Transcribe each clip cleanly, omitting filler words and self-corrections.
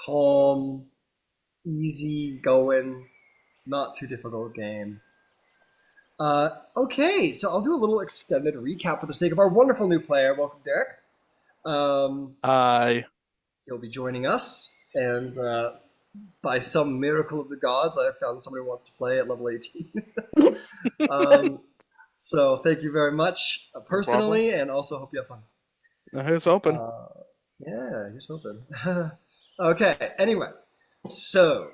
calm, easy going, not too difficult game. Okay, so I'll do a little extended recap for the sake of our wonderful new player. Welcome, Derek. Um, I he'll be joining us, and by some miracle of the gods, I have found somebody who wants to play at level 18. um, so thank you very much, no problem. personally, and also hope you have fun. Who's open? Uh, yeah, here's hoping. Okay, anyway, so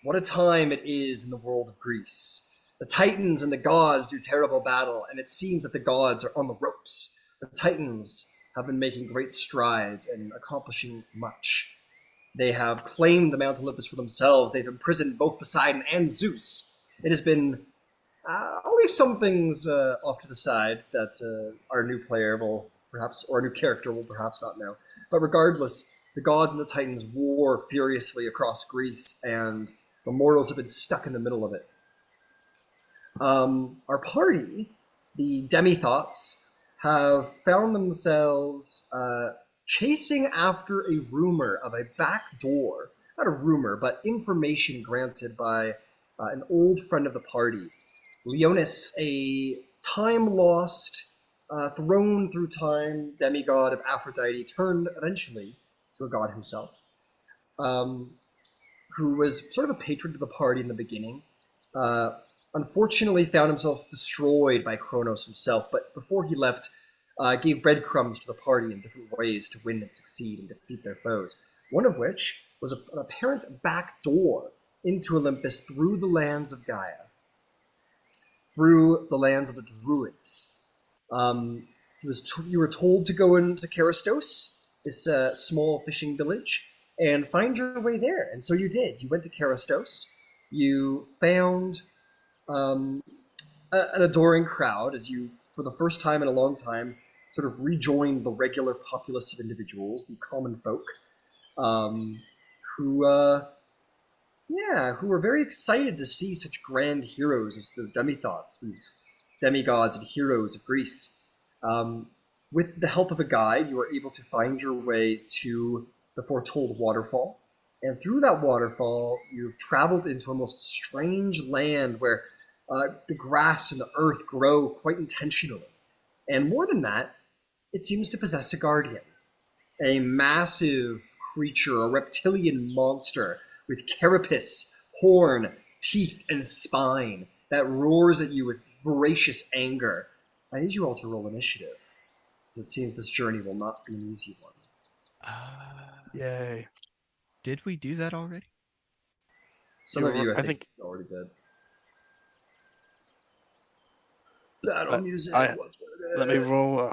what a time it is in the world of Greece. The Titans and the gods do terrible battle, and it seems that the gods are on the ropes. The Titans have been making great strides and accomplishing much. They have claimed the Mount Olympus for themselves. They've imprisoned both Poseidon and Zeus. It has been. I'll leave some things off to the side that our new player will perhaps, or our new character will perhaps not know. But regardless, the gods and the Titans war furiously across Greece, and the mortals have been stuck in the middle of it. Our party, the Demithots, have found themselves chasing after a rumor of a back door. Not a rumor, but information granted by an old friend of the party. Leonis, a time lost, thrown through time demigod of Aphrodite, turned eventually to a god himself, um, who was sort of a patron to the party in the beginning. Uh, Unfortunately, found himself destroyed by Kronos himself, but before he left, gave breadcrumbs to the party in different ways to win and succeed and defeat their foes. One of which was an apparent back door into Olympus through the lands of Gaia, through the lands of the Druids. You were told to go into Karastos, this small fishing village, and find your way there. And so you did. You went to Karastos. You found an adoring crowd as you, for the first time in a long time, sort of rejoined the regular populace of individuals, the common folk, um, who, who were very excited to see such grand heroes as the Demithots, these demigods and heroes of Greece. Um, with the help of a guide, you were able to find your way to the foretold waterfall. And through that waterfall, you've traveled into a most strange land where the grass and the earth grow quite intentionally. And more than that, it seems to possess a guardian, a massive creature, a reptilian monster with carapace, horn, teeth, and spine that roars at you with voracious anger. I need you all to roll initiative. It seems this journey will not be an easy one. Yay. Did we do that already? Some of you, I I think, think already did. Battle I, music. I What's let me roll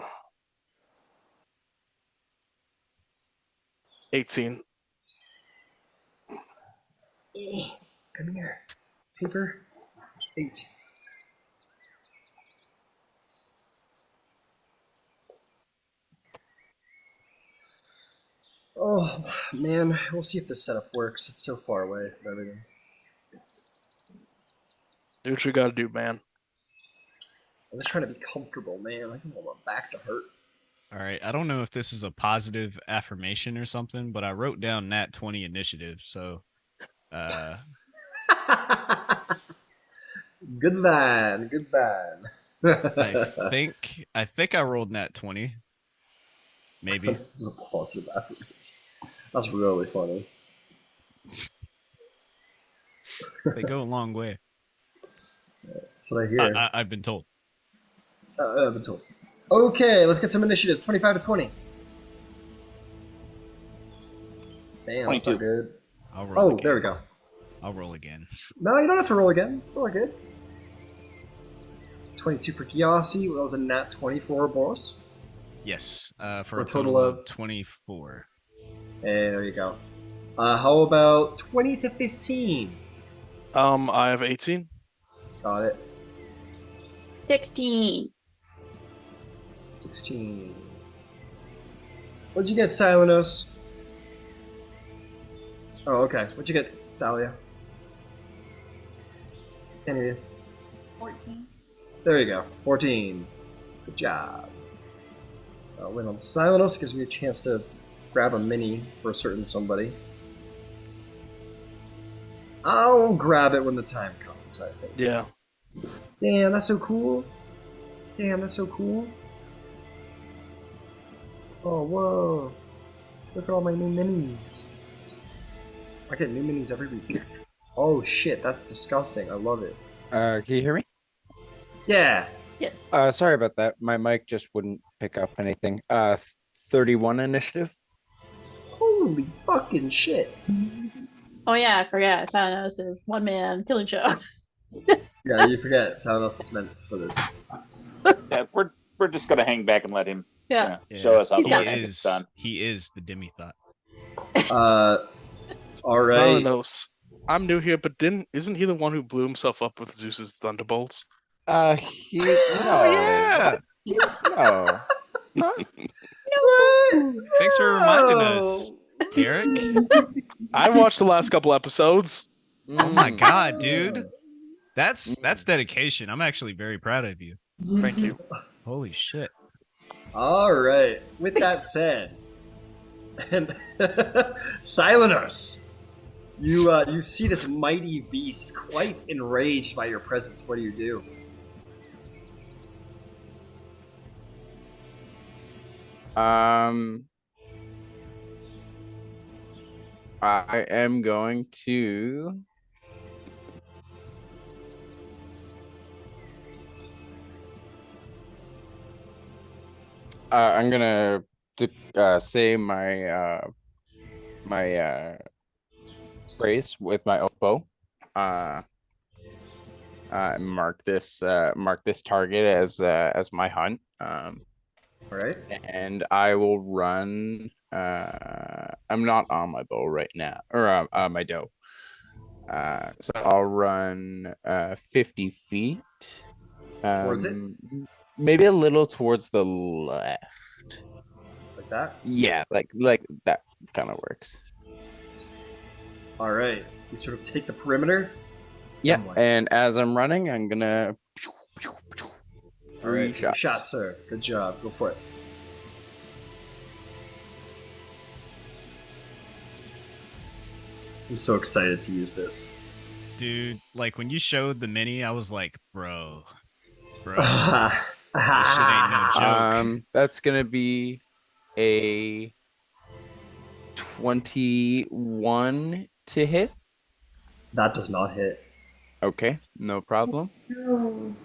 18. Come here. Paper. 8. Oh, man. We'll see if this setup works. It's so far away from everything. Do what you gotta do, man. I'm just trying to be comfortable, man. I don't want my back to hurt. All right. I don't know if this is a positive affirmation or something, but I wrote down Nat 20 initiative. So, uh, Good man. Good man. I think I rolled Nat 20. Maybe. This is a positive affirmation. That's really funny. They go a long way. That's what I hear. I've been told. I've been told. Okay, let's get some initiatives. 25 to 20. Damn, that's not 22. good. I'll roll again. There we go. I'll roll again. No, you don't have to roll again. It's all good. 22 for Gyasi. That was a nat 20 for Ouroboros. Yes. For A a total total of- of 24. Hey, there you go. How about 20 to 15? I have 18. Got it. 16. 16. What'd you get, Silenos? Oh, okay. What'd you get, Thalia? Can't hear you. 14. There you go. 14. Good job. I'll win on Silenos. Gives me a chance to grab a mini for a certain somebody. I'll grab it when the time comes, I think. Yeah. Damn, that's so cool. Damn, that's so cool. Oh, whoa. Look at all my new minis. I get new minis every week. Oh shit, that's disgusting. I love it. Can you hear me? Yeah. Yes. Sorry about that. My mic just wouldn't pick up anything. 31 initiative. Holy fucking shit. Oh yeah, I forgot. Thanos is one man killing show. Yeah, you forget someone else is meant for this. Yeah, we're just gonna hang back and let him Yeah. show us how He's the got work it. gets done. He is the Demithot. Alright. Xylanos. I'm new here, but isn't he the one who blew himself up with Zeus's thunderbolts? No. No. Thanks for reminding us, Eric. I watched the last couple episodes. Oh my god, dude. That's dedication. I'm actually very proud of you. Thank you. Holy shit. Alright. With that said, and Silenos, you see this mighty beast quite enraged by your presence. What do you do? I am going to. I'm gonna say my phrase with my oath bow. Mark this target as my hunt. Alright. And I will run. I'm not on my bow right now, or my doe. So I'll run 50 feet. Towards it? Maybe a little towards the left. Like that? Yeah, like that kind of works. Alright. You sort of take the perimeter. Yeah, Somewhat. and as I'm running, I'm gonna. Alright, Three shot, sir. Good job. Go for it. I'm so excited to use this. Dude, like when you showed the mini, I was like, bro. This shit ain't no joke. That's gonna be a 21 to hit. That does not hit. Okay, no problem. No.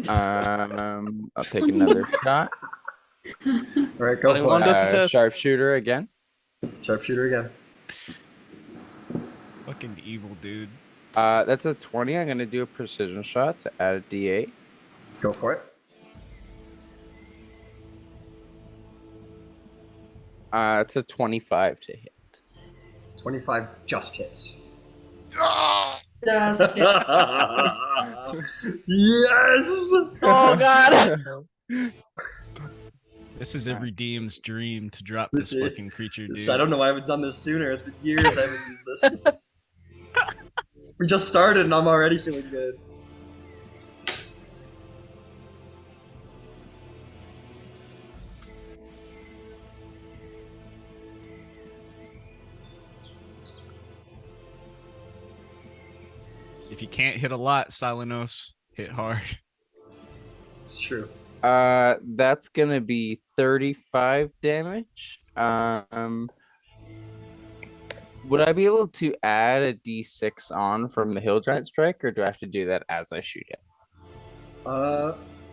I'll take another shot. Alright, go for 21 it. doesn't touch. Sharpshooter again. Sharpshooter again. Fucking evil, dude. That's a 20. I'm gonna do a precision shot to add a D8. Go for it. It's a 25 to hit. 25 just hits. Just Yes! Oh god. This is every DM's dream to drop this This is- fucking creature, dude. I don't know why I haven't done this sooner. It's been years I haven't used this. We just started and I'm already feeling good. If you can't hit a lot, Silenos, hit hard. It's true. That's gonna be 35 damage. Would I be able to add a D6 on from the Hill Giant Strike, or do I have to do that as I shoot it?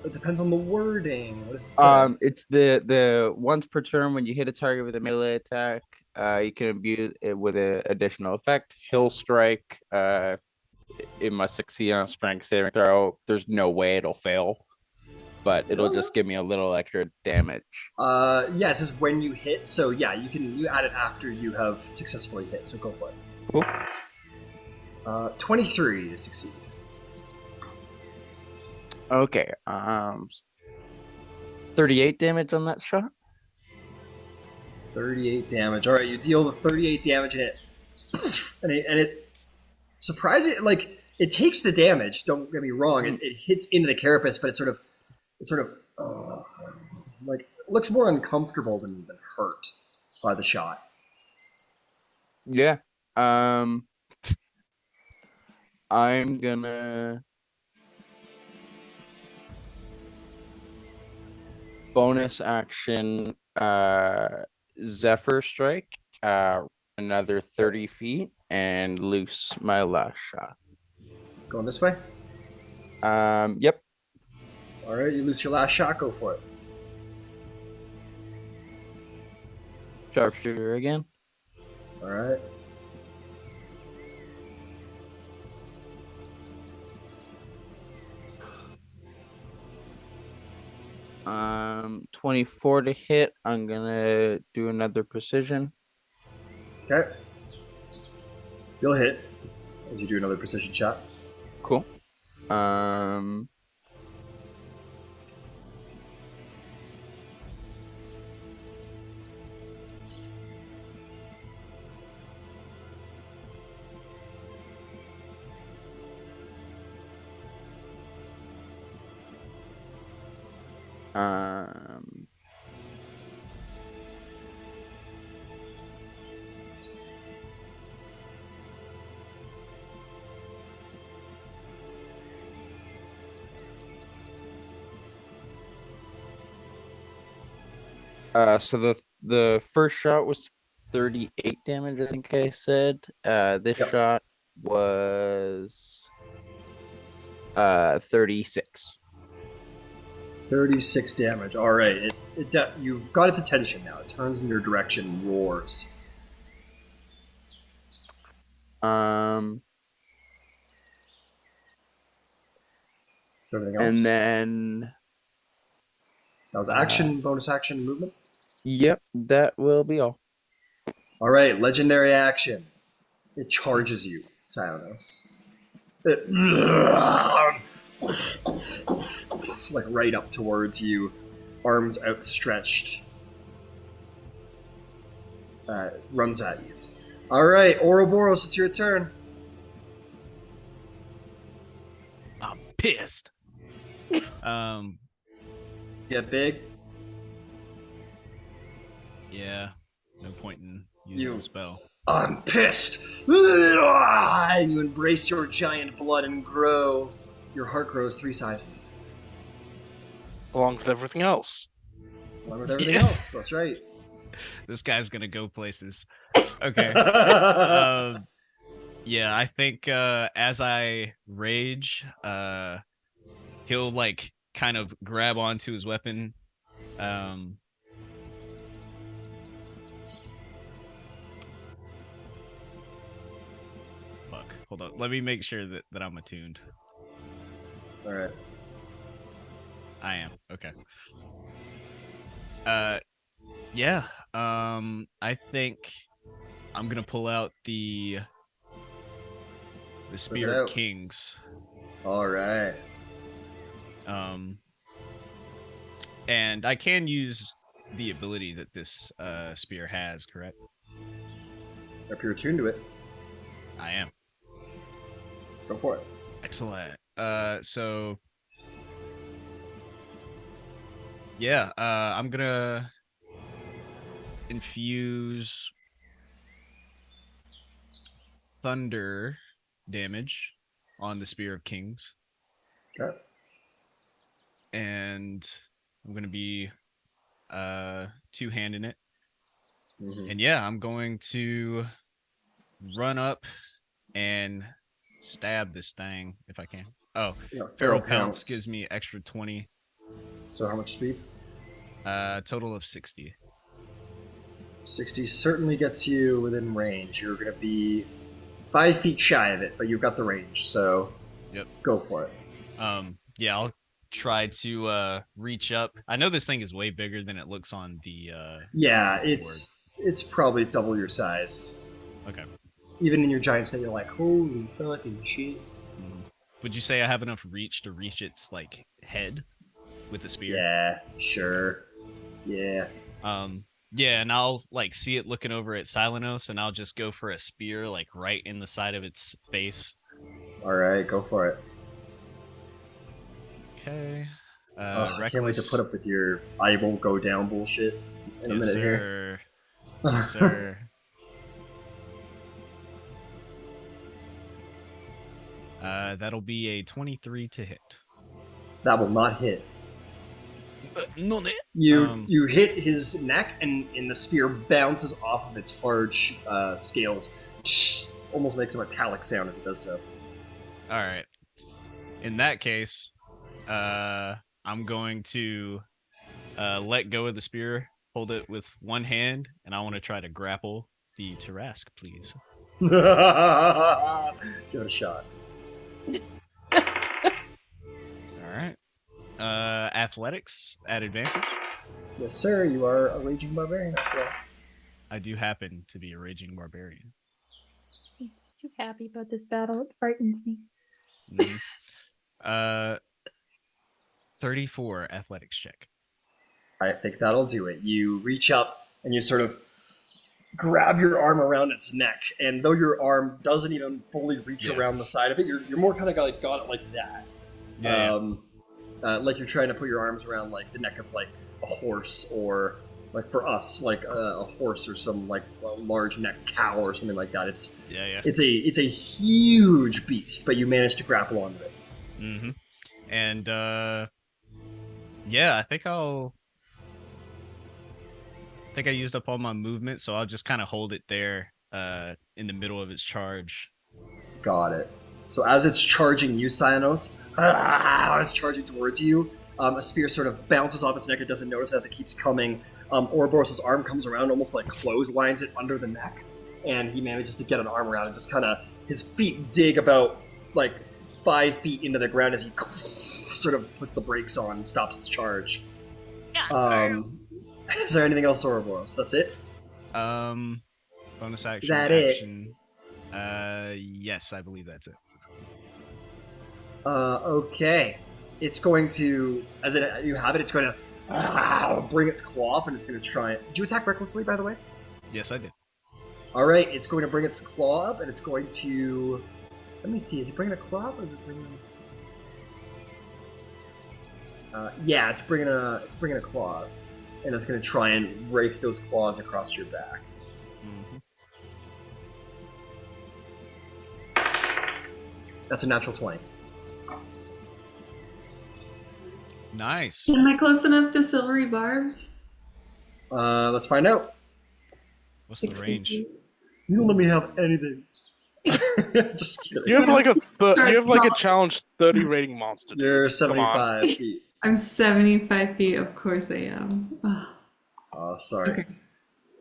It depends on the wording. What does it say? It's the once per turn when you hit a target with a melee attack, you can imbue it with an additional effect. Hill Strike, it must succeed on a strength saving throw. There's no way it'll fail, but it'll just give me a little extra damage. Yeah, it says when you hit, so yeah, you add it after you have successfully hit, so go for it. Cool. 23 to succeed. Okay. 38 damage on that shot. 38 damage. Alright, you deal the 38 damage and it surprising, like, it takes the damage, don't get me wrong, it hits into the carapace, but it sort of like, looks more uncomfortable than hurt by the shot. Yeah. I'm gonna bonus action Zephyr Strike, another 30 feet, and loose my last shot. Going this way? Yep. Alright, you lose your last shot, go for it. Sharpshooter again. Alright. Um, 24 to hit. I'm gonna do another precision. Okay. You'll hit as you do another precision shot. Cool. Um, um, so the first shot was 38 damage, I think I said. This Yep. shot was 36. 36 damage. Alright, you've got its attention now. It turns in your direction and roars. Um, Everything else? and then That was action, bonus action, movement? yep, that will be all. Alright, legendary action. It charges you, Silenos. It like right up towards you, arms outstretched. Runs at you. Alright, Ouroboros, it's your turn. I'm pissed. Get big. Yeah. No point in using the spell. I'm pissed. And you embrace your giant blood and grow. Your heart grows 3 sizes. Along with everything else. Along with everything Yeah. else. That's right. This guy's gonna go places. Okay. Yeah, I think as I rage, he'll like kind of grab onto his weapon. Fuck. Hold on. Let me make sure that I'm attuned. Alright. I am. Okay. Yeah. I think I'm gonna pull out the Spear of out. Kings. Alright. And I can use the ability that this spear has, correct? If you're attuned to it, I am. go for it. Excellent. So yeah, I'm gonna infuse thunder damage on the Spear of Kings. Okay. And I'm gonna be two-handing it. Mm-hmm. And yeah, I'm going to run up and stab this thing if I can. Oh, Yeah, Feral Pounce gives me extra 20. So how much speed? Total of 60. 60 certainly gets you within range. You're going to be 5 feet shy of it, but you've got the range, so Yep. Go for it. Yeah, I'll try to reach up. I know this thing is way bigger than it looks on the Yeah, board. it's probably double your size. Okay. Even in your giant state, you're like, holy fucking shit. Would you say I have enough reach to reach its like head with the spear? Yeah, sure. Yeah. Yeah, and I'll like see it looking over at Silenos, and I'll just go for a spear like right in the side of its face. Alright, go for it. Okay. I can't wait to put up with your I won't go down bullshit in a Yes, minute here. sir. Yes, sir. That'll be a 23 to hit. That will not hit. No, You hit his neck, and the spear bounces off of its hard scales. Almost makes a metallic sound as it does so. All right. In that case, I'm going to let go of the spear, hold it with one hand, and I want to try to grapple the Tarask, please. Give it a shot. All right. Athletics at advantage. Yes, sir. You are a raging barbarian. I do happen to be a raging barbarian. He's too happy about this battle. It frightens me. Mhm. 34 athletics check. I think that'll do it. You reach up and you sort of grab your arm around its neck, and though your arm doesn't even fully reach around the side of it, you're more kind of like got it like that. Like you're trying to put your arms around like the neck of like a horse, or like for us, like a horse or some like a large neck cow or something like that. It's a huge beast, but you managed to grapple onto it. Mm-hmm. And yeah, I think I used up all my movement, so I'll just kind of hold it there in the middle of its charge. Got it. So as it's charging you, Cyanos, it's charging towards you, a spear sort of bounces off its neck. It doesn't notice as it keeps coming. Ouroboros' arm comes around, almost like clotheslines it under the neck, and he manages to get an arm around it. Just kind of, his feet dig about like 5 feet into the ground as he sort of puts the brakes on and stops its charge. Is there anything else, Ouroboros? That's it? Bonus action. Is that action. Yes, I believe that's it. Okay. It's going to, you have it, it's going to bring its claw up, and it's going to try it. Did you attack recklessly, by the way? Yes, I did. All right, it's going to bring its claw up, and it's going to, let me see, is it bringing a claw up, or is it bringing... yeah, it's bringing a claw up, and it's going to try and rake those claws across your back. That's a natural 20. Nice. Am I close enough to silvery barbs? Let's find out. What's the 60 range? feet. You don't let me have anything. Just kidding. You have like a Start you have like a tall. challenge 30 rating monster. Dude. You're Come on. 75 feet. I'm 75 feet. Of course I am. Ugh. Oh, sorry.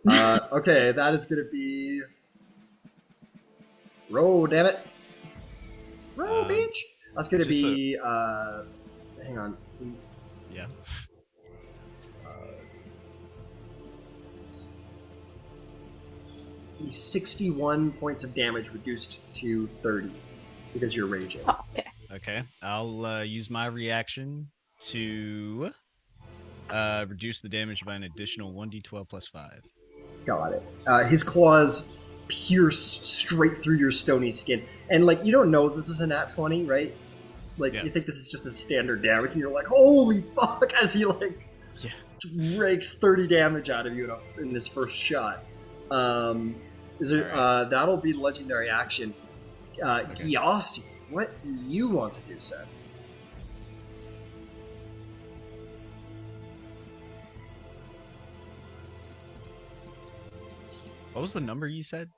Okay, that is going to be... Roll, damn it. Roll, bitch. That's going to just be... hang on. Yeah. 61 points of damage reduced to 30 because you're raging. Oh, okay. Okay. I'll use my reaction to reduce the damage by an additional 1d12 plus 5. Got it. His claws pierce straight through your stony skin, and like you don't know this is a nat 20, right? Like you think this is just a standard damage, and you're like, "Holy fuck!" As he like rakes 30 damage out of you in this first shot. Is it? That'll be legendary action. Gyasi, what do you want to do, sir? What was the number you said?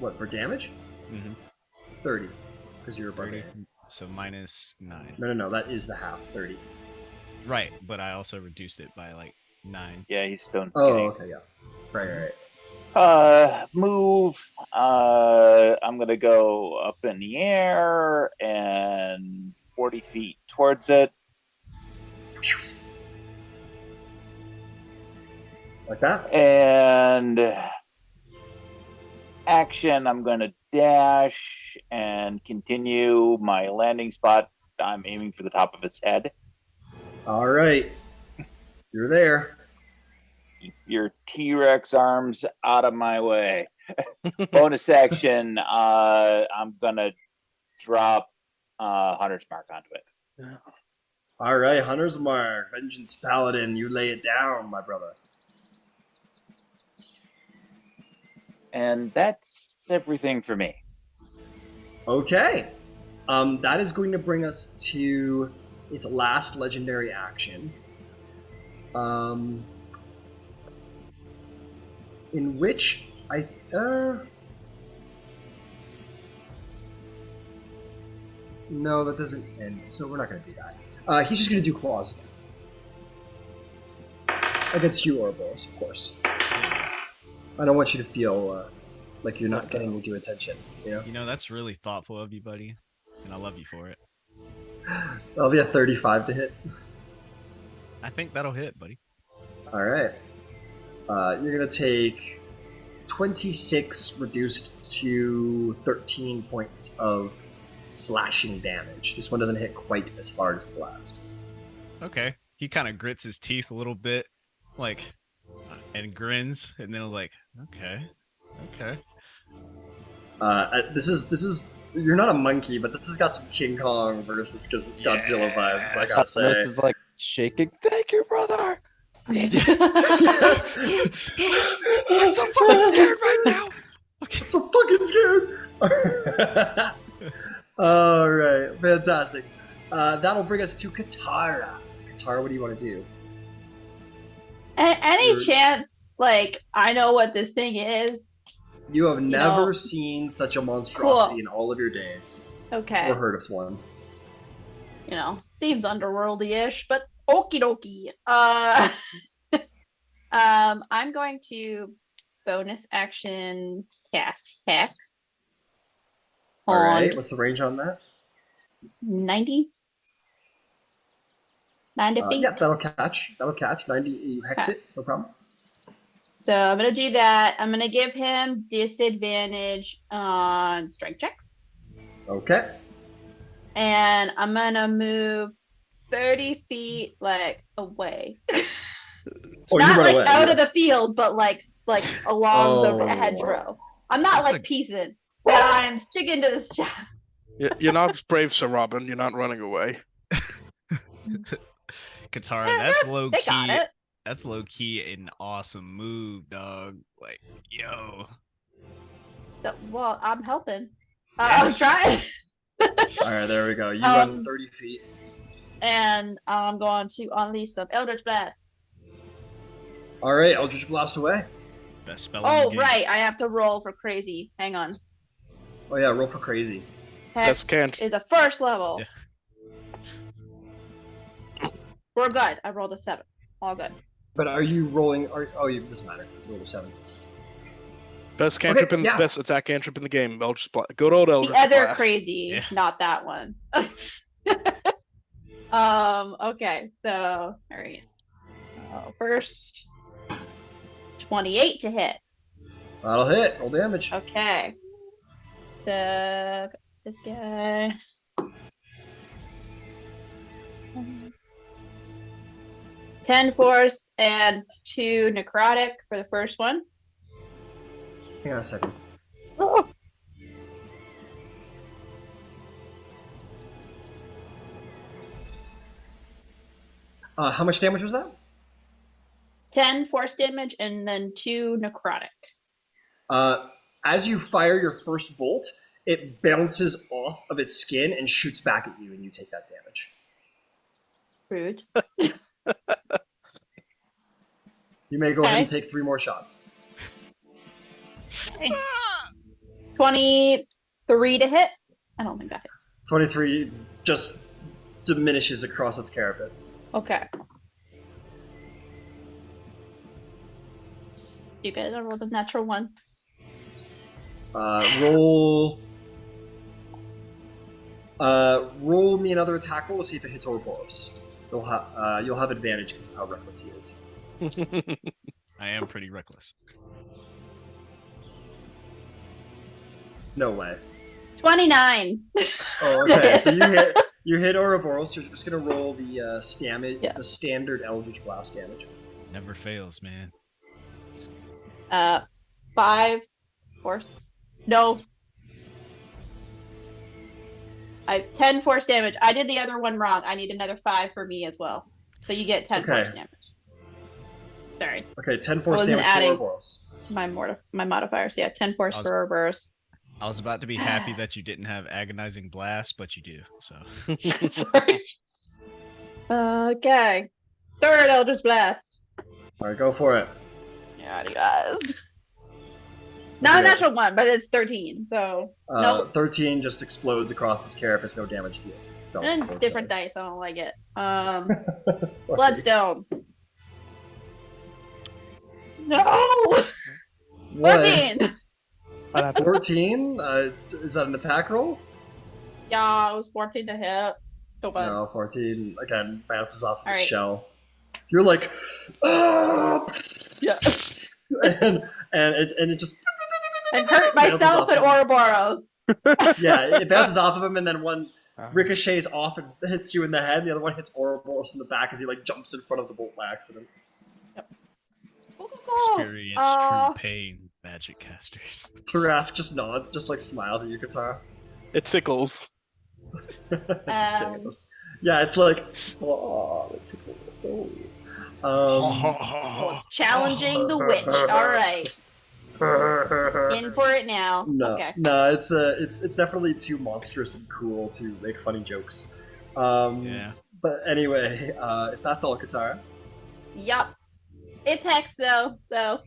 What, for damage? Mm-hmm. 30, because you're a 30. barbarian. So minus 9. No, that is the half, 30. Right, but I also reduced it by like 9. Yeah, he's stone skinny. Oh, okay, yeah. Right. Move. I'm gonna go up in the air and 40 feet towards it. Like that? And action, I'm gonna dash and continue my landing spot. I'm aiming for the top of its head. All right. You're there. Keep your T-Rex arms out of my way. Bonus action, I'm gonna drop Hunter's Mark onto it. All right, Hunter's Mark, Vengeance Paladin, you lay it down, my brother. And that's everything for me. Okay. That is going to bring us to its last legendary action. In which I no, that doesn't end, so we're not going to do that. He's just going to do claws against you, Ouroboros, of course. I don't want you to feel like you're not getting your due attention. You know, that's really thoughtful of you, buddy, and I love you for it. That'll be a 35 to hit. I think that'll hit, buddy. All right. You're going to take 26 reduced to 13 points of slashing damage. This one doesn't hit quite as hard as the last. Okay. He kind of grits his teeth a little bit, like, and grins, and then like, okay. This is you're not a monkey, but this has got some King Kong versus Godzilla vibes. I gotta say, This is like shaking. Thank you, brother. I'm so fucking scared right now. I'm so fucking scared. All right, fantastic. That'll bring us to Katara. Katara, what do you want to do? Any chance, like, I know what this thing is? You have never know. seen such a monstrosity Cool. in all of your days, Okay. or heard of one. Seems underworldy-ish, but okie dokie. I'm going to bonus action cast Hex. All On right, what's the range on that? 90? 90 feet? Yeah, that'll catch. 90. You hex it, no problem. So I'm going to do that. I'm going to give him disadvantage on strength checks. Okay. And I'm going to move 30 feet, like, away. Oh, Not, you run like, away. out yeah. of the field, but, like along Oh. the hedgerow. I'm not, That's like, piecing, but I'm sticking to the shadow. You're not brave, Sir Robin. You're not running away. Katara, that's low They got key. it. That's low key an awesome move, dog. Like, yo. Well, I'm helping. I was trying. All right, there we go. You Um, run 30 feet. And I'm going to unleash some Eldritch Blast. All right, Eldritch Blast away. Best spell in the Oh, game. right. I have to roll for crazy. Hang on. Oh yeah, roll for crazy. Hex can't. is a first level. Yeah. We're good. I rolled a 7. All good. But are you rolling? It doesn't matter. Roll a 7. Best cantrip Okay, yeah. best attack cantrip in the game. Eldritch Blast. Good old Eldritch The other Blast. crazy, Yeah. not that one. Okay, so, all right. First, 28 to hit. That'll hit. Roll damage. Okay. This guy. 10 force and 2 necrotic for the first one. Hang on a second. Oh. How much damage was that? 10 force damage and then 2 necrotic. As you fire your first bolt, it bounces off of its skin and shoots back at you, and you take that damage. Rude. You may go ahead and Okay. take 3 more shots. Okay. 23 to hit. I don't think that hits. 23 just diminishes across its carapace. Okay. Stupid. I rolled a natural 1. Roll me another attack roll to see if it hits Ouroboros. You'll have advantage because of how reckless he is. I am pretty reckless. No way. 29. Oh, okay. So you hit Ouroboros. You're just gonna roll the the standard Eldritch Blast damage. Never fails, man. 5 force. No. 10 force damage. I did the other one wrong. I need another 5 for me as well. So you get 10 force Okay. damage. Sorry. Okay, 10 force wasn't damage for adding- Ouroboros. My modifiers. Yeah, 10 force I was- for Ouroboros. I was about to be happy that you didn't have agonizing blast, but you do. So Sorry. Okay. Third Eldritch Blast. All right, go for it. Yeah, you guys. Not a natural one, but it's 13. So nope. 13 just explodes across its carapace. No damage to you. No, And different dice. I don't like it. Sorry. Bloodstone. No. What? 14. 14? Is that an attack roll? Yeah, it was 14 to hit. So bad. No, 14 again bounces off the All right. shell. You're like, ah! Yeah. and it just And hurt myself and Ouroboros. yeah, it bounces off of him, and then one ricochets off and hits you in the head. The other one hits Ouroboros in the back as he like jumps in front of the bolt by accident. experience true pain, magic casters. Tarask just nods, just like smiles at you, Katara. It tickles. Just kidding. Yeah, it's like, oh, it tickles. Oh, it's challenging the witch. All right. In for it now. No, okay. no, it's definitely too monstrous and cool to make funny jokes. Yeah. But anyway, if that's all, Katara. Yup. It's hex though, so.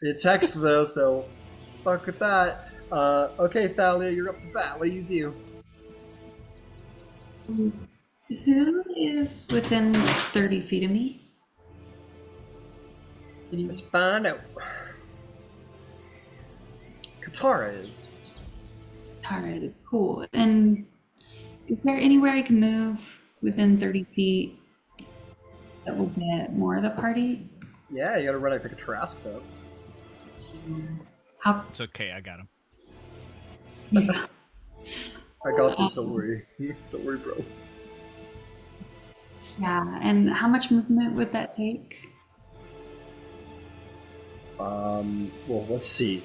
It's hex though, so fuck with that. Okay, Thalia, you're up to bat. What do you do? Who is within 30 feet of me? Let's find out. Katara is. Tara is cool. And is there anywhere I can move within 30 feet that will get more of the party? Yeah, you gotta run like a Tarask though. How? It's okay, I got him. Yeah. I got this, don't worry. Don't worry, bro. Yeah, and how much movement would that take? Well, let's see.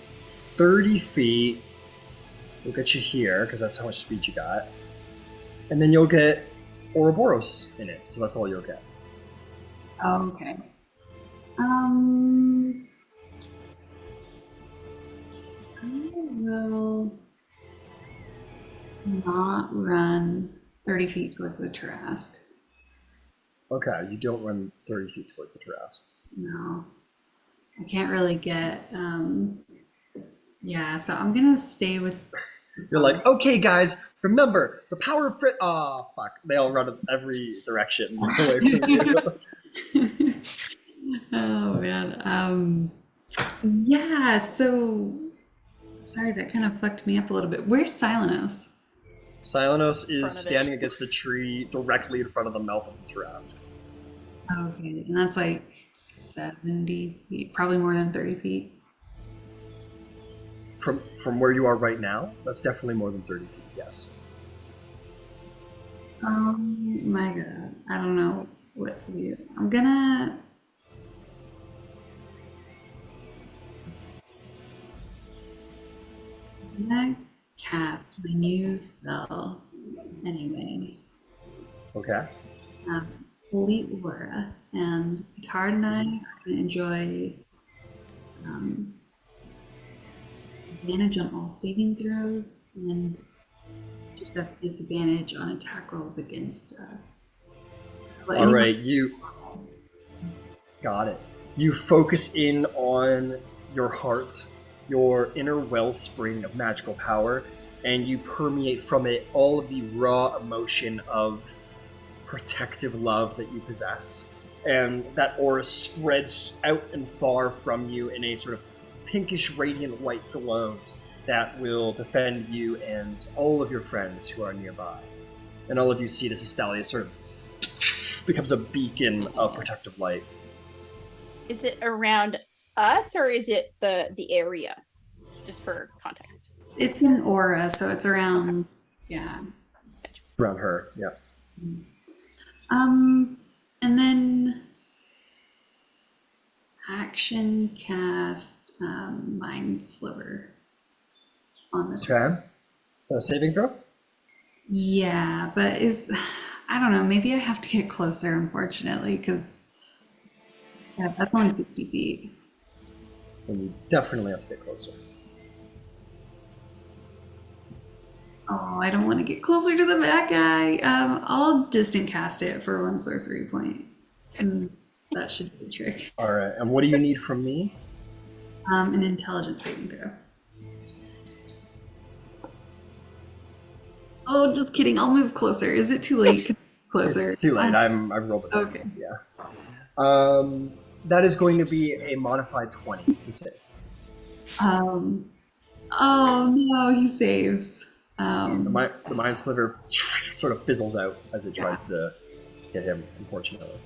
30 feet will get you here, because that's how much speed you got. And then you'll get Ouroboros in it, so that's all you'll get. Oh, okay. I will not run 30 feet towards the Tarask. Okay, you don't run 30 feet toward the Tarask. No. I can't really get, yeah, so I'm gonna stay with... You're like, okay, guys, remember, the power of oh, fuck. They all run in every direction away from you. Oh, man. Yeah, so... Sorry, that kind of fucked me up a little bit. Where's Silenos? Silenos is standing against a tree directly in front of the mouth of the Tarask. Okay, and that's like 70 feet, probably more than 30 feet. From where you are right now, that's definitely more than 30 feet, yes. Oh my god, I don't know what to do. I'm gonna... cast my new spell anyway. Okay. Holy Aura, and Katara and I are going to enjoy advantage on all saving throws and just have disadvantage on attack rolls against us. But all right, you got it. You focus in on your heart, your inner wellspring of magical power, and you permeate from it all of the raw emotion of protective love that you possess. And that aura spreads out and far from you in a sort of pinkish radiant white glow that will defend you and all of your friends who are nearby. And all of you see this as Thalia sort of becomes a beacon of protective light. Is it around us or is it the area? Just for context. It's an aura, so it's around, yeah. Around her, yeah. And then action cast Mind Sliver on the Okay. Is that a saving throw? Yeah, but I don't know, maybe I have to get closer, unfortunately, because yeah, that's only 60 feet. And you definitely have to get closer. Oh, I don't want to get closer to the bad guy. I'll distant cast it for 1 sorcery point. And that should be the trick. All right, and what do you need from me? An intelligence saving throw. Oh, just kidding. I'll move closer. Is it too late? Closer. It's too late. I've rolled it. Okay. Yeah. That is going to be a modified 20 to save. Oh no, he saves. The mind sliver sort of fizzles out as it tries to hit him, unfortunately.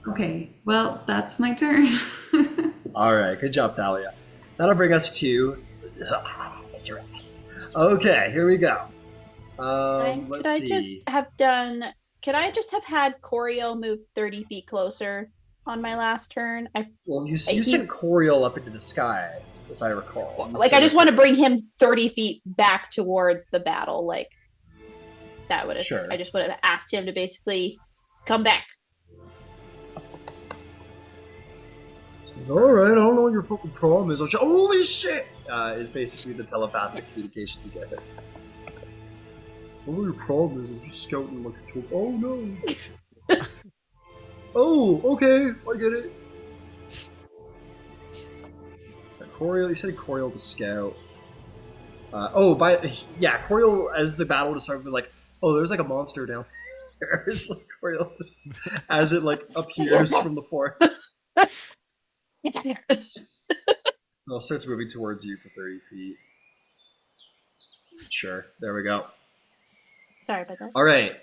Okay, well, that's my turn. All right, good job, Thalia. That'll bring us to... Okay, here we go. Could I just have had Coriel move 30 feet closer on my last turn? Well, you sent Coriel up into the sky, if I recall. I just want to bring him 30 feet back towards the battle. Like, that would have... Sure. I just would have asked him to basically come back. All right, I don't know what your fucking problem is. Holy shit! Is basically the telepathic communication you get. I don't know what your problem is. I was just scouting like a tool. Oh no! Oh, okay, I get it. Coriel, you said Coriel to scout. Coriel, as the battle just started, like, oh, there's like a monster down there. It's like Coriel as it like appears from the forest. Get down here. Well, it starts moving towards you for 30 feet. Sure, there we go. Sorry about that. All right.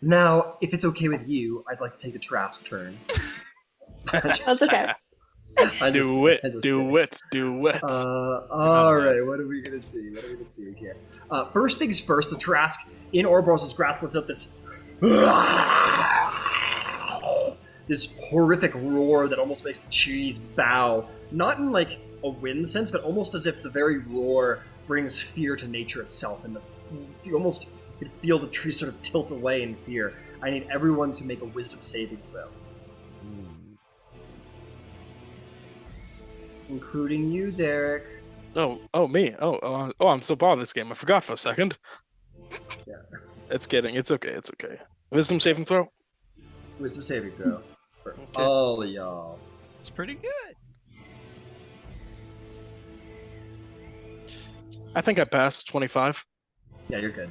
Now, if it's okay with you, I'd like to take a Trask turn. That's okay. Do it. All right, what are we gonna see? Here? First things first, the Trask in Ouroboros' grasp lets out this horrific roar that almost makes the trees bow. Not in like a wind sense, but almost as if the very roar brings fear to nature itself, and you almost can feel the trees sort of tilt away in fear. I need everyone to make a wisdom saving throw. Including you, Derek. Oh, me. I'm so bad at this game. I forgot for a second. Yeah. It's okay. Wisdom saving throw. Wisdom saving throw. For Okay. all of y'all. It's pretty good. I think I passed 25. Yeah, you're good.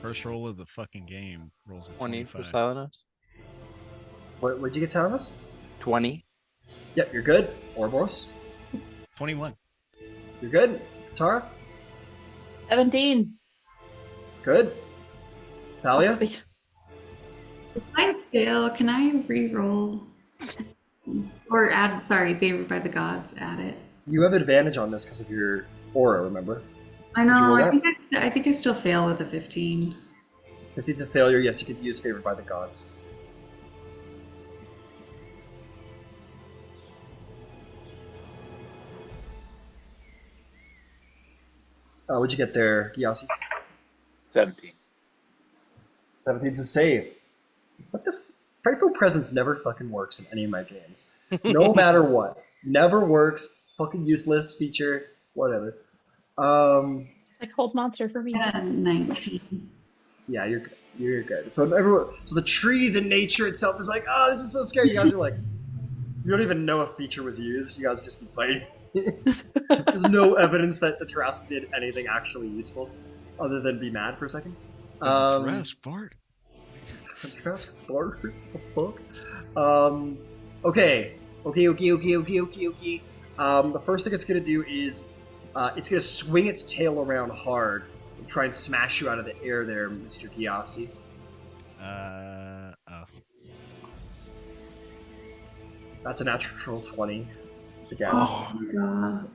First roll of the fucking game rolls a 20 for 25. Silenos. What'd you get, Talamus? 20. Yep, you're good. Ouroboros, 21. you're good. Katara, 17. good. Thalia, Sweet. If I fail, can I re-roll? Or add, favored by the gods, add it. you have advantage on this because of your aura, remember? I Did you know, roll I that? think I still fail with a 15. If it's a failure, yes, you could use favored by the gods. What'd you get there, Gyasi? 17. 17's a save. What the? Frightful Presence never fucking works in any of my games. No matter what. Never works. Fucking useless feature. Whatever. A cold monster for me. 19. Yeah, you're good. You're good. So the trees and nature itself is like, oh, this is so scary. You guys are like, you don't even know if feature was used. You guys just keep fighting. There's no evidence that the Tarrasque did anything actually useful, other than be mad for a second. Tarrasque Bard. Tarrasque Bard? What the fuck? Okay. The first thing it's gonna do is it's gonna swing its tail around hard and try and smash you out of the air there, Mr. Gyasi. Oh. That's a natural 20. Again. Oh my god.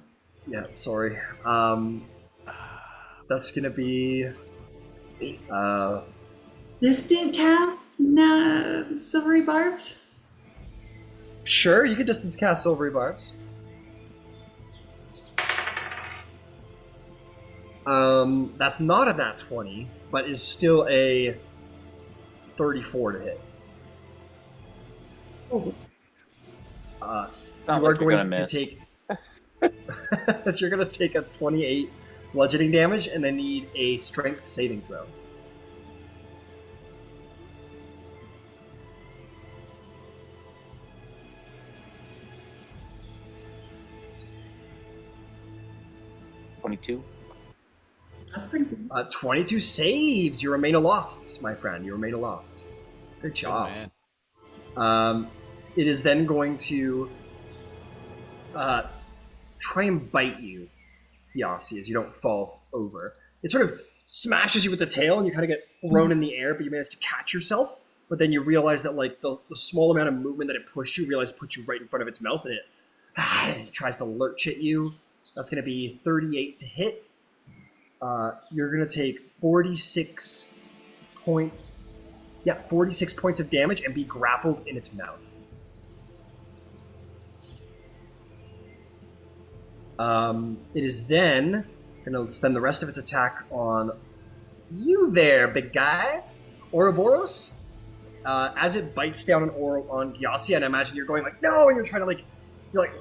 Yeah, sorry. That's gonna be Distant cast? No, silvery barbs? sure, you can distance cast silvery barbs. That's not a nat 20, but is still a 34 to hit. Oh. You Sounds are like you're going gonna to miss. take You're gonna take a 28 bludgeoning damage, and then need a strength saving throw. That's pretty good. 22 saves. You remain aloft, my friend. You remain aloft. Good job. man. It is then going to try and bite you, Gyasi, as you don't fall over. It sort of smashes you with the tail, and you kind of get thrown in the air, but you manage to catch yourself. But then you realize that like the small amount of movement that it pushed you, puts you right in front of its mouth, and it tries to lurch at you. That's going to be 38 to hit. You're going to take 46 points. Yeah, 46 points of damage and be grappled in its mouth. It is then going to spend the rest of its attack on you there, big guy. Ouroboros. As it bites down on Gyasi, and I imagine you're going like, no, and you're trying to you're like,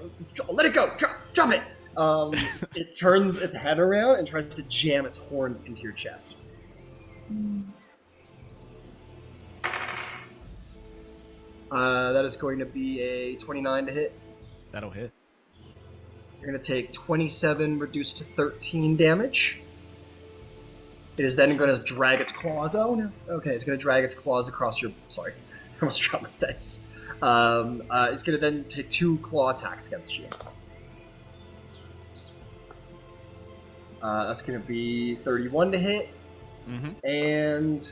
let it go, drop it. It turns its head around and tries to jam its horns into your chest. That is going to be a 29 to hit. That'll hit. You're going to take 27 reduced to 13 damage. It is then going to drag its claws. Oh no. Okay, it's going to drag its claws across your. Sorry, I almost dropped my dice. It's going to then take 2 claw attacks against you. That's going to be 31 to hit, and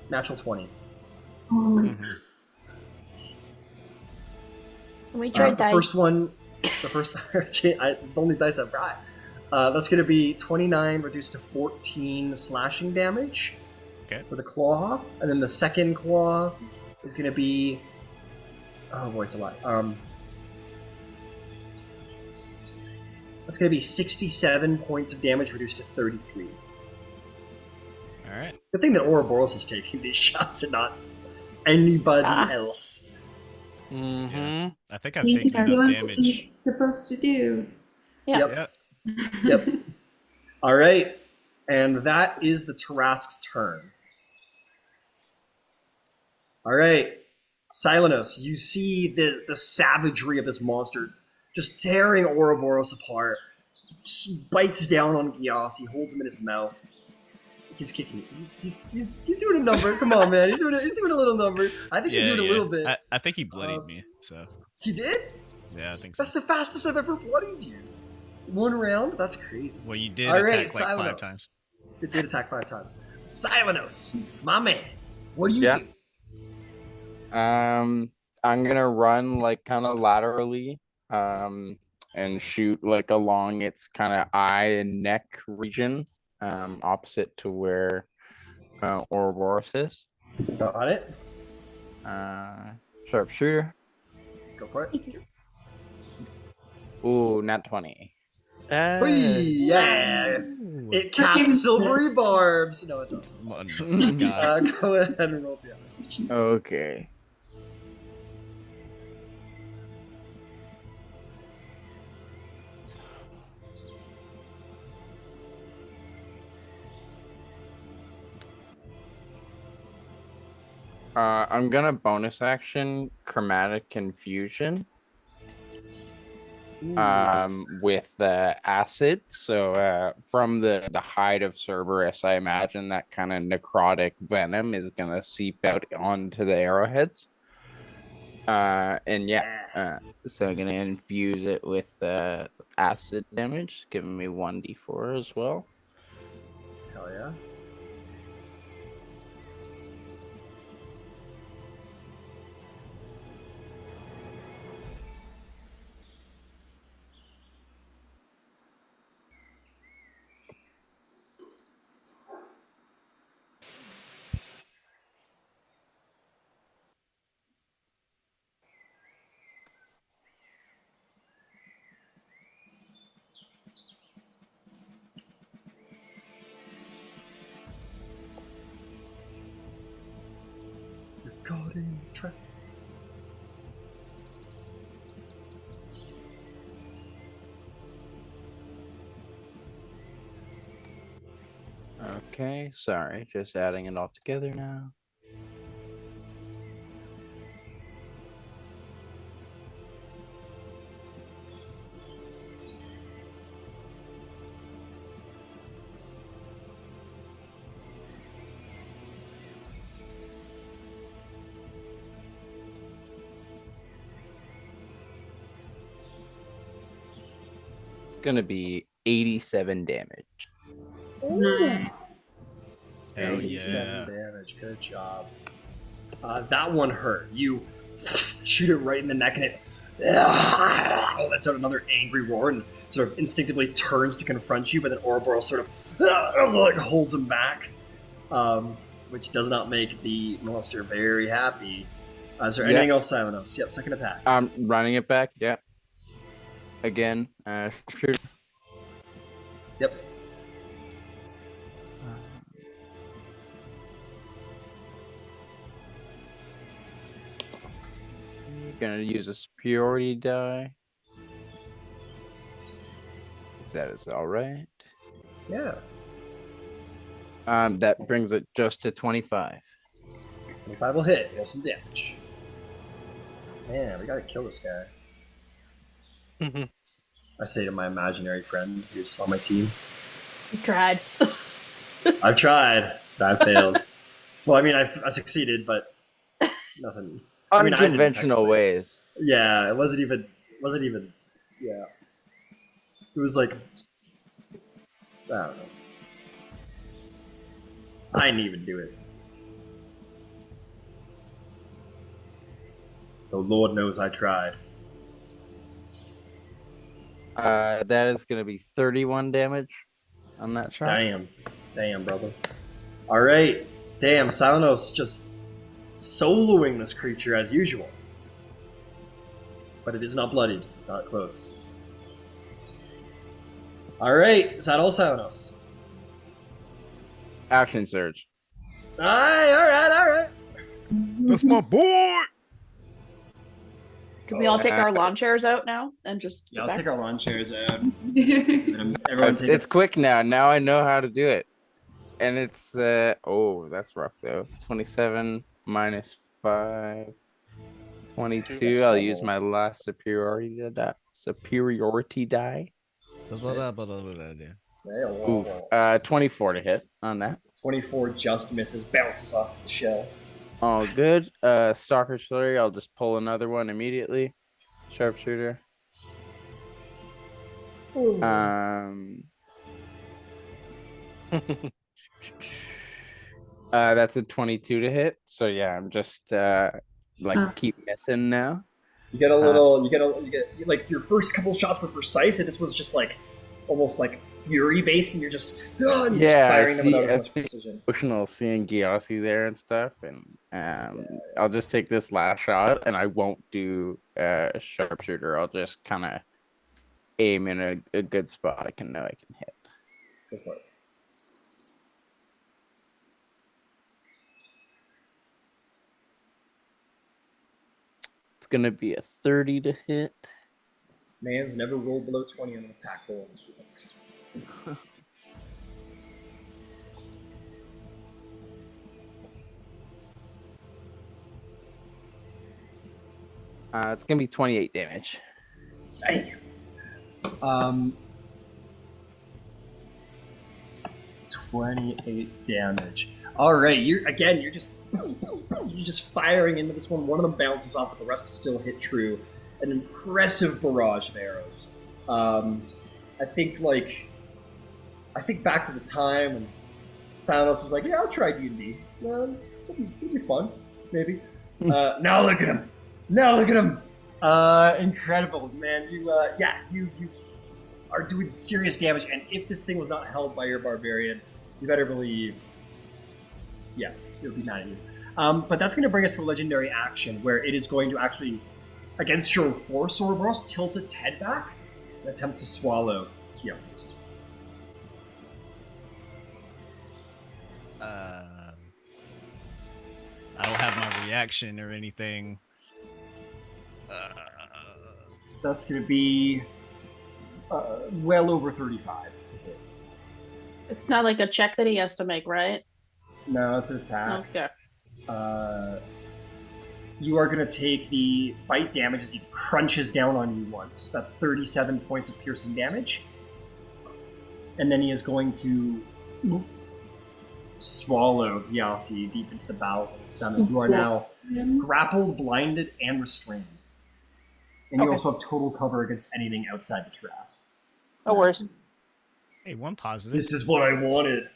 natural 20. Oh my god. Can we try dice? First one, the first. It's the only dice I've got. That's going to be 29 reduced to 14 slashing damage. Okay. For the claw, and then the second claw is going to be. Oh boy, it's a lot. That's going to be 67 points of damage reduced to 33. All right. Good thing that Ouroboros is taking these shots and not anybody else. Yeah. I think I've He's taken enough doing what damage. he's supposed to do. Yeah. Yep. All right. And that is the Tarask's turn. All right. Silenos, you see the savagery of this monster just tearing Ouroboros apart, bites down on Gyasi, holds him in his mouth. He's kicking it. He's doing a number. Come on, man. He's doing a little number. I think he's doing a little bit. I think he bloodied me, so. He did? Yeah, I think so. That's the fastest I've ever bloodied you. 1 round? That's crazy. Well, you did All attack right, like Silenos. 5 times. It did attack 5 times. Silenos, my man. What do you do? I'm gonna run like kind of laterally, and shoot like along its kind of eye and neck region, opposite to where Ouroboros is. Got it. Sharpshooter. Go for it. Ooh, nat 20. Yeah. It casts silvery barbs. No, it doesn't. Oh my God. Go ahead and roll damage. Okay. I'm gonna bonus action chromatic confusion with acid. So from the hide of Cerberus, I imagine that kind of necrotic venom is gonna seep out onto the arrowheads. So I'm gonna infuse it with acid damage, giving me 1d4 as well. Hell yeah. You're caught in a trap. Okay, sorry, just adding it all together now. It's gonna be 87 damage. Nice. Hell 87 yeah. damage. Good job. That one hurt. You shoot it right in the neck, and it lets out another angry roar and sort of instinctively turns to confront you, but then Ouroboros sort of like holds him back, which does not make the monster very happy. Is there anything else, Silenos? Yep, second attack. I'm running it back. Yeah. Again, shoot. Yep. Gonna use a superiority die. If that is all right. Yeah. That brings it just to 25. 25 will hit. Roll some damage. Man, we gotta kill this guy. I say to my imaginary friend who's on my team. You tried. I've tried. I failed. Well, I mean, I succeeded, but nothing. I mean, I didn't Unconventional technically. ways. Yeah, it wasn't even. Yeah. It was like. I don't know. I didn't even do it. The Lord knows I tried. That is gonna be 31 damage on that shot. Damn, brother. All right, damn. Silenos just soloing this creature as usual, but it is not bloodied. Not close. All right, is that all, Silenos? Action surge. All right. That's my boy. Can we all take our lawn chairs out now and just Yeah, sit let's back? take our lawn chairs out. And everyone take It's quick now. Now I know how to do it. And it's oh, that's rough though. 27 minus 5. 22. I'll use my last superiority die. Oof. 24 to hit on that. 24 just misses, bounces off the shell. All good. Stalker Artillery, I'll just pull another one immediately. Sharpshooter. That's a 22 to hit. So yeah, I'm just keep missing now. You get a little. You get like your first couple shots were precise, and this was just like almost like fury based, and you're just firing them without as much precision. Emotional seeing Gyasi there and stuff, and I'll just take this last shot, and I won't do sharpshooter. I'll just kind of aim in a good spot. I know I can hit. Go for it. It's gonna be a 30 to hit. Man's never rolled below 20 on an attack roll in this week. It's gonna be 28 damage. Damn. 28 damage. All right, you're just firing into this one. One of them bounces off, but the rest still hit true. An impressive barrage of arrows. I think back to the time when Silenos was like, "Yeah, I'll try D&D. It'll be fun, maybe." Now look at him. Incredible, man. You are doing serious damage, and if this thing was not held by your barbarian, you better believe, it'll be mad at you. But that's going to bring us to a legendary action where it is going to actually, against your force, Ouroboros, tilt its head back and attempt to swallow Gyasi. I don't have my reaction or anything. That's going to be well over 35 to hit. It's not like a check that he has to make, right? No, it's an attack. Okay. You are going to take the bite damage as he crunches down on you once. That's 37 points of piercing damage. And then he is going to swallow Gyasi deep into the bowels of his stomach. You are now grappled, blinded, and restrained. And you also have total cover against anything outside the grasp. No worries. Hey, one positive. This is what I wanted.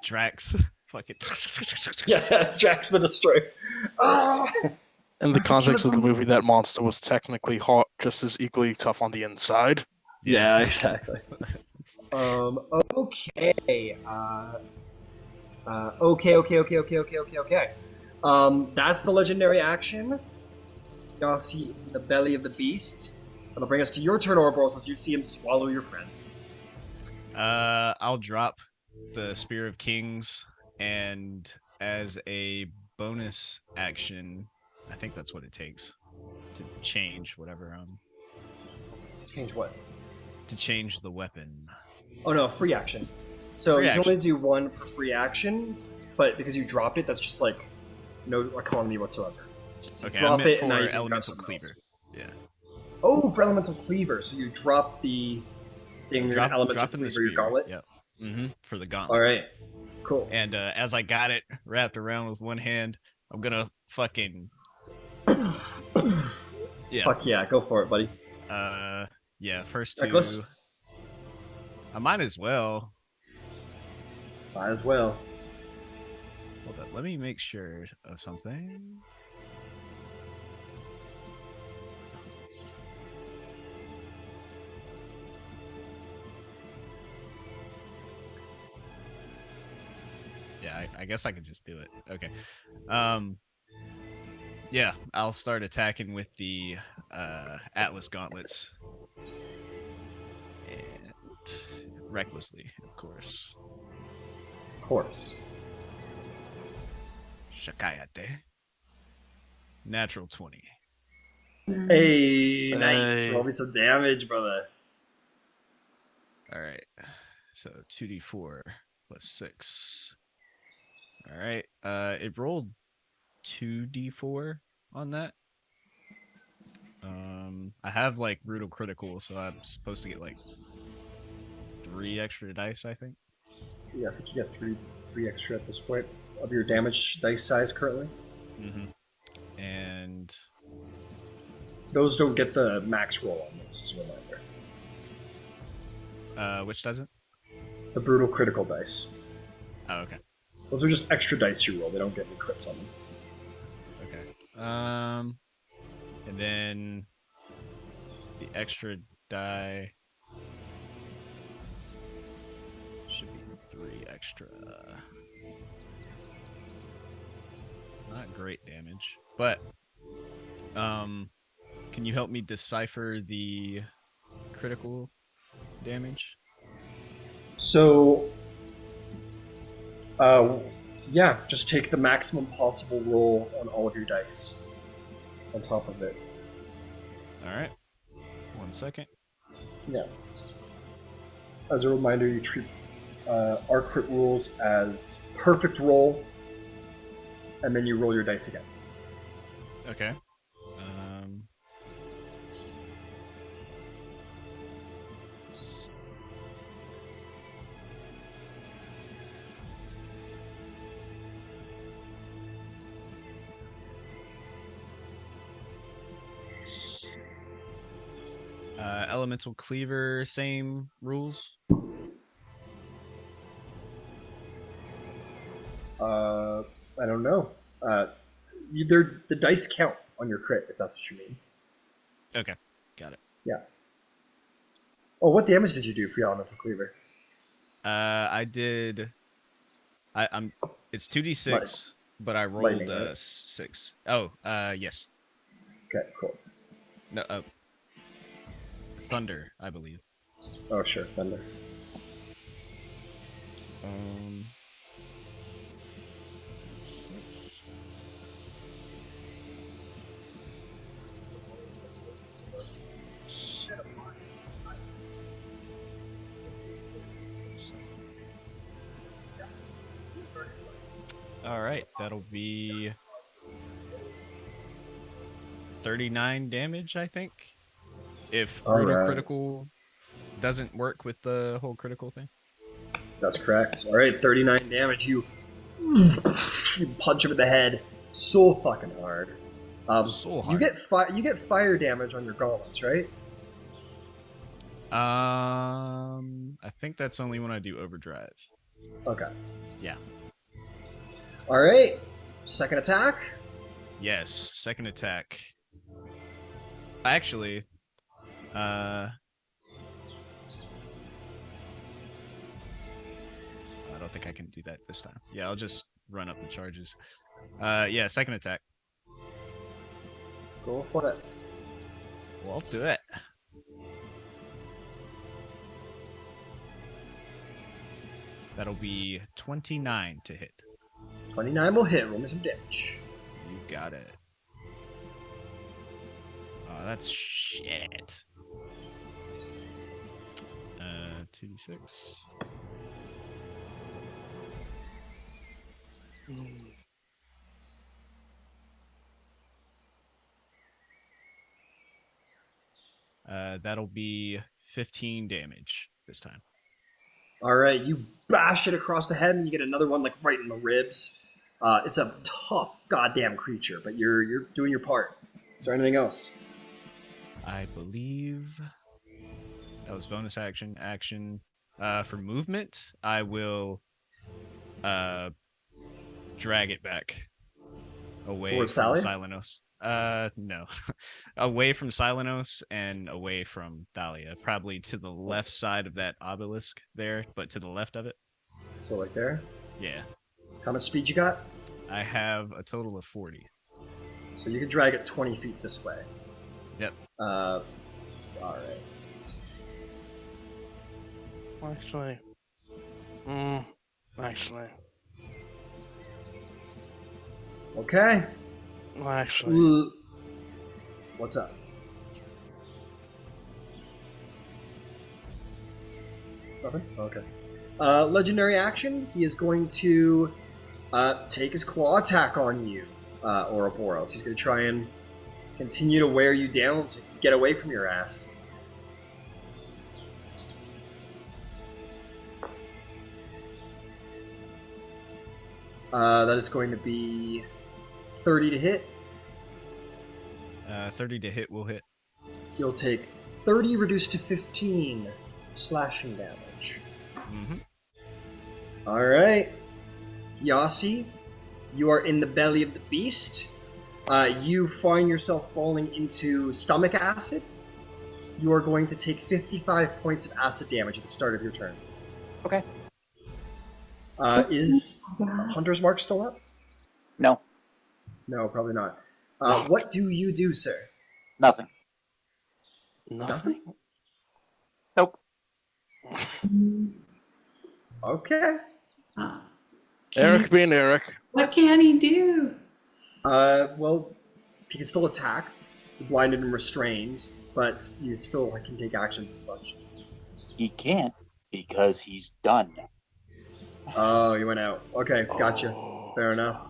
Drax. Fuck it. Yeah, Drax the Destroyer. Ah! In the context of the movie, that monster was technically just as equally tough on the inside. Yeah, exactly. Okay. Okay. That's the legendary action. Gyasi is in the belly of the beast. That'll bring us to your turn, Ouroboros, as you see him swallow your friend. I'll drop the Spear of Kings, and as a bonus action, I think that's what it takes to change whatever. Change what? To change the weapon. Oh no, free action. So Free you can action. only do one for free action, but because you dropped it, that's just like no economy whatsoever. So Okay, drop I meant it, and now for you can grab Elemental something Cleaver. else. Yeah. Oh, for elemental cleaver. So you drop the thing, elemental Dropping the cleaver, your spear. gauntlet. Yep. For the gauntlet. All right, cool. And as I got it wrapped around with one hand, I'm gonna fucking yeah. Fuck yeah, go for it, buddy. Yeah. First two. Reckless. I might as well. Might as well. Hold up. Let me make sure of something. Yeah, I guess I could just do it. Okay. Yeah, I'll start attacking with the Atlas gauntlets. And recklessly, of course. Of course. Shakayate. Natural 20. Hey, nice. Hey. Roll me some damage, brother. Alright. So 2d4 plus 6. Alright. It rolled 2d4 on that. I have like brutal critical, so I'm supposed to get like 3 extra dice, I think. Yeah, I think you got three extra at this point of your damage dice size currently. And Those don't get the max roll on those, as a reminder. which doesn't? The brutal critical dice. Oh, okay. Those are just extra dice you roll. They don't get any crits on them. Okay. And then the extra die should be 3 extra. Not great damage, but can you help me decipher the critical damage? So, yeah, just take the maximum possible roll on all of your dice on top of it. Alright. 1 second. Yeah. As a reminder, you treat our crit rules as perfect roll, and then you roll your dice again. Okay. Elemental Cleaver, same rules? I don't know. The dice count on your crit, if that's what you mean. Okay, got it. Yeah. Oh, what damage did you do for your elemental cleaver? I did. I'm. It's 2d6, but I rolled Lightning, right? 6. Oh, yes. Okay, cool. No, thunder, I believe. Oh, sure, thunder. All right, that'll be 39 damage, I think. If All brutal right. critical doesn't work with the whole critical thing. That's correct. All right, 39 damage. You punch him in the head so fucking hard. So hard. You get fire damage on your gauntlets, right? I think that's only when I do overdrive. Okay. Yeah. All right. Second attack. Yes, second attack. Actually, I don't think I can do that this time. Yeah, I'll just run up the charges. Yeah, second attack. Go for it. Well, I'll do it. That'll be 29 to hit. 29 will hit. Roll me some damage. You've got it. Oh, that's shit. 2d6. That'll be 15 damage this time. All right, you bash it across the head, and you get another one like right in the ribs. It's a tough goddamn creature, but you're doing your part. Is there anything else? I believe that was bonus action. For movement, I will drag it back away Towards from Thalia? Silenos. No. Away from Silenos and away from Thalia. Probably to the left side of that obelisk there, but to the left of it. So like there. Yeah. How much speed you got? I have a total of 40. So you can drag it 20 feet this way. Yep. All right. Actually. Okay. Actually. What's up? Nothing? Okay. Legendary action. He is going to take his claw attack on you, Ouroboros. He's going to try and continue to wear you down so you can get away from your ass. That is going to be 30 to hit. 30 to hit will hit. You'll take 30 reduced to 15 slashing damage. Mm-hmm. All right. Gyasi, you are in the belly of the beast. You find yourself falling into stomach acid. You are going to take 55 points of acid damage at the start of your turn. Okay. Is Hunter's Mark still up? No, No, probably not. What do you do, sir? nothing. Nothing? Nope. Okay. Eric being Eric. What can he do? Well, he can still attack. You're blinded and restrained, but you still can take actions and such. He can't because he's done. Oh, you went out. Okay, gotcha. Oh, Fair enough.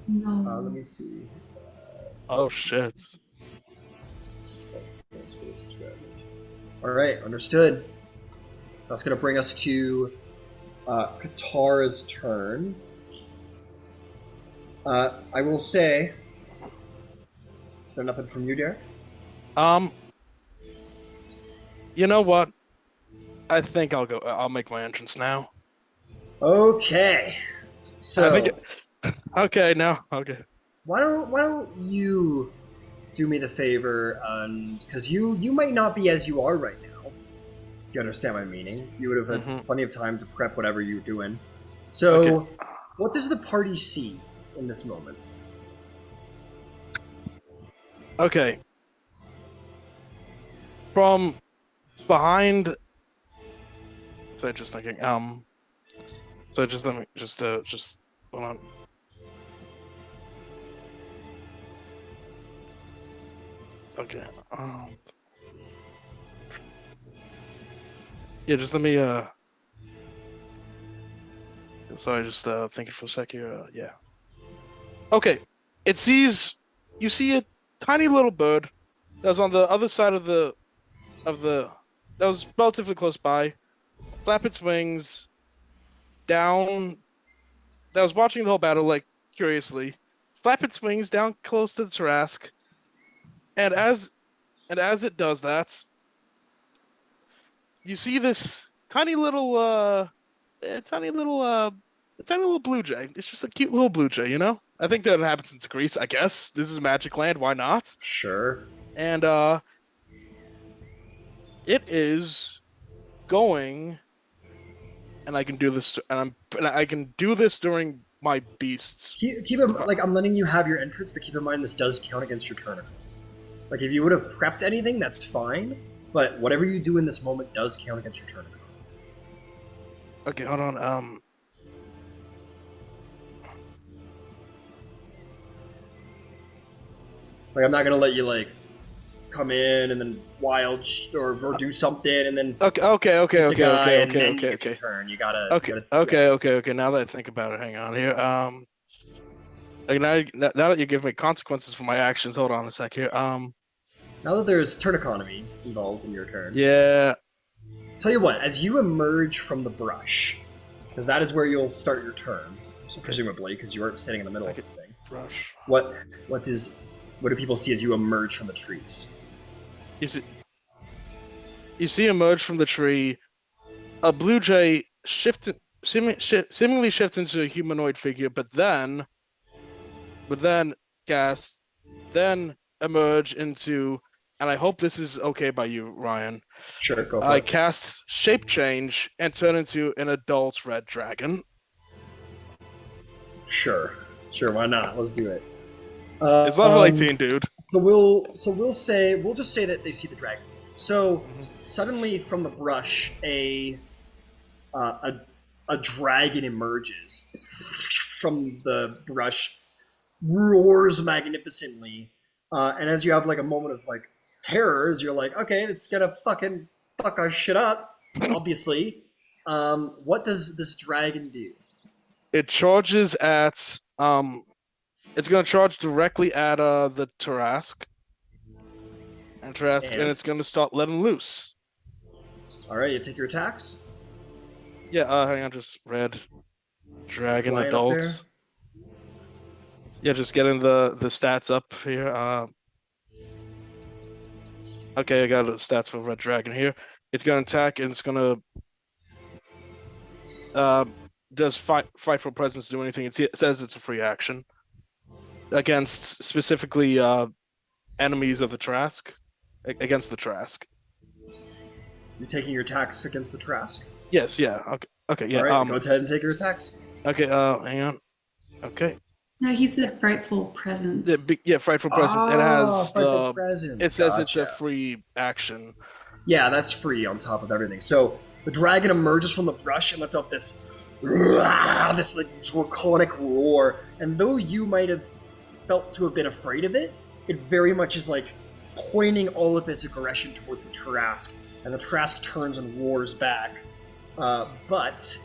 No. Let me see. Oh shit. Alright, understood. That's going to bring us to Katara's turn. I will say... Is there nothing from you, Derek? You know what? I think I'll make my entrance now. Okay. So... Okay, now. Okay. Why don't you do me the favor, and because you might not be as you are right now. If you understand my meaning, you would have had plenty of time to prep whatever you're doing. So, Okay. What does the party see in this moment? Okay. From behind. So just thinking. So just let me just hold on. Okay. Yeah, just let me Sorry, just thinking for a sec here. Yeah. Okay. You see a tiny little bird that was on the other side of the that was relatively close by, flap its wings down. That was watching the whole battle, like curiously, flap its wings down close to the Tarask, and as it does that, you see this tiny little blue jay. It's just a cute little blue jay, you know? I think that inhabits in Greece, I guess. This is Magic Land, why not? Sure. And it is going, and I can do this, and I can do this during my beasts. Keep in, like, I'm letting you have your entrance, but keep in mind this does count against your turn. Like, if you would have prepped anything, that's fine. But whatever you do in this moment does count against your turn. Okay, hold on. Like, I'm not gonna let you, like, come in and then wild or do something and then Okay. turn. You gotta Okay. Now that I think about it, hang on here. Like now that you give me consequences for my actions, hold on a sec here. Now that there's turn economy involved in your turn. Yeah. Tell you what, as you emerge from the brush, because that is where you'll start your turn, so presumably, because you aren't standing in the middle of this thing. Brush. What do people see as you emerge from the trees? You see emerge from the tree a blue jay seemingly shift into a humanoid figure, but then emerge into, and I hope this is okay by you, Ryan. Sure, go for I it. cast shape change and turn into an adult red dragon. Sure, why not? Let's do it. It's level 18, dude. So we'll just say that they see the dragon. So suddenly from the brush, a dragon emerges from the brush, roars magnificently, and as you have like a moment of like terror, as you're like, okay, it's gonna fucking fuck our shit up, obviously. What does this dragon do? It charges at it's gonna charge directly at the Tarask. And it's gonna start letting loose. Alright, you take your attacks? Yeah, hang on, just red dragon Flying adults. Yeah, just getting the stats up here. Okay, I got the stats for red dragon here. It's gonna attack and it's gonna does frightful presence do anything? It says it's a free action against specifically enemies of the Trask. Against the Trask. You're taking your attacks against the Trask? Yes, yeah. Okay, yeah. All right, go ahead and take your attacks. Okay, hang on. Okay. No, he said frightful presence. Yeah, frightful presence. It has frightful presence. It says it's a free action. Yeah, that's free on top of everything. So the dragon emerges from the brush and lets out this like draconic roar. And though you might have felt to have been afraid of it, it very much is like pointing all of its aggression towards the Tarask, and the Tarask turns and roars back. But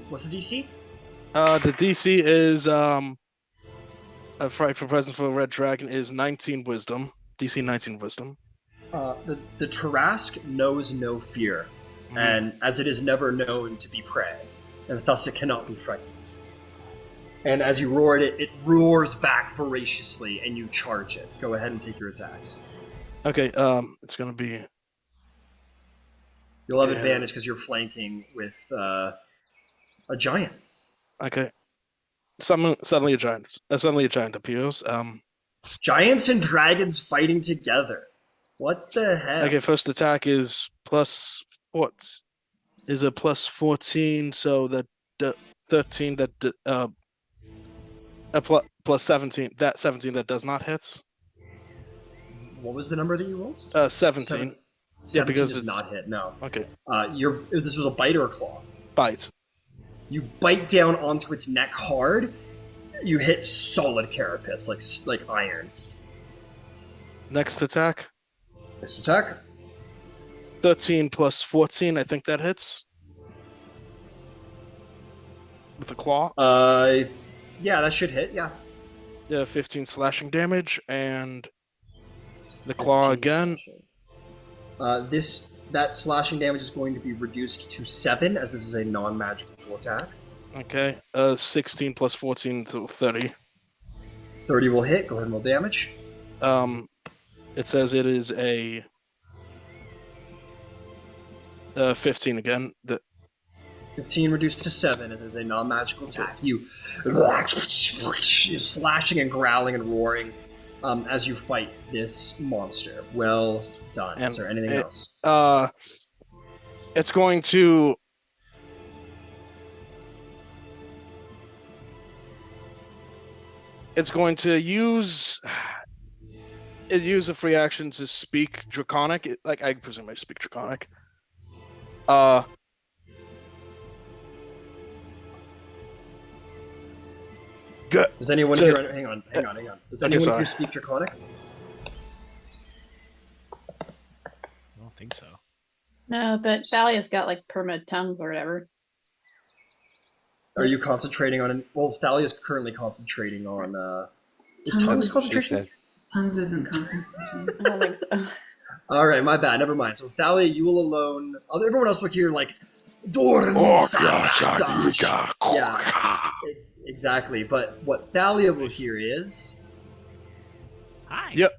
what's the DC? The DC is a frightful presence for a red dragon is 19 wisdom. DC 19 wisdom. The Tarask knows no fear, and as it is never known to be prey, and thus it cannot be frightened. And as you roar it roars back voraciously, and you charge it. Go ahead and take your attacks. Okay, it's gonna be. You'll have advantage because you're flanking with a giant. Okay. Suddenly a giant appears. Giants and dragons fighting together. What the heck? Okay, first attack is plus 4. Is a plus 14, so that 13 that plus 17. That 17 that does not hit. What was the number that you rolled? 17. Yeah, because does not hit. No. Okay. This was a bite or a claw? Bite. You bite down onto its neck hard. You hit solid carapace, like iron. Next attack. 13 plus 14. I think that hits. with a claw. Yeah, that should hit. Yeah. Yeah, 15 slashing damage, and the claw 15 again. Slashing. That slashing damage is going to be reduced to 7, as this is a non-magical attack. Okay, 16 plus 14 to 30. 30 will hit. Go ahead and roll damage. It says it is a 15 again. 15 reduced to 7 as it is a non-magical attack. You're slashing and growling and roaring as you fight this monster. Well done. And is there anything else? It's going to... It's going to use a free action to speak Draconic. Like, I presume I speak Draconic. Good. Does anyone here... Hang on. Does anyone here speak Draconic? I don't think so. No, but Thalia's got like perma tongues or whatever. Are you concentrating on... Well, Thalia's currently concentrating on... Is tongues concentration? Tongues isn't concentration. I don't think so. Alright, my bad. Never mind. So, Thalia, you will alone... Everyone else look here like... Yeah, exactly. But what Thalia will hear is... Hi. Yep.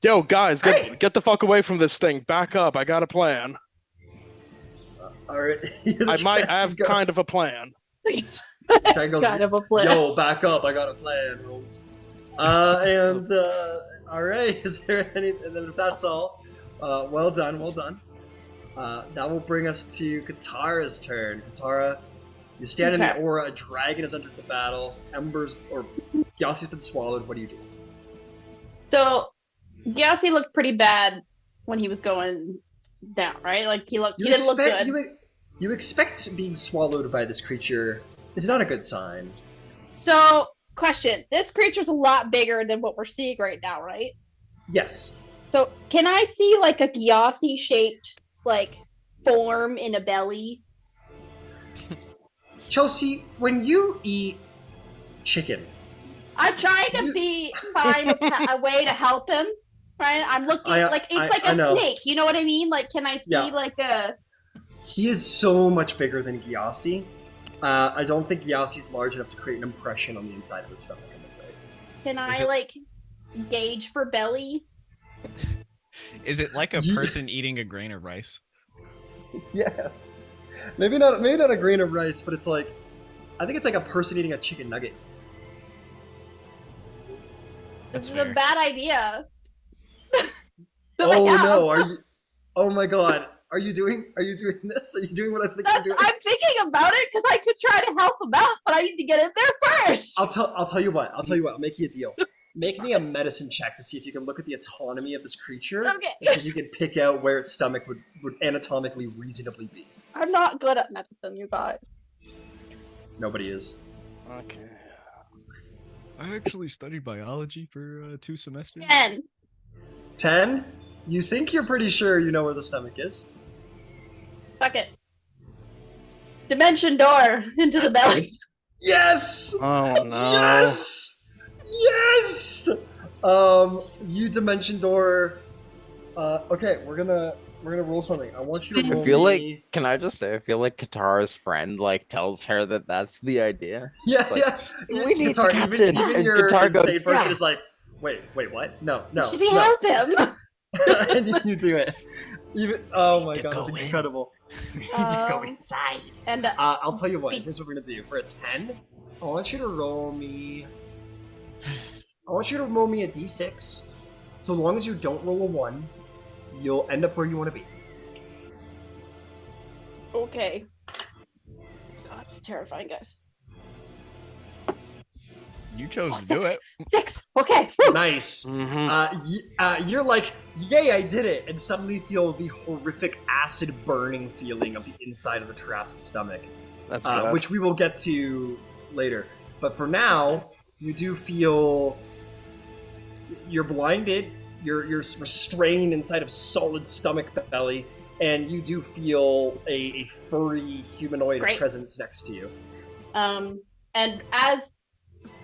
Yo, guys, get the fuck away from this thing. Back up. I got a plan. Alright. I might have kind of a plan. Goes, kind of a plan. Yo, back up! I got a plan, Rose. All right. Is there any? And then if that's all, well done. That will bring us to Katara's turn. Katara, you stand in the aura. A dragon has entered the battle. Embers or Gyasi's been swallowed. What do you do? So, Gyasi looked pretty bad when he was going down, right? Like he didn't look good. You expect being swallowed by this creature is not a good sign. So, question. This creature's a lot bigger than what we're seeing right now, right? Yes. So, can I see like a Gyasi-shaped like form in a belly? Chelsea, when you eat chicken... I'm trying to find a way to help him, right? I'm looking it's like a snake. You know what I mean? Like, can I see like a... He is so much bigger than Gyasi. I don't think Gyasi's large enough to create an impression on the inside of his stomach, I'm afraid. Can I gauge for belly? Is it like a person eating a grain of rice? Yes. Maybe not a grain of rice, but it's like... I think it's like a person eating a chicken nugget. That's this is a bad idea. Oh no, are you... Oh my god. Are you doing this? Are you doing what I think you're doing? I'm thinking about it because I could try to help him out, but I need to get in there first. I'll tell you what. I'll make you a deal. Make me a medicine check to see if you can look at the autonomy of this creature. Okay. And see if you can pick out where its stomach would anatomically reasonably be. I'm not good at medicine, you guys. Nobody is. Okay. I actually studied biology for 2 semesters. 10. 10? You think you're pretty sure you know where the stomach is? Fuck it. Dimension door into the belly. Yes! Oh no. Yes! Yes! You dimension door. Okay, we're gonna roll something. I want you to roll I feel me... like, can I just say, I feel like Katara's friend tells her that that's the idea. Yeah, like, yeah. We need Katara, the captain. Even And your Katara insane goes, person yeah. is like, wait, what? No. Should we help him? And you do it. Oh my god, it's incredible. You need to go inside. And I'll tell you what. Here's what we're gonna do. For a 10, I want you to roll me a d6. So long as you don't roll a 1, you'll end up where you want to be. okay. God, it's terrifying, guys. You chose to do it. 6. Okay. Nice. Mm-hmm. You're like, yay, I did it, and suddenly feel the horrific acid burning feeling of the inside of the Tarrasque's stomach, That's good. which we will get to later. But for now, you do feel you're blinded. You're restrained inside of solid stomach belly, and you do feel a furry humanoid Great. presence next to you. And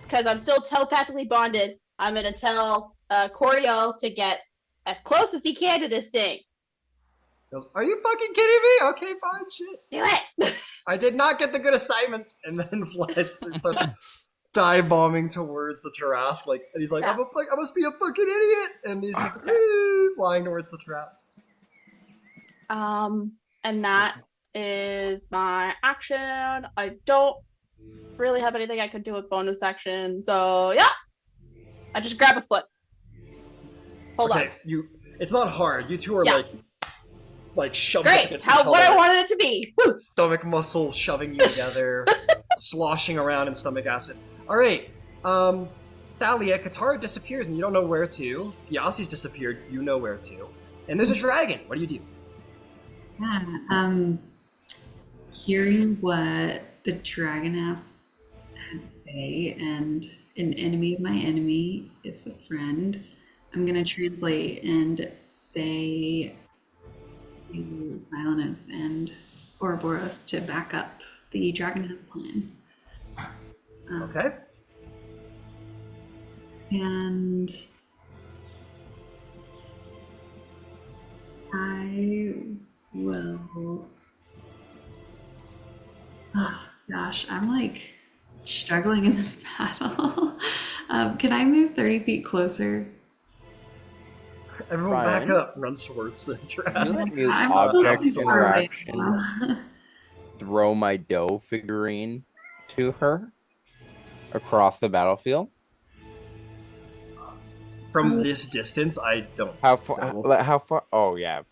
because I'm still telepathically bonded, I'm gonna tell Coriel to get as close as he can to this thing. He goes, are you fucking kidding me? Okay, fine, shit. Do it. I did not get the good assignment. And then flies and starts dive bombing towards the Tarrasque. Like, and he's like, I must be a fucking idiot. And he's just flying towards the Tarrasque. And that is my action. I don't really have anything I could do with bonus action. So yeah, I just grab a foot. Hold on. It's not hard. You two are like shoved Great. against How each what other. I wanted it to be. Stomach muscle shoving you together, sloshing around in stomach acid. All right, Thalia, Katara disappears and you don't know where to. Gyasi's disappeared. You know where to. And there's a dragon. What do you do? Yeah, hearing what the dragon had to say, and an enemy of my enemy is a friend, I'm gonna translate and say Silenos and Ouroboros to back up. The dragon has a plan. Okay. And I will. Oh gosh, I'm like struggling in this battle. Can I move 30 feet closer? Everyone Ryan? back up. Runs towards the dragon. I'm Object so far away interaction. now. Throw my dough figurine to her across the battlefield. From this distance, I don't. How think far? so. How far? Oh yeah.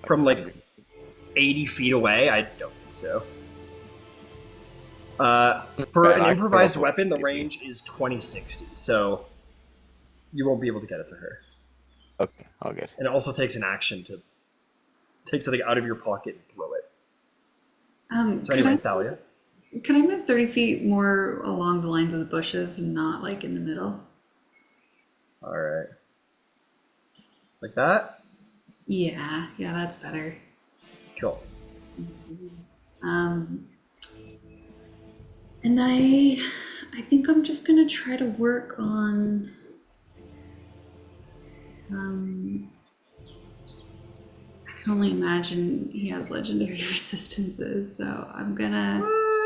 From like 80 feet away, I don't think so. For Bad, an I improvised failed. weapon, the range is 2060, so you won't be able to get it to her. Okay, all good. And it also takes an action to take something out of your pocket and throw it. So anyway, Thalia. Could I move 30 feet more along the lines of the bushes and not like in the middle? All right. Like that? Yeah, that's better. Cool. And I think I'm just gonna try to work on I can only imagine he has legendary resistances, so I'm gonna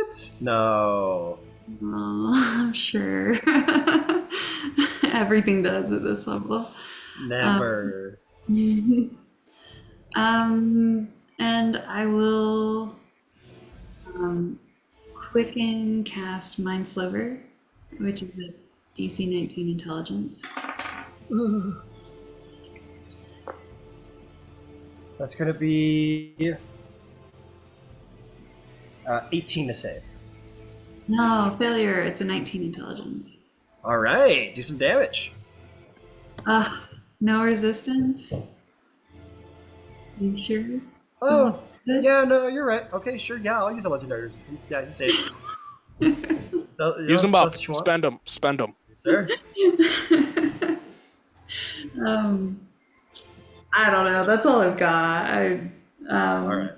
What? No. I'm sure everything does at this level. Never. And I will quicken cast Mind Sliver, which is a DC 19 intelligence. That's going to be 18 to save. No, failure. It's a 19 intelligence. All right, do some damage. No resistance? You sure? Oh, Resist? yeah, no, you're right. Okay, sure, yeah, I'll use a legendary resistance. Yeah, he saves. Use them up. Spend them. Spend them. Sure. I don't know. That's all I've got. All right.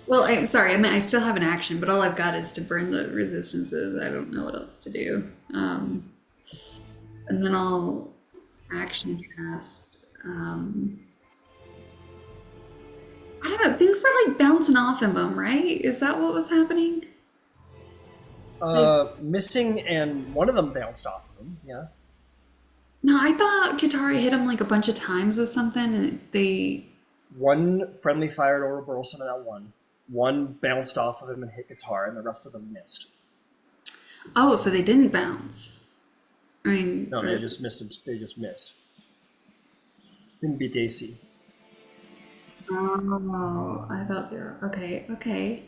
Well, I'm sorry. I mean, I still have an action, but all I've got is to burn the resistances. I don't know what else to do. And then I'll action cast. I don't know. Things were like bouncing off of him, right? Is that what was happening? Missing, and one of them bounced off of him. Yeah. No, I thought Katara hit him like a bunch of times with something, and they. One friendly fired Ouroboros into that one. One bounced off of him and hit Katara, and the rest of them missed. Oh, so they didn't bounce. I mean. No, they just missed him. They just missed. Didn't beat AC. Oh, I thought they were okay.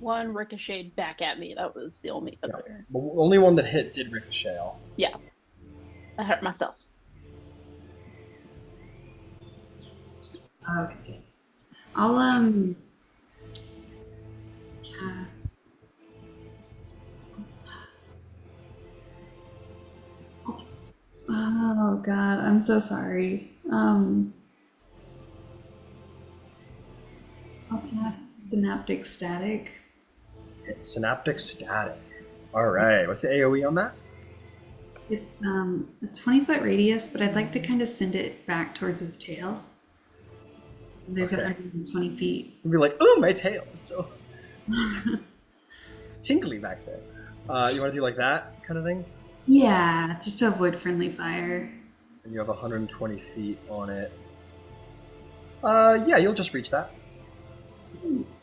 One ricocheted back at me. That was the only other. The only one that hit did ricochet off. Yeah. I hurt myself. Okay. I'll cast. Oh God, I'm so sorry. I'll cast Synaptic Static. Synaptic Static. All right. What's the AOE on that? It's a 20-foot radius, but I'd like to kind of send it back towards his tail. There's Okay. 120 feet. It's gonna be like, oh, my tail. It's so it's tingly back there. You want to do like that kind of thing? Yeah, just to avoid friendly fire. And you have 120 feet on it. Yeah, you'll just reach that.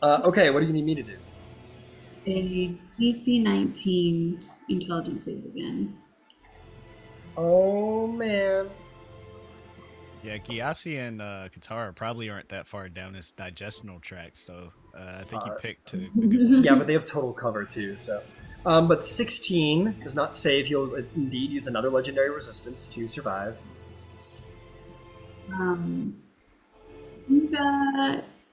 Okay, what do you need me to do? A DC 19 intelligence save again. Oh man. Yeah, Gyasi and Katara probably aren't that far down his digestional tract, so I think you picked a good Yeah, but they have total cover too, so. But 16 does not save. He'll indeed use another legendary resistance to survive.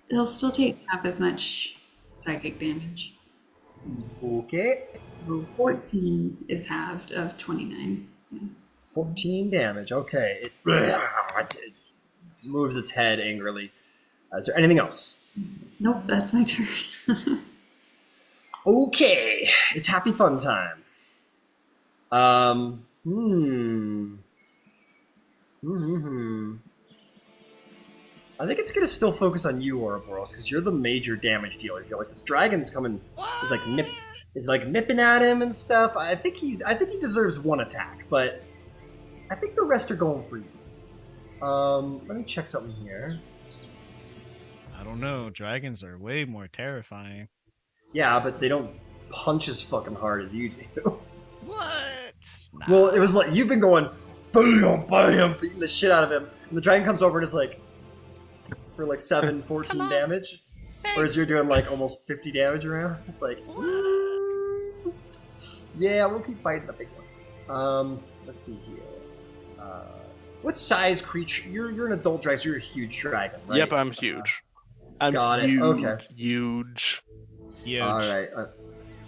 He'll still take half as much psychic damage. Okay. 14 is halved of 29. Yeah. 14 damage. Okay. It moves its head angrily. Is there anything else? Nope, that's my turn. Okay. It's happy fun time. I think it's gonna still focus on you, Ouroboros, because you're the major damage dealer. You feel like this dragon's coming, is like nipping at him and stuff. I think he deserves one attack, but I think the rest are going for you. Let me check something here. I don't know. Dragons are way more terrifying. Yeah, but they don't punch as fucking hard as you do. What? Nah. Well, it was like you've been going, bam, bam, beating the shit out of him, and the dragon comes over and is like, for like 14 damage, whereas you're doing like almost 50 damage around. It's like, yeah, we'll keep fighting the big one. Let's see here. What size creature? You're an adult dragon, so you're a huge dragon, right? Yep, I'm huge. I'm got it. huge. Okay. Huge. Huge. All right.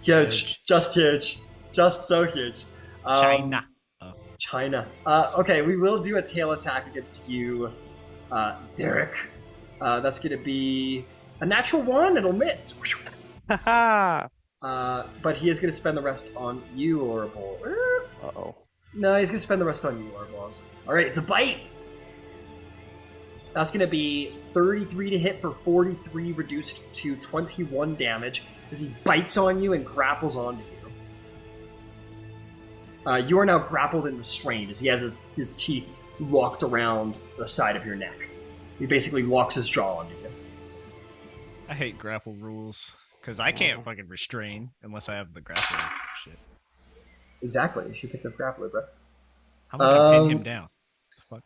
Huge. Just huge. Just so huge. China. China. Okay, we will do a tail attack against you, Derek. That's going to be a natural 1. It'll miss. Haha. But he is going to spend the rest on you, Orable. Uh-oh. No, he's going to spend the rest on you, Orable. All right, it's a bite. That's going to be 33 to hit for 43, reduced to 21 damage as he bites on you and grapples onto you. You are now grappled and restrained as he has his teeth locked around the side of your neck. He basically locks his jaw onto you. I hate grapple rules because I can't fucking restrain unless I have the grapple shit. Exactly. You should pick up grappler, bro. How am I gonna pin him down? Fuck.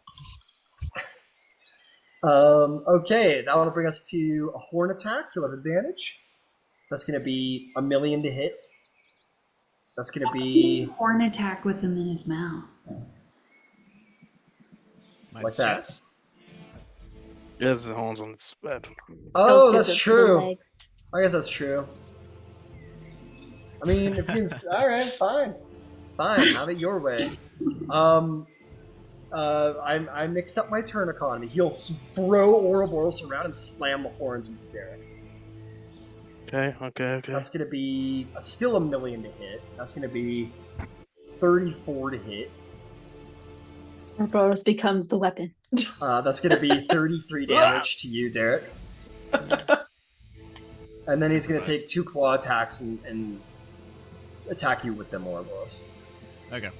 Okay, that will bring us to a horn attack. You'll have advantage. That's going to be 1,000,000 to hit. That's going to be horn attack with him in his mouth. My like that. chest? Yes, the horns on its bed. Oh, Those that's gives us true. the legs. I guess that's true. I mean, if you can, all right, fine, have it your way. I mixed up my turn economy. He'll throw Ouroboros around and slam the horns into Derek. Okay. That's gonna be still 1,000,000 to hit. That's gonna be 34 to hit. Ouroboros becomes the weapon. That's gonna be 33 damage to you, Derek. And then he's gonna take 2 claw attacks and attack you with them, Ouroboros. Okay.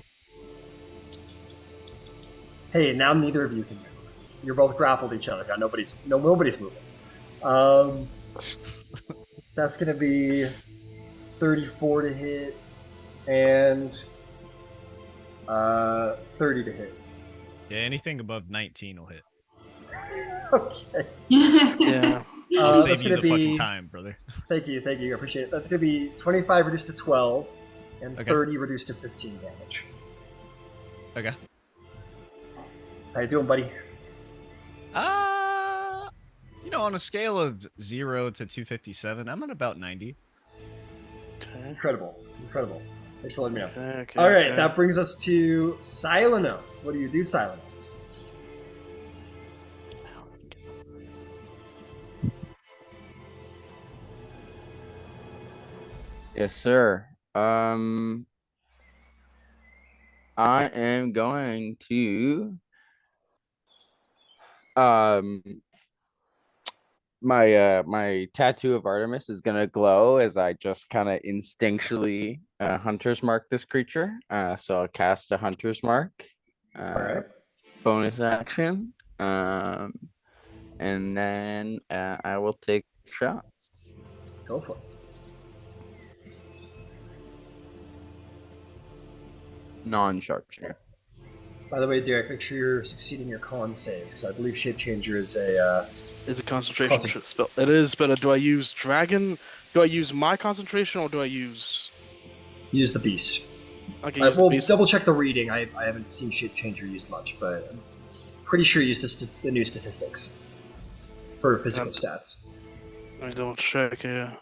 Hey, now neither of you can move. You're both grappled each other. Now nobody's moving. That's gonna be 34 to hit and 30 to hit. Yeah, anything above 19 will hit. Okay. Yeah. I'll that's save you gonna the be. fucking time, brother. Thank you. I appreciate it. That's gonna be 25 reduced to 12, and Okay. 30 reduced to 15 damage. Okay. How you doing, buddy? On a scale of 0 to 257, I'm at about 90. Okay. Incredible. Thanks for letting me know. Okay. All right, that brings us to Silenos. What do you do, Silenos? Yes, sir. I am going to um my tattoo of Artemis is gonna glow as I just kind of instinctually hunter's mark this creature. So I'll cast a hunter's mark. All right. Bonus action. And then I will take shots. Go for it. Non-sharpshooter. By the way, Derek, make sure you're succeeding your con saves because I believe Shape Changer is a. It's a concentration spell. It is, but do I use dragon? Do I use my concentration or do I use? Use the beast. Okay, I use the will beast. double check the reading. I haven't seen Shape Changer used much, but I'm pretty sure used the new statistics for physical stats. Let me double check here.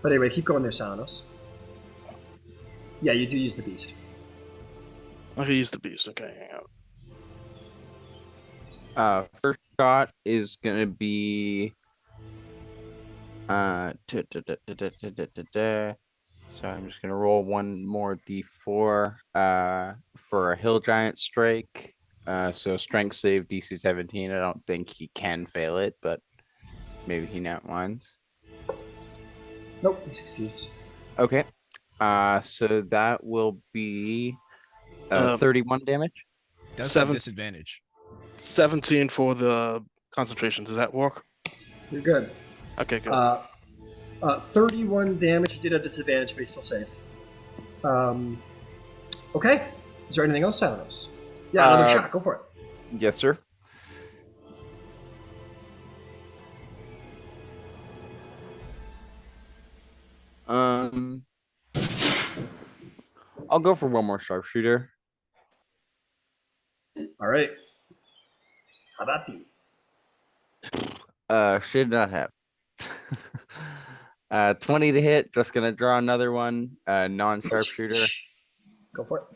But anyway, keep going there, Sonos. Yeah, you do use the beast. Okay, use the beast. Okay, hang out. First shot is gonna be so I'm just gonna roll one more d4 for a hill giant strike. So strength save DC 17. I don't think he can fail it, but maybe he not minds. Nope, he succeeds. Okay. So that will be 31 damage. Does have 7 disadvantage. 17 for the concentration. Does that work? You're good. Okay, good. 31 damage. You did have disadvantage, but you still saved. Okay. Is there anything else, Sonos? Yeah, another shot. Go for it. Yes, sir. I'll go for one more sharpshooter. All right. How about you? Should not have. 20 to hit. Just gonna draw another one. Non-sharpshooter. Go for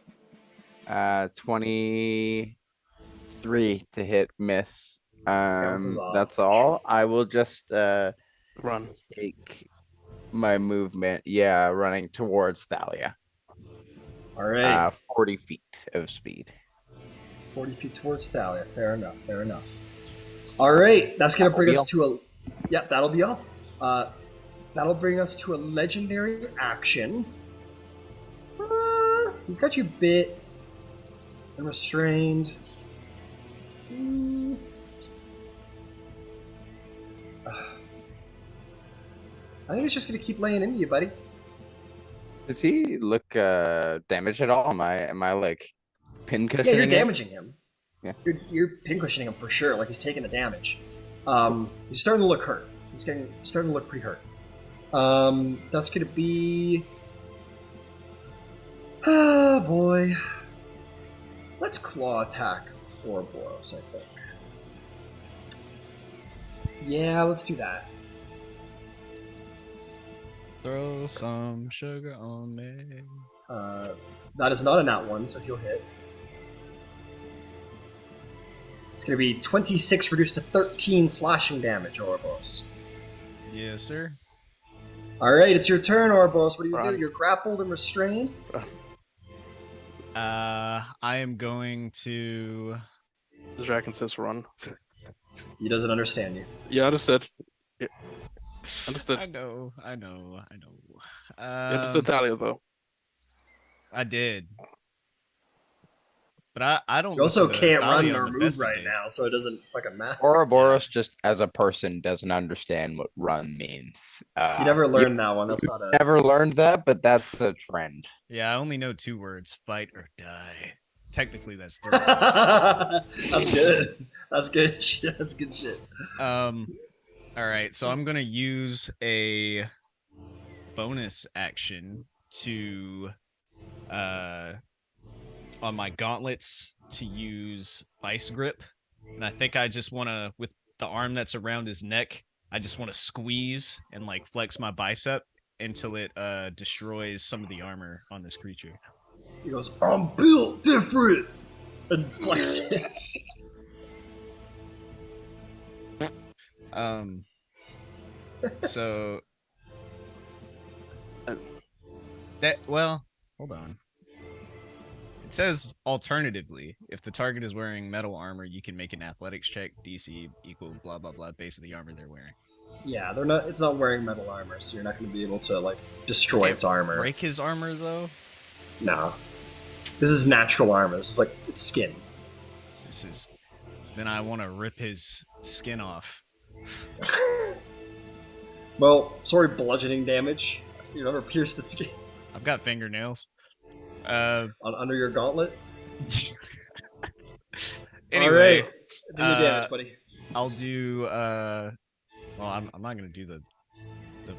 it. 23 to hit. Miss. Bounces off. That's all. I will just Run. take my movement. Yeah, running towards Thalia. All right. 40 feet of speed. 40 feet towards Thalia. Fair enough. Fair enough. All right. That's going to bring us to a... Yep, that'll be all. That'll bring us to a legendary action. He's got you bit and restrained. I think he's just going to keep laying into you, buddy. Does he look damaged at all? Am I like pin Yeah, cushioning you're him? damaging him. Yeah. You're pincushioning him for sure. Like he's taking the damage. He's starting to look hurt. He's starting to look pretty hurt. That's gonna be. Oh boy. Let's claw attack Ouroboros, I think. Yeah, let's do that. Throw some sugar on me. That is not a nat one, so he'll hit. It's going to be 26 reduced to 13 slashing damage, Ouroboros. Yes, sir. All right, it's your turn, Ouroboros. What do you Run. do? You're grappled and restrained. I am going to. The dragon says run. He doesn't understand you. Yeah, understood. Yeah. Understood. I know. You understood Thalia, though. I did. But I don't. You also look at can't run Thalia or on the move best of right days. now, so it doesn't fucking matter. Ouroboros just as a person doesn't understand what run means. You never learned that one. That's not a. Never learned that, but that's a trend. Yeah, I only know 2 words: fight or die. Technically, that's 3 words. That's good. That's good. That's good shit. All right, so I'm gonna use a bonus action to on my gauntlets to use vice grip, and I think I just want to, with the arm that's around his neck, I just want to squeeze and like flex my bicep until it destroys some of the armor on this creature. He goes, I'm built different, and flexes. So Well, hold on. It says alternatively, if the target is wearing metal armor, you can make an athletics check DC equal blah blah blah base of the armor they're wearing. Yeah, they're not. It's not wearing metal armor, so you're not going to be able to like destroy Can't its armor. break his armor though. No, this is natural armor. This is like it's skin. This is. Then I want to rip his skin off. Well, sorry, bludgeoning damage. You never pierced the skin I've got fingernails. under your gauntlet. Anyway, All right. Do your damage, buddy. I'll do. Well, I'm not gonna do the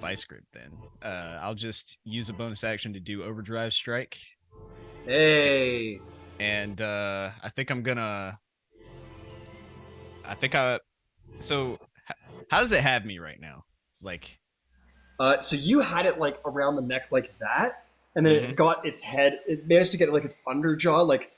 vice grip then. I'll just use a bonus action to do overdrive strike. Hey. And I think I'm gonna. So, how does it have me right now? Like. So you had it like around the neck like that, and then it got its head. It managed to get like its underjaw. Like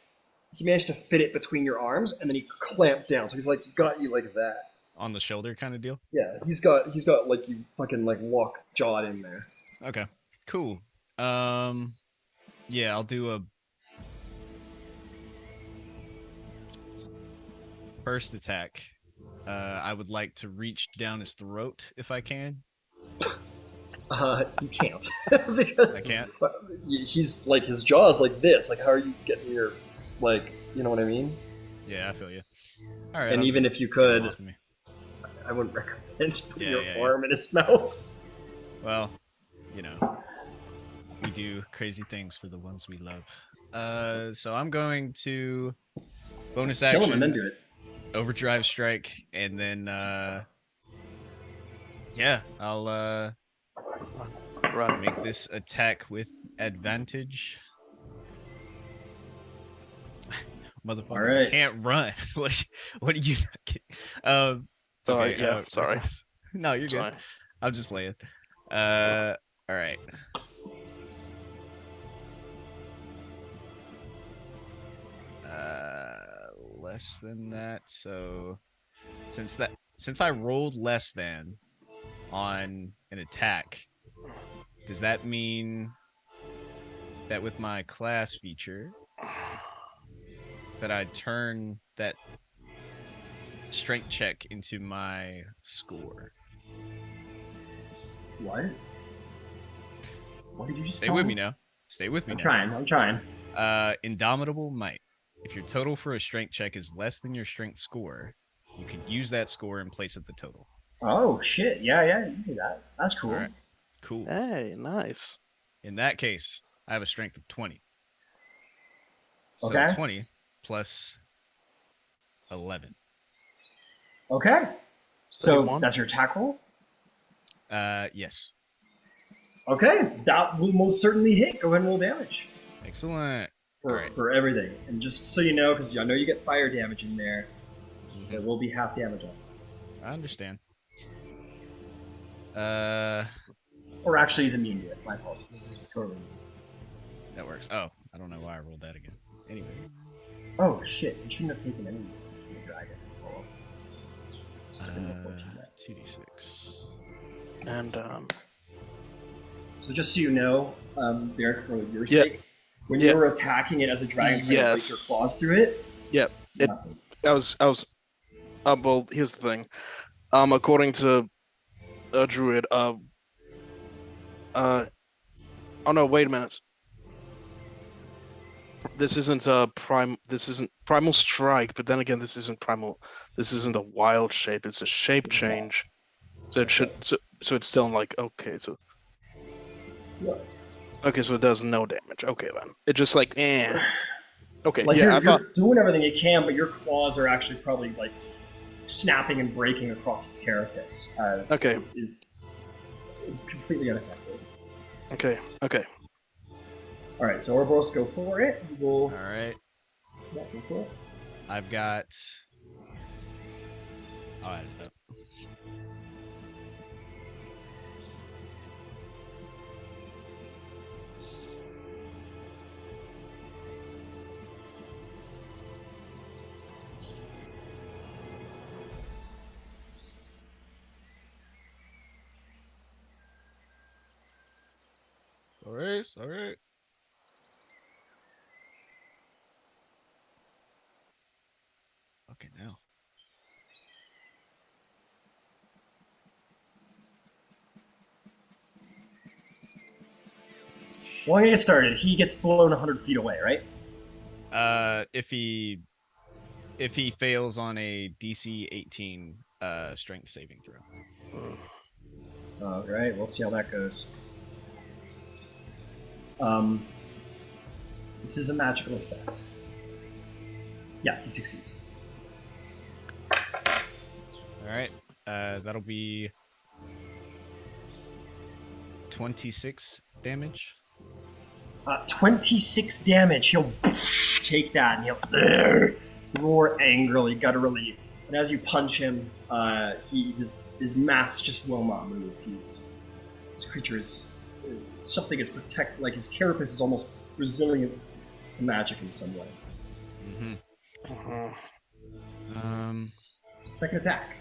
he managed to fit it between your arms, and then he clamped down. So he's like got you like that. On the shoulder kind of deal? Yeah, he's got like you fucking like lock jawed in there. Okay. Cool. Yeah, I'll do a first attack. I would like to reach down his throat if I can. You can't. Because I can't. He's like his jaw's like this. Like how are you getting your like you know what I mean? Yeah, I feel you. All right. And even if you could, I wouldn't recommend putting your arm in his mouth. Well, you know, we do crazy things for the ones we love. So I'm going to bonus action. Kill him and then do it. Overdrive strike, and then yeah, I'll make this attack with advantage. Motherfucker, All right. I can't run. What are you? Sorry, Okay, yeah, sorry. No, you're Sorry. good. I'm just playing. All right. Less than that. So since I rolled less than on an attack, does that mean that with my class feature that I turn that strength check into my score? What? What did you just Stay tell with me now. Stay with me I'm now. I'm trying. Indomitable Might. If your total for a strength check is less than your strength score, you can use that score in place of the total. Oh shit! Yeah, you can do that. That's cool. All right. Cool. Hey, nice. In that case, I have a strength of 20. So Okay. 20 plus 11. Okay. So 31? that's your attack roll. Yes. Okay, that will most certainly hit. Go ahead and roll damage Excellent. for everything. And just so you know, because I know you get fire damage in there, there will be half damage on it. I understand. Or actually, he's immune to it. My apologies. Totally. That works. Oh, I don't know why I rolled that again. Anyway. Oh shit! You shouldn't have taken any from the dragon. Oh. 2d6. And So just so you know, Derek, for your Yeah. sake, when Yeah. you were attacking it as a dragon, trying to Yes. place your claws through it. Yep. It- Nothing. I was well, here's the thing. According to a druid, oh no, wait a minute. This isn't primal strike, but then again, this isn't primal. This isn't a wild shape. It's a shape It's not. change. So it should. So it's still like okay. So Yeah. okay. So it does no damage. Okay then. It just like Okay. Like yeah. I thought. you're doing everything you can, but your claws are actually probably like snapping and breaking across its carapace. As Okay. it is completely unaffected. Okay. Okay. All right, so Ouroboros, go for it. We'll All right. yeah, go for it. I've got. I'll add it up. All right. Nice. All right. Okay, now. Well, I'm gonna get started. He gets blown 100 feet away, right? If he fails on a DC 18 strength saving throw. All right, we'll see how that goes. This is a magical effect. Yeah, he succeeds. All right. That'll be 26 damage. 26 damage. He'll take that and he'll roar angrily, gutturally. And as you punch him, his mass just will not move. This creature is something is protected. Like his carapace is almost resilient to magic in some way. Second attack.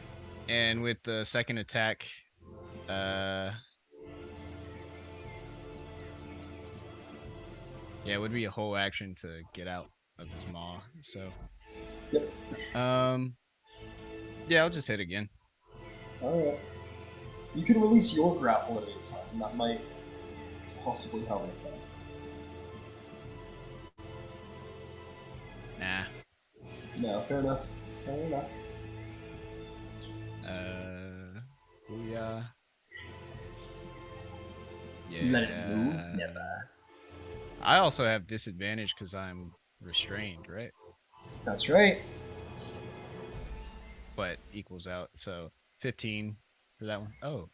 And with the second attack, yeah, it would be a whole action to get out of his maw. So, Yep. yeah, I'll just hit again. Alright. You can release your grapple at any time. That might possibly have an effect. Nah. No, fair enough. Fair enough. Booyah. Yeah. Let it move? Never. I also have disadvantage because I'm restrained, right? That's right. But equals out, so 15 for that one. Oh.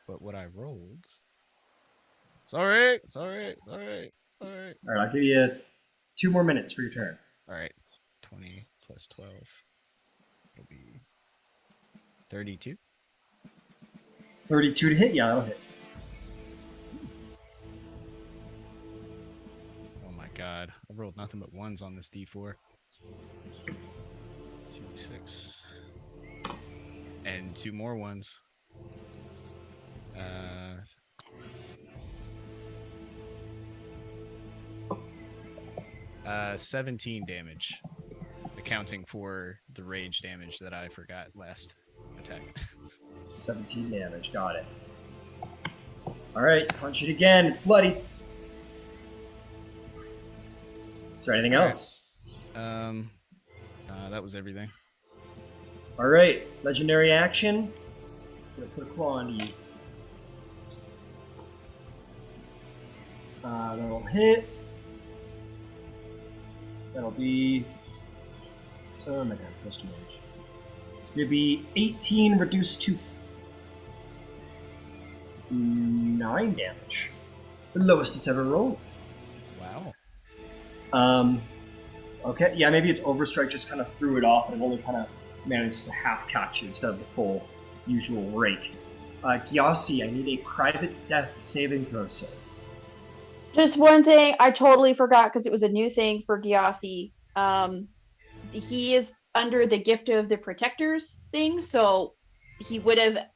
But what I rolled. Sorry. Alright, I'll give you 2 more minutes for your turn. Alright. 20 plus 12. It'll be 32. 32 to hit? Yeah, that'll hit. Oh my god. I rolled nothing but ones on this D4. 2d6. And 2 more ones. 17 damage. Accounting for the rage damage that I forgot last attack. 17 damage, got it. Alright, punch it again, it's bloody. Is there anything else? That was everything. Alright, legendary action. It's gonna put a claw into you. That'll hit. That'll be... Oh my god, it's much damage. It's gonna be 18 reduced to 9 damage. The lowest it's ever rolled. Wow. Okay, yeah, maybe its overstrike just kind of threw it off and it only kind of managed to half catch you instead of the full usual rake. Gyasi, I need a private death saving throw, sir. Just one thing, I totally forgot because it was a new thing for Gyasi. He is under the gift of the protectors thing, so he would have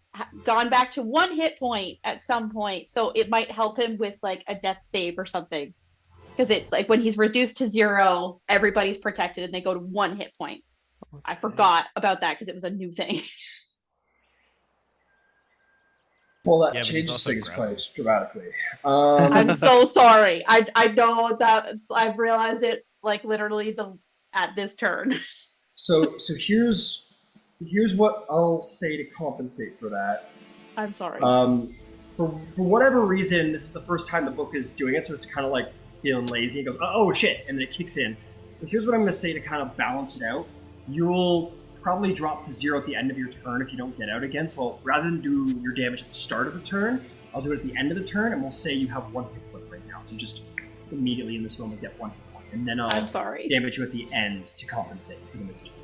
gone back to 1 hit point at some point, so it might help him with like a death save or something. Because it's like when he's reduced to 0, everybody's protected and they go to 1 hit point. I forgot about that because it was a new thing. Well, that Yeah, but he's changes also things grappled. quite dramatically. I'm so sorry. I know that I've realized it like literally at this turn. So here's what I'll say to compensate for that. I'm sorry. For whatever reason, this is the first time the book is doing it, so it's kind of like feeling lazy. It goes, oh shit, and then it kicks in. So here's what I'm going to say to kind of balance it out. You'll probably drop to 0 at the end of your turn if you don't get out again. So rather than do your damage at the start of the turn, I'll do it at the end of the turn, and we'll say you have 1 hit point right now. So you just immediately in this moment get 1 hit point, and then I'll I'm sorry. damage you at the end to compensate for the missed turn.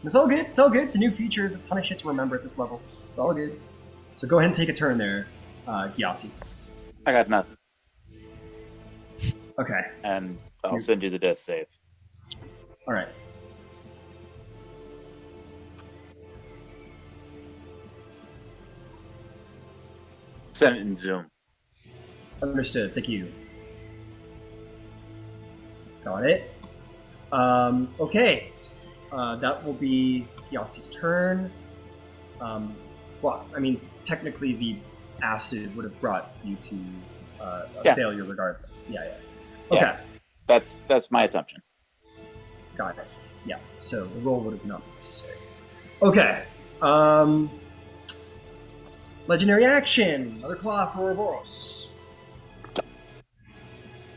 It's all good. It's all good. It's a new feature. There's a ton of shit to remember at this level. It's all good. So go ahead and take a turn there, Gyasi. I got nothing, Okay. and I'll send you the death save. All right. Send it in Zoom. Understood. Thank you. Got it. Okay. That will be Gyasi's turn. Well, I mean, technically the acid would have brought you to a Yeah. failure regardless. Yeah. Okay. Yeah. That's my assumption. Got it. Yeah. So the roll would have not been necessary. Okay. Legendary action. Another claw for Ouroboros.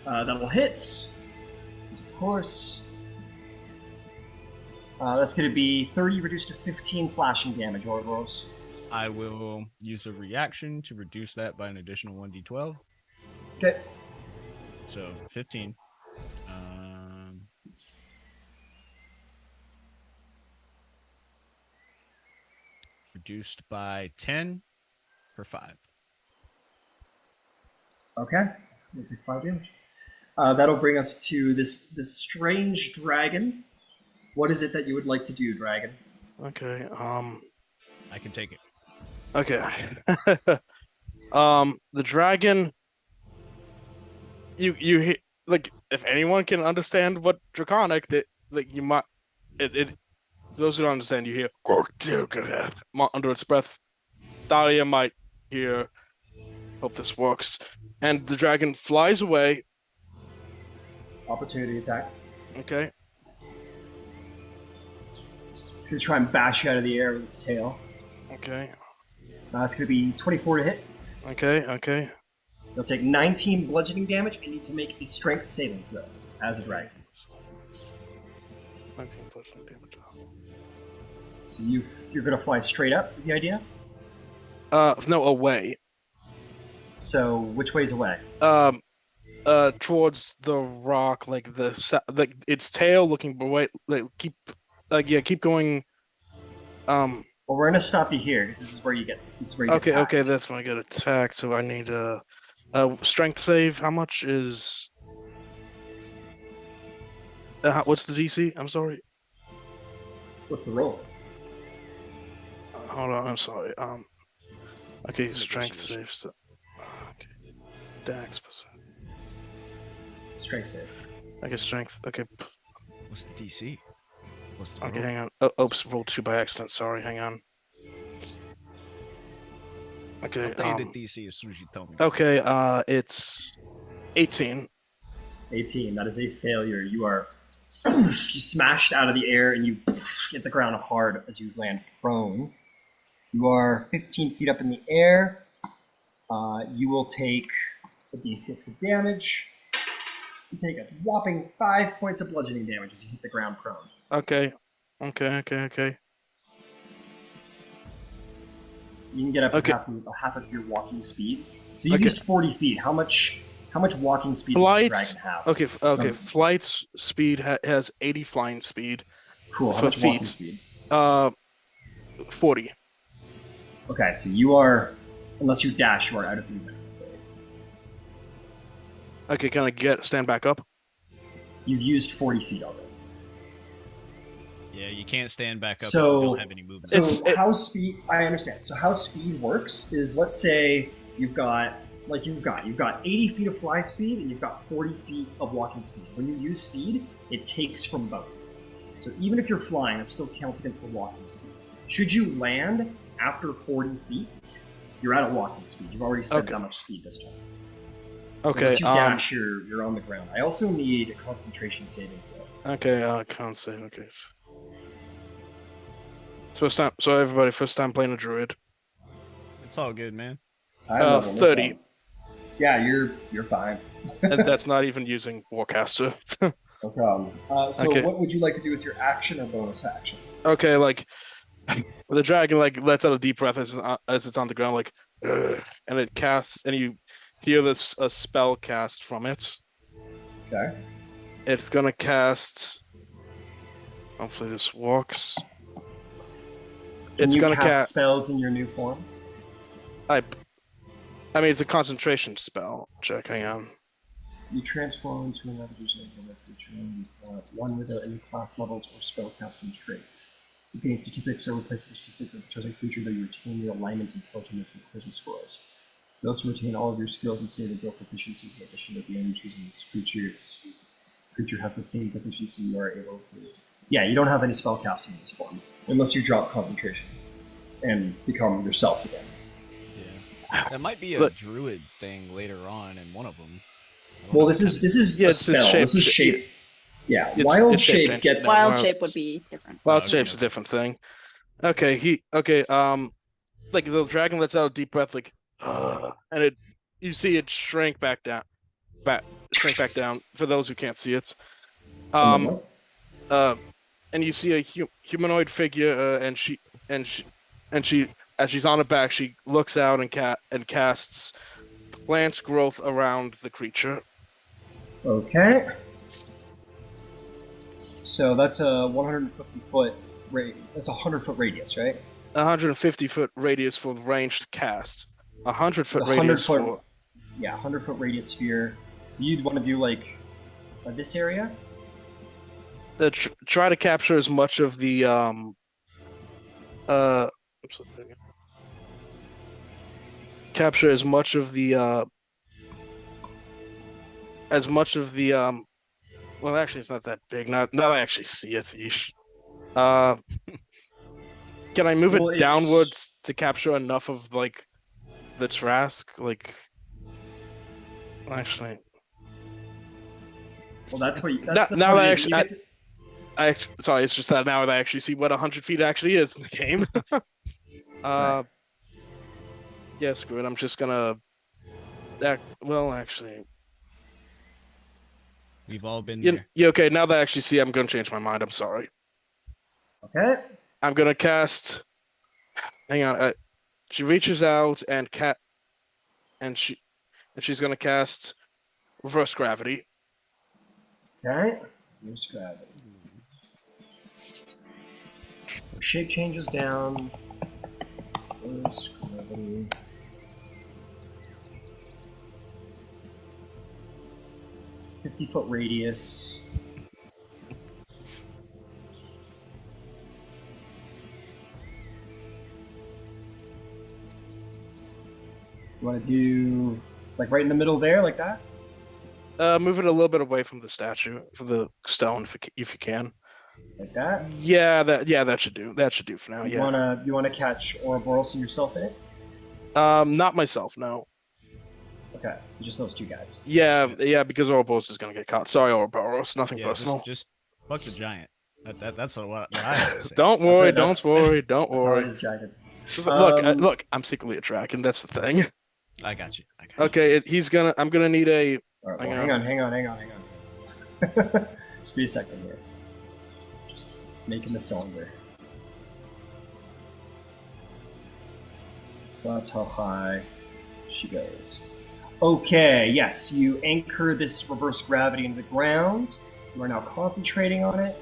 That'll hit. Of course. That's going to be 30 reduced to 15 slashing damage, Ouroboros. I will use a reaction to reduce that by an additional 1d12. Okay. So 15. Reduced by 10 for 5. Okay. We'll take 5 damage. That'll bring us to this strange dragon. What is it that you would like to do, dragon? Okay. I can take it. Okay. The dragon. You like if anyone can understand what draconic that like you might it those who don't understand you hear under its breath. Thalia might hear. Hope this works. And the dragon flies away. Opportunity attack. Okay. It's going to try and bash you out of the air with its tail. Okay. It's going to be 24 to hit. Okay. You'll take 19 bludgeoning damage and need to make a strength saving throw as a dragon. 19 bludgeoning damage. So you're going to fly straight up, is the idea? No, away. So which way's away? Towards the rock, like like its tail looking away. Keep going. Well, we're going to stop you here because this is where you get. Okay, that's when I get attacked. So I need a strength save. How much is? What's the DC? I'm sorry. What's the roll? Hold on, I'm sorry. Okay, strength save. So, okay, Dex. Strength save. Okay, strength. Okay. What's the DC? What's the Okay, roll? hang on. Oops, rolled 2 by accident. Sorry, hang on. Okay. I'll tell you the DC as soon as you tell me. Okay, it's 18. 18. That is a failure. You are you smashed out of the air and you hit the ground hard as you land prone. You are 15 feet up in the air. You will take a d6 of damage. You take a whopping 5 points of bludgeoning damage as you hit the ground prone. Okay. You can get up to half of your walking speed. So you used 40 feet. How much walking speed does the dragon have? Okay. Flight speed has 80 flying speed. Cool. How for much feet. walking speed? 40. Okay, so you are, unless you dash, you are out of movement. Okay, can I stand back up? You've used 40 feet already. Yeah, you can't stand back up if So- you don't have any movement. So how speed? I understand. So how speed works is, let's say you've got 80 feet of fly speed and you've got 40 feet of walking speed. When you use speed, it takes from both. So even if you're flying, it still counts against the walking speed. Should you land after 40 feet, you're at a walking speed. You've already spent that much speed this time. Okay. Unless you dash, you're on the ground. I also need a concentration saving throw. Okay, can't say. Okay. First time. So everybody, first time playing a druid. It's all good, man. 30. Yeah, you're fine. And that's not even using Warcaster. No problem. So Okay. what would you like to do with your action or bonus action? Okay, like the dragon lets out a deep breath as it's on the ground, and it casts, and you hear this a spell cast from it. Okay. It's gonna cast. Hopefully this works. Can It's you gonna cast spells in your new form? I mean, it's a concentration spell. Check, hang on. You transform into another representative creature, one without any class levels or spellcasting traits. You gain statistics or replace the statistic of the chosen creature, though you retain your alignment, intelligence, and charisma scores. You also retain all of your skills and save and throw proficiencies in addition to the enemy choosing this creature has the same proficiency you are able to. Yeah, you don't have any spell casting in this form unless you drop concentration and become yourself again. Yeah. That might be a druid thing later on in one of them. Well, this is a spell. This is shape. Yeah, wild shape gets wild shape would be different. Wild shape's a different thing. Okay, like the dragon lets out a deep breath, like, and you see it shrink back down. For those who can't see it, and you see a humanoid figure, and she, as she's on her back, she looks out and casts plant growth around the creature. Okay. So that's a 150 foot radius. That's a 100-foot radius, right? 150-foot radius for ranged cast. 100-foot radius for. Yeah, 100-foot radius sphere. So you'd want to do like this area? Try to capture as much of the capture as much of the well, actually it's not that big. Now I actually see it. Can I move it downwards to capture enough of like the Trask? Like, actually, well, that's what. Now sorry, it's just that now I actually see what 100 feet actually is in the game. Right. Yeah, screw it. I'm just gonna. Well, actually, we've all been there. Yeah, okay. Now that I actually see, I'm gonna change my mind. I'm sorry. Okay. I'm gonna cast. Hang on. She reaches out and she's gonna cast reverse gravity. Okay. Reverse gravity. So shape changes down. Reverse gravity. .50-foot radius. You want to do like right in the middle there, like that? Move it a little bit away from the statue, from the stone, if you can. Like that? Yeah, that should do. That should do for now. You wanna catch Ouroboros and yourself in it? Not myself, no. Okay, so just those two guys. Yeah, because Ouroboros is gonna get caught. Sorry, Ouroboros, nothing personal. Just fuck the giant. That's what I have to say. Don't worry. That's how it is, dragons. Look, I'm secretly a dragon. That's the thing. I got you. Okay, I'm gonna need a. All right, hang on. Just be a second here. Just making the cylinder. So that's how high she goes. Okay, yes, you anchor this reverse gravity into the ground. You are now concentrating on it.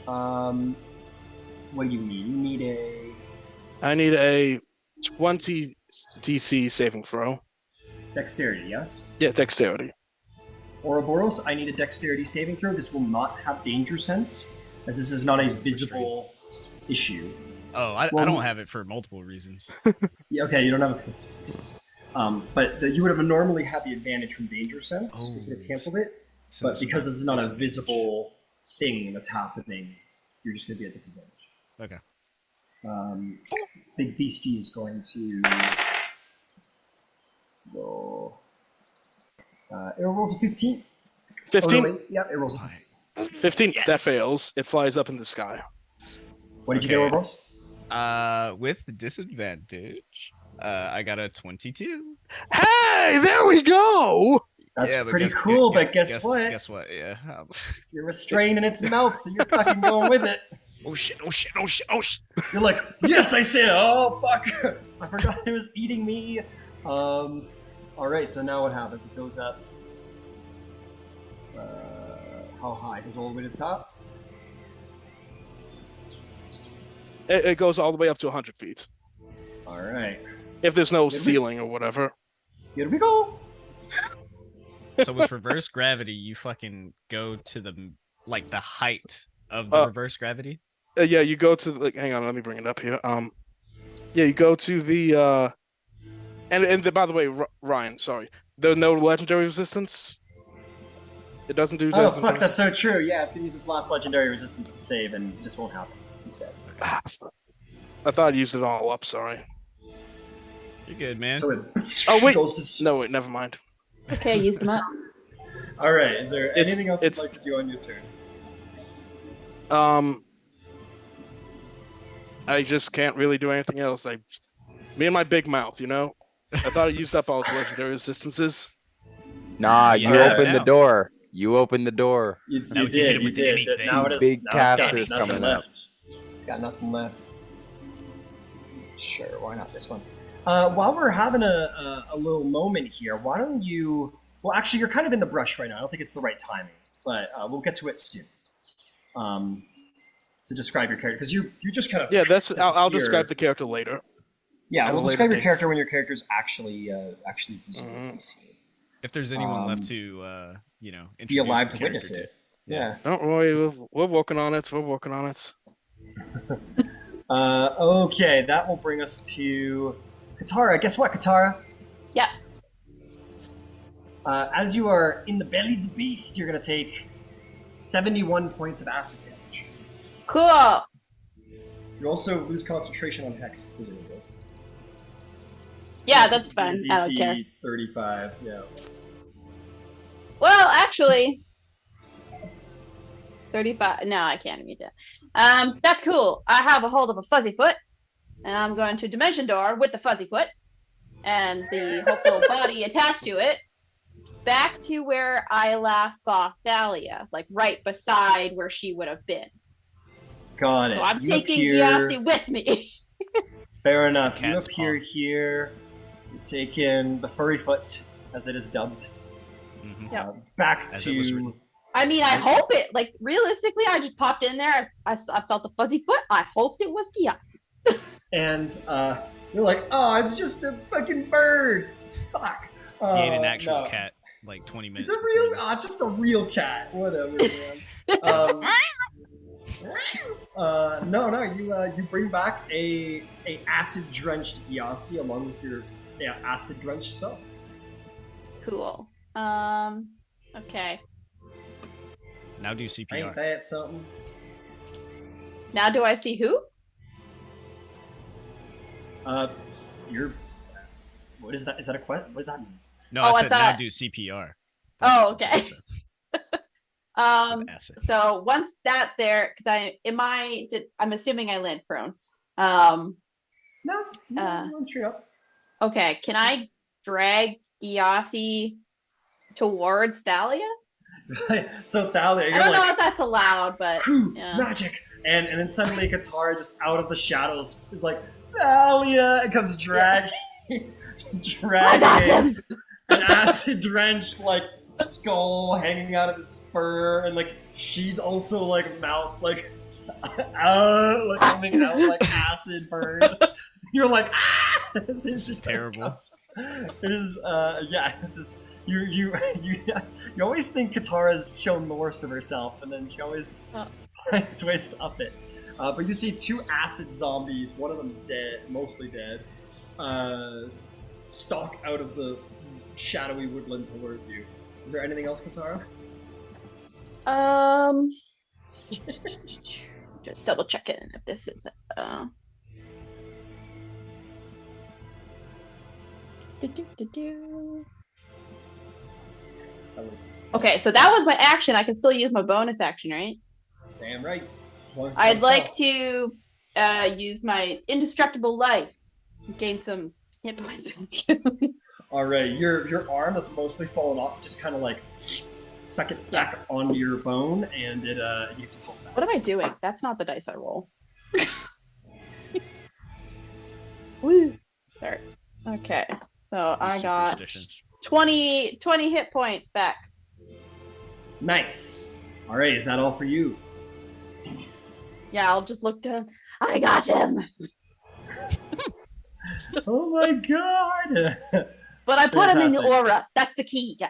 What do you need? You need I need a 20 DC saving throw. Dexterity, yes? Yeah, dexterity. Ouroboros, I need a dexterity saving throw. This will not have danger sense, as this is not a visible issue. Oh, I don't have it for multiple reasons. Yeah, okay, you don't have it for reasons. But you would have normally had the advantage from danger sense, which would have canceled it. But because this is not a visible thing that's happening, you're just going to be at disadvantage. Okay. Big Beastie is going to go. It rolls a 15. 15? Oh, no, yeah, it rolls a 15. 15? Yes. That fails. It flies up in the sky. What did you get, Ouroboros? With disadvantage, I got a 22. Hey, there we go! That's pretty cool, but guess what? Guess what? Yeah. You're restrained in its mouth, so you're fucking going with it. Oh shit! You're like, yes, I said. Oh fuck! I forgot it was eating me. All right. So now what happens? It goes up. How high? It goes all the way to the top. It goes all the way up to 100 feet. All right. If there's no ceiling or whatever. Here we go. So with reverse gravity, you fucking go to the height of the reverse gravity. Yeah, you go to hang on, let me bring it up here. Yeah, you go to the By the way, Ryan, sorry, there's no legendary resistance. It doesn't do. Oh fuck, that's so true. Yeah, it's gonna use its last legendary resistance to save, and this won't happen instead. I thought I used it all up. Sorry. You're good, man. So it Oh wait, goes to... no wait, never mind. Okay, I used them up. All right, is there It's- anything else you'd it's- like to do on your turn? I just can't really do anything else. Me and my big mouth, you know. I thought I used up all the legendary resistances. Nah, Yeah, you yeah, opened the now. door. You opened the door. You Now we can hit did, him you with did. anything. Now it is. Big Now it's got casters nothing coming up. left. It's got nothing left. Sure, why not this one? While we're having a little moment here, why don't you... Well, actually, you're kind of in the brush right now. I don't think it's the right timing, but we'll get to it soon. To describe your character, because you just kind of... Yeah, that's. I'll disappear. describe the character later. Yeah, at a we'll later describe your date. character when your character's actually visible Mhm. to be seen. If there's anyone left to, Be introduce alive the to witness character it. Yeah. Don't worry, we're working on it. We're working on it. Okay, that will bring us to Katara. Guess what, Katara? Yeah. As you are in the belly of the beast, you're going to take 71 points of acid damage. Cool. You also lose concentration on Hex, presumably. Yeah, Also that's fine. DC I don't care. 35, yeah. Well, actually, 35. No, I can't mute that. That's cool. I have a hold of a fuzzy foot, and I'm going to dimension door with the fuzzy foot and the hopeful body attached to it back to where I last saw Thalia, like right beside where she would have been. Got it. So I'm You taking appear- Gyasi with me. Fair enough. You Cat's appear paw. here. You take in the furry foot, as it is dubbed. Mhm. Yeah. Back As it was to... written. I mean, I hope it. Like realistically, I just popped in there. I felt the fuzzy foot. I hoped it was Gyasi. And you're like, oh, it's just a fucking bird. Fuck. He ate an Oh, actual no. cat like 20 minutes. It's a real. Oh, it's just a real cat. Whatever, man. No. You bring back a acid drenched Gyasi along with your acid drenched self. Cool. Okay. Now do Ain't CPR. that something? Now do I see who? You're. What is that? Is that a question? What does that mean? No, Oh, I I said now thought- do CPR. Oh, okay. Acid. So once that's there, because I'm assuming I land prone. No, Uh, you're on straight up. Okay, can I drag Gyasi towards Thalia? So Thalia, I you're don't know like, if that's allowed, but "Phew, yeah. magic, and then suddenly Katara just out of the shadows is like, Thalia, and comes dragging, I got dragging him. an acid drenched like skull hanging out of his fur, and like she's also like mouth like coming out like acid burn. You're like, ah! This is just terrible. It is, this is you always think Katara's shown the worst of herself, and then she always finds ways to up it. But you see two acid zombies, one of them dead, mostly dead, stalk out of the shadowy woodland towards you. Is there anything else, Katara? Just double checking if this is That was Okay, so that was my action. I can still use my bonus action, right? damn right. As long as it's I'd on like spell. to use my indestructible life, gain some hit points. All right, your arm that's mostly fallen off, just kind of like suck it back onto your bone, and it you get some health back. What am I doing? That's not the dice I roll. Woo! Sorry. Okay, so I got Superstition. 20 hit points back. Nice. All right, is that all for you? Yeah, I'll just look down. I got him! Oh my god! But I put him in the Fantastic. aura. That's the key, guys.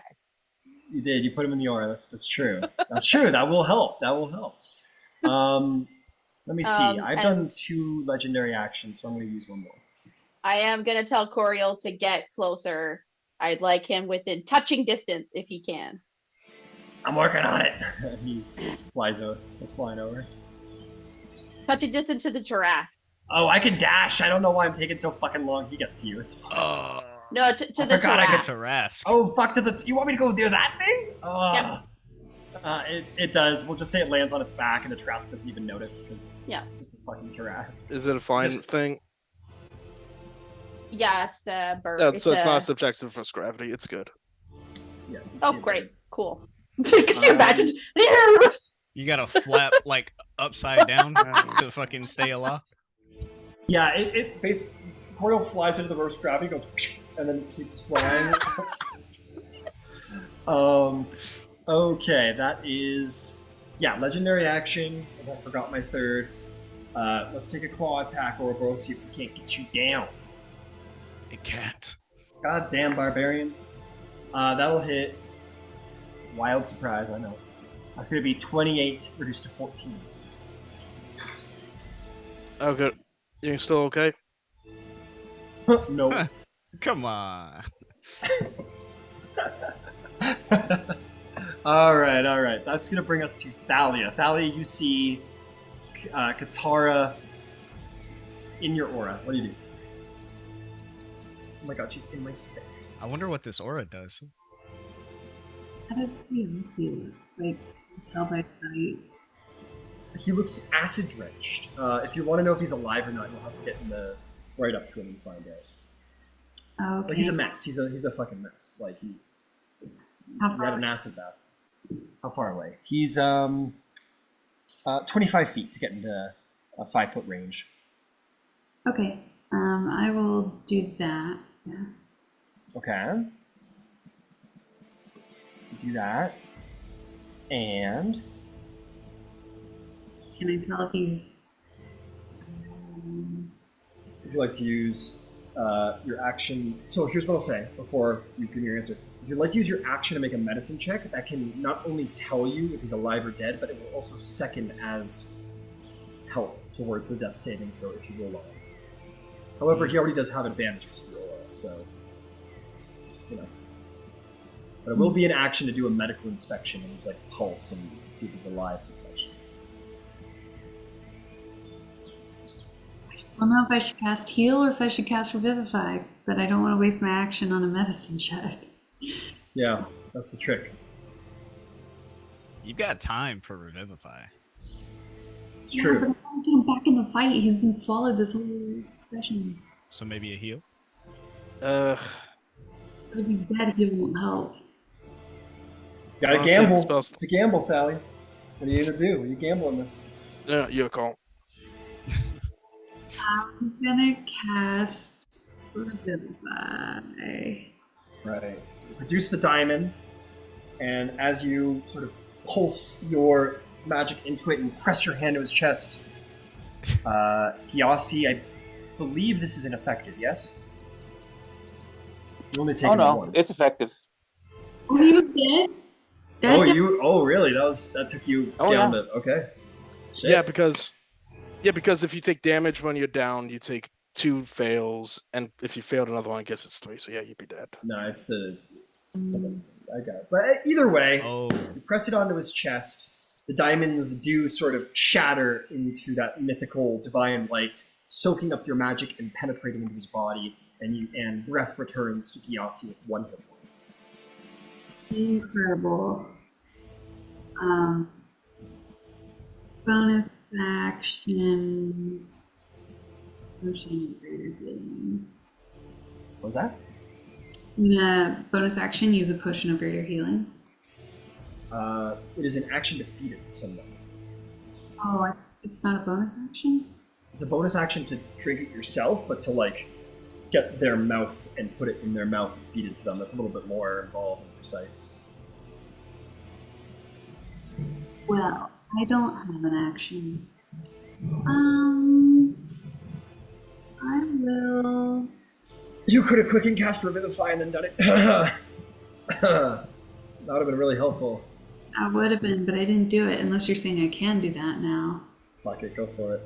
You did. You put him in the aura. That's true. That's true. That will help. That will help. Let me see. I've done and- 2 legendary actions, so I'm going to use one more. I am gonna tell Coriel to get closer. I'd like him within touching distance if he can. I'm working on it. He flies over. He's flying over. Touching distance to the Jurassic. Oh, I can dash. I don't know why I'm taking so fucking long. He gets to you. It's fine. Oh, No, to I the forgot I could Jurassic. Tarask. Oh, fuck to the... You want me to go do that thing? Yep. It does. We'll just say it lands on its back and the Trask doesn't even notice because Yeah. it's a fucking Trask. Is it a fine Yes. thing? Yeah, it's a bird. Yeah, so it's not subjective for gravity. It's good. Yeah. you Oh, see it great. there. Cool. Could you imagine? You gotta flap like upside down to fucking stay aloft. Yeah, it basically... Coriel flies into the reverse gravity, goes... and then keeps flying. Okay, that is... Yeah, legendary action. I forgot my third. Let's take a claw attack, Ouroboros, see if we can't get you down. It can't. Goddamn barbarians. That'll hit. Wild surprise, I know. That's going to be 28 reduced to 14. Oh, good. You still okay? No. Come on. Alright. That's going to bring us to Thalia. Thalia, you see Katara in your aura. What do you do? Oh my god, she's in my space. I wonder what this aura does. How does Gyasi look? Like, tell by sight. He looks acid drenched. If you want to know if he's alive or not, you'll have to get right up to him and find out. Okay. Like, he's a mess. He's a fucking mess. Like, he's How he far had an away? acid bath. How far away? He's 25 feet to get into a 5-foot range. Okay. I will do that. Yeah. Okay. Do that. And Can I tell if he's? if you'd like to use your action... So here's what I'll say before you give me your answer. If you'd like to use your action to make a medicine check, that can not only tell you if he's alive or dead, but it will also second as help towards the death saving throw if you roll low. However, he already does have advantage because he rolled low, so... You know. But it will be an action to do a medical inspection and just like pulse and see if he's alive and such. I don't know if I should cast heal or if I should cast revivify, but I don't want to waste my action on a medicine check. Yeah, that's the trick. You've got time for revivify. It's Yeah, true. but I want to get him back in the fight. He's been swallowed this whole session. So maybe a heal. But if he's dead, he won't help. Gotta Oh, gamble. spells. It's a gamble, Thalia. What are you gonna do? What are you gambling with? Yeah, your call. I'm gonna cast revivify. Right. Reduce the diamond, and as you sort of pulse your magic into it and press your hand to his chest, Gyasi, I believe this is ineffective, yes? You only take Oh no, one. it's effective. Oh, he was dead? Oh really? That took you Oh, down yeah. to okay. Shit. Yeah, because if you take damage when you're down, you take 2 fails, and if you failed another one, I guess it's 3. So yeah, you'd be dead. No, it's the something. I got it. But either way, Oh, you press it onto his chest. The diamonds do sort of shatter into that mythical divine light, soaking up your magic and penetrating into his body, and breath returns to Gyasi with 1 hit point. Incredible. Bonus action. Potion of greater healing. What was that? I'm gonna bonus action use a potion of greater healing. It is an action to feed it to someone. Oh, it's not a bonus action? It's a bonus action to drink it yourself, but to like get their mouth and put it in their mouth and feed it to them. That's a little bit more involved and precise. Well, I don't have an action. I will. You could have quick and cast Revivify and then done it. That would have been really helpful. I would have been, but I didn't do it unless you're saying I can do that now. Fuck it, go for it.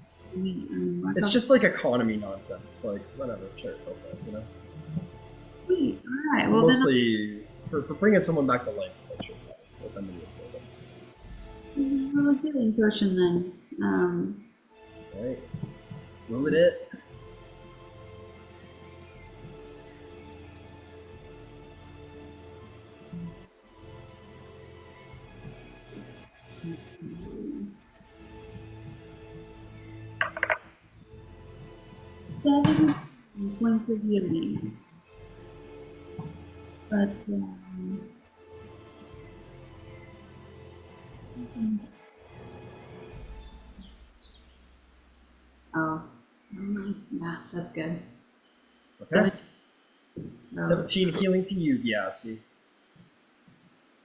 It's It's just like economy nonsense. It's like, whatever, sure, go for it, you know? Sweet. All right. Well, Mostly for bringing someone back to life, it's actually what I'm going to then I'll healing potion then. Alright. Roll it. Seven points of healing. But oh, nah, that's good. Okay. 17. So, 17 healing to you, Gyasi.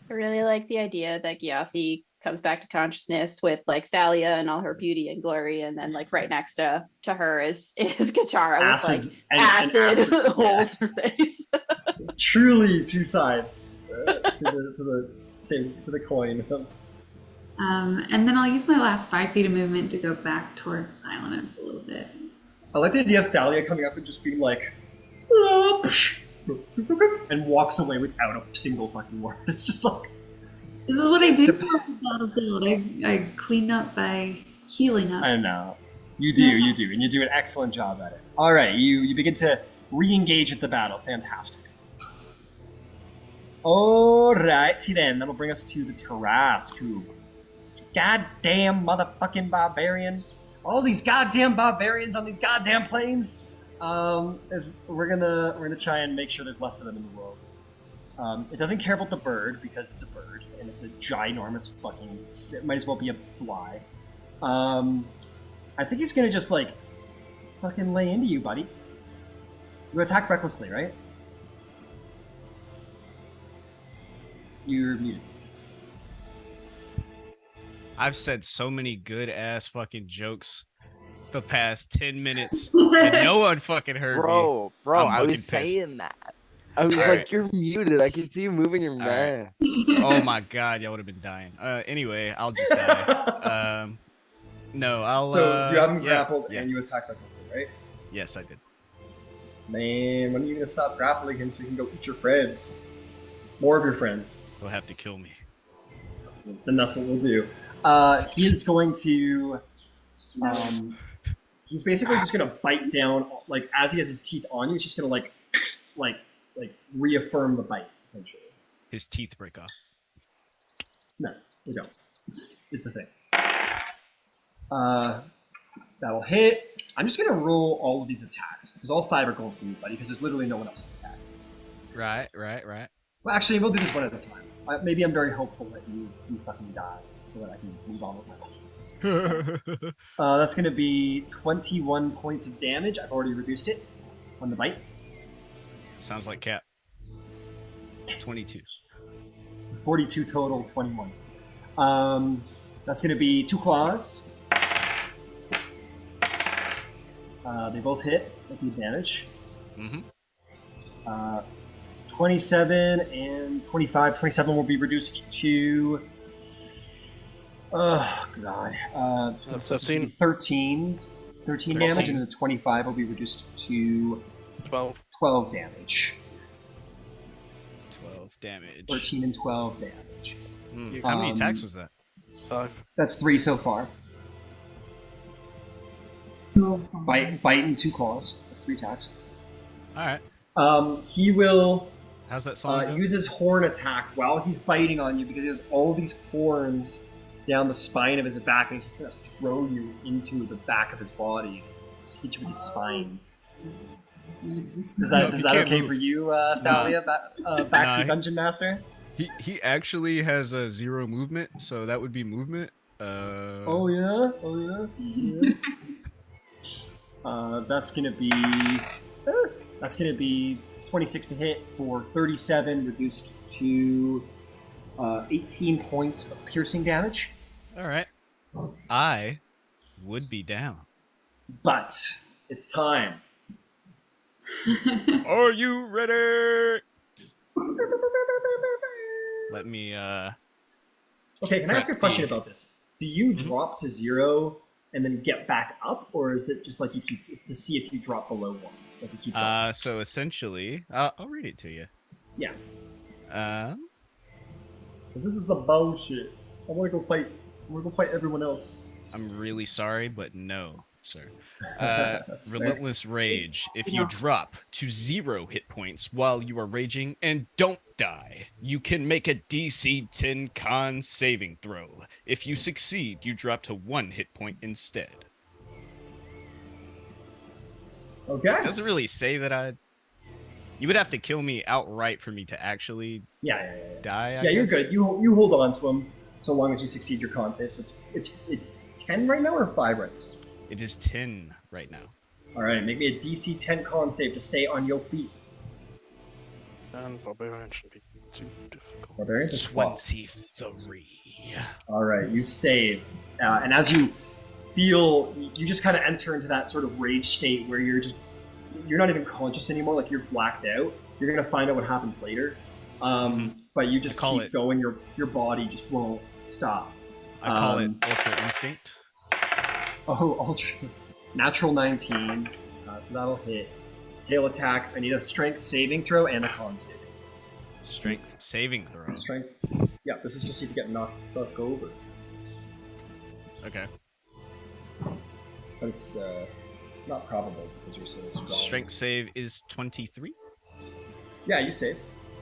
I really like the idea that Gyasi comes back to consciousness with like Thalia and all her beauty and glory, and then like right next to her is Katara with like acid holds her face. Truly two sides to the coin. and then I'll use my last 5 feet of movement to go back towards Silence a little bit. I like the idea of Thalia coming up and just being like, and walks away without a single fucking word. It's just like, this is what I do on the battlefield. I clean up by healing up. I know. You do, and you do an excellent job at it. All right, you begin to re-engage with the battle. Fantastic. Alrighty then, that'll bring us to the Tarask, who is a goddamn motherfucking barbarian. All these goddamn barbarians on these goddamn plains. We're gonna try and make sure there's less of them in the world. It doesn't care about the bird because it's a bird and it's a ginormous fucking. It might as well be a fly. I think he's gonna just like fucking lay into you, buddy. You attack recklessly, right? You're muted. I've said so many good ass fucking jokes the past 10 minutes and no one fucking heard me. Bro, I'm I fucking was pissed. saying that. I was All like, right. you're muted. I can see you moving your right. mouth. Oh my god, y'all would have been dying. Anyway, I'll just die. No, I'll. So do you have him yeah, grappled yeah. and you attack recklessly, right? Yes, I did. Man, when are you gonna stop grappling him so you can go eat your friends? More of your friends. He'll have to kill me. Then that's what we'll do. He is going to. He's basically just gonna bite down, like as he has his teeth on you. He's just gonna like reaffirm the bite, essentially. His teeth break off. No, we don't. Is the thing. That'll hit. I'm just gonna roll all of these attacks because all 5 are going for you, buddy. Because there's literally no one else to attack. Right. Well, actually, we'll do this one at a time. Maybe I'm very hopeful that you fucking die so that I can move on with my life. That's going to be 21 points of damage. I've already reduced it on the bite. Sounds like Cap. 22. So 42 total, 21. That's going to be 2 claws. They both hit with the advantage. Mm-hmm. 27 and 25. 27 will be reduced to... Oh, God. 15. 13 damage, and then the 25 will be reduced to 12 damage. 12 damage. 13 and 12 damage. How many attacks was that? 5. That's 3 so far. Bite and 2 claws. That's 3 attacks. Alright. He will How's that song go? use his horn attack while he's biting on you because he has all these horns down the spine of his back, and he's just going to throw you into the back of his body. Just hit you with his spines. Is that okay move. for you, Thalia, backseat dungeon master? He actually has a 0 movement, so that would be movement. Oh yeah. That's gonna be 26 to hit for 37, reduced to 18 points of piercing damage. All right. I would be down. But it's time. Are you ready? Let me Okay, can I ask you a question about this? Do you drop to 0 and then get back up, or is it just like you keep? It's to see if you drop below 1. Like you keep dropping. So essentially, I'll read it to you. Yeah. Um, Because this is some bullshit. I want to go fight. I want to go fight everyone else. I'm really sorry, but no, sir. That's fair. Relentless Rage. If you Yeah. drop to 0 hit points while you are raging and don't die, you can make a DC 10 con saving throw. If you succeed, you drop to 1 hit point instead. Okay. It doesn't really say that You would have to kill me outright for me to actually Yeah. die. I Yeah, you're guess. good. You hold on to him so long as you succeed your con save. So it's 10 right now or 5 right now? It is 10 right now. All right, make me a DC 10 con save to stay on your feet. And barbarian shouldn't be too difficult. Barbarians are 12. 23. All right, you stayed, and as you feel, you just kind of enter into that sort of rage state where you're not even conscious anymore. Like you're blacked out. You're gonna find out what happens later. But you just I call keep it- going. Your body just won't stop. I call it Ultra Instinct. Oh, ultra natural 19. So that'll hit. Tail attack. I need a strength saving throw and a con save. Strength saving throw. Strength. Yeah, this is just if you get knocked over. Okay. But it's not probable because you're so strong. Strength save is 23. Yeah, you save.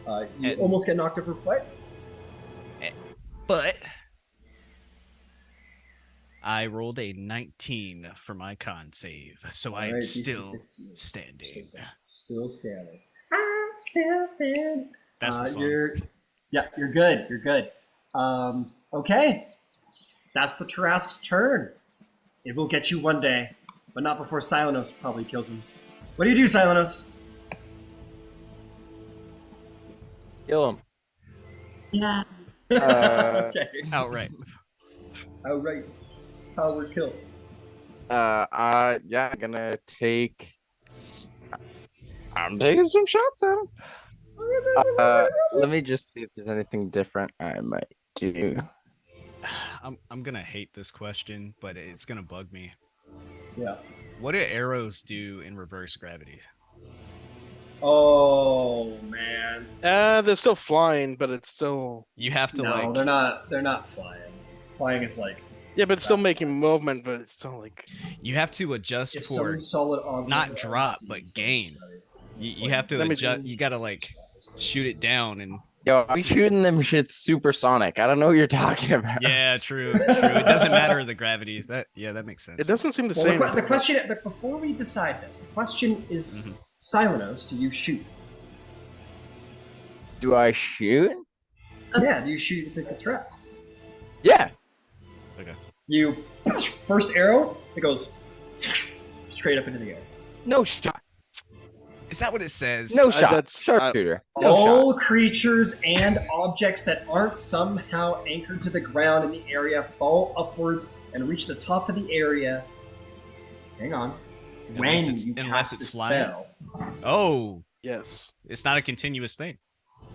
You And- almost get knocked over what? But I rolled a 19 for my con save, so I am Alright, DC still 15. standing. Still standing. I'm still standing. That's the song. You're good. You're good. Okay. That's the Tarask's turn. It will get you one day, but not before Silenos probably kills him. What do you do, Silenos? Kill him. Yeah. Okay. Outright. Outright. Power kill. I'm gonna take. I'm taking some shots at him. Let me just see if there's anything different I might do. I'm gonna hate this question, but it's gonna bug me. Yeah. What do arrows do in reverse gravity? Oh man. They're still flying, but it's still You have to No, like. they're not. They're not flying. Flying is like yeah, but it's still That's making movement, but it's still like You have to adjust if for. some solid object not drop, exceeds but the gain. gravity. You have to Let me- adjust. You gotta like shoot it down and. Yo, I'm shooting them shit supersonic. I don't know what you're talking about. Yeah, true. It doesn't matter the gravity. That makes sense. it doesn't seem the Well, same. the question before we decide this, the question is: Silenos, do you shoot? Do I shoot? Yeah, do you shoot the Trask? Yeah. You first arrow, it goes straight up into the air. No shot. Is that what it says? No shot. that's- Sharpshooter. No All shot. creatures and objects that aren't somehow anchored to the ground in the area fall upwards and reach the top of the area. Hang on. Unless When it's- you unless cast it's the flying. spell. Oh, Yes. it's not a continuous thing.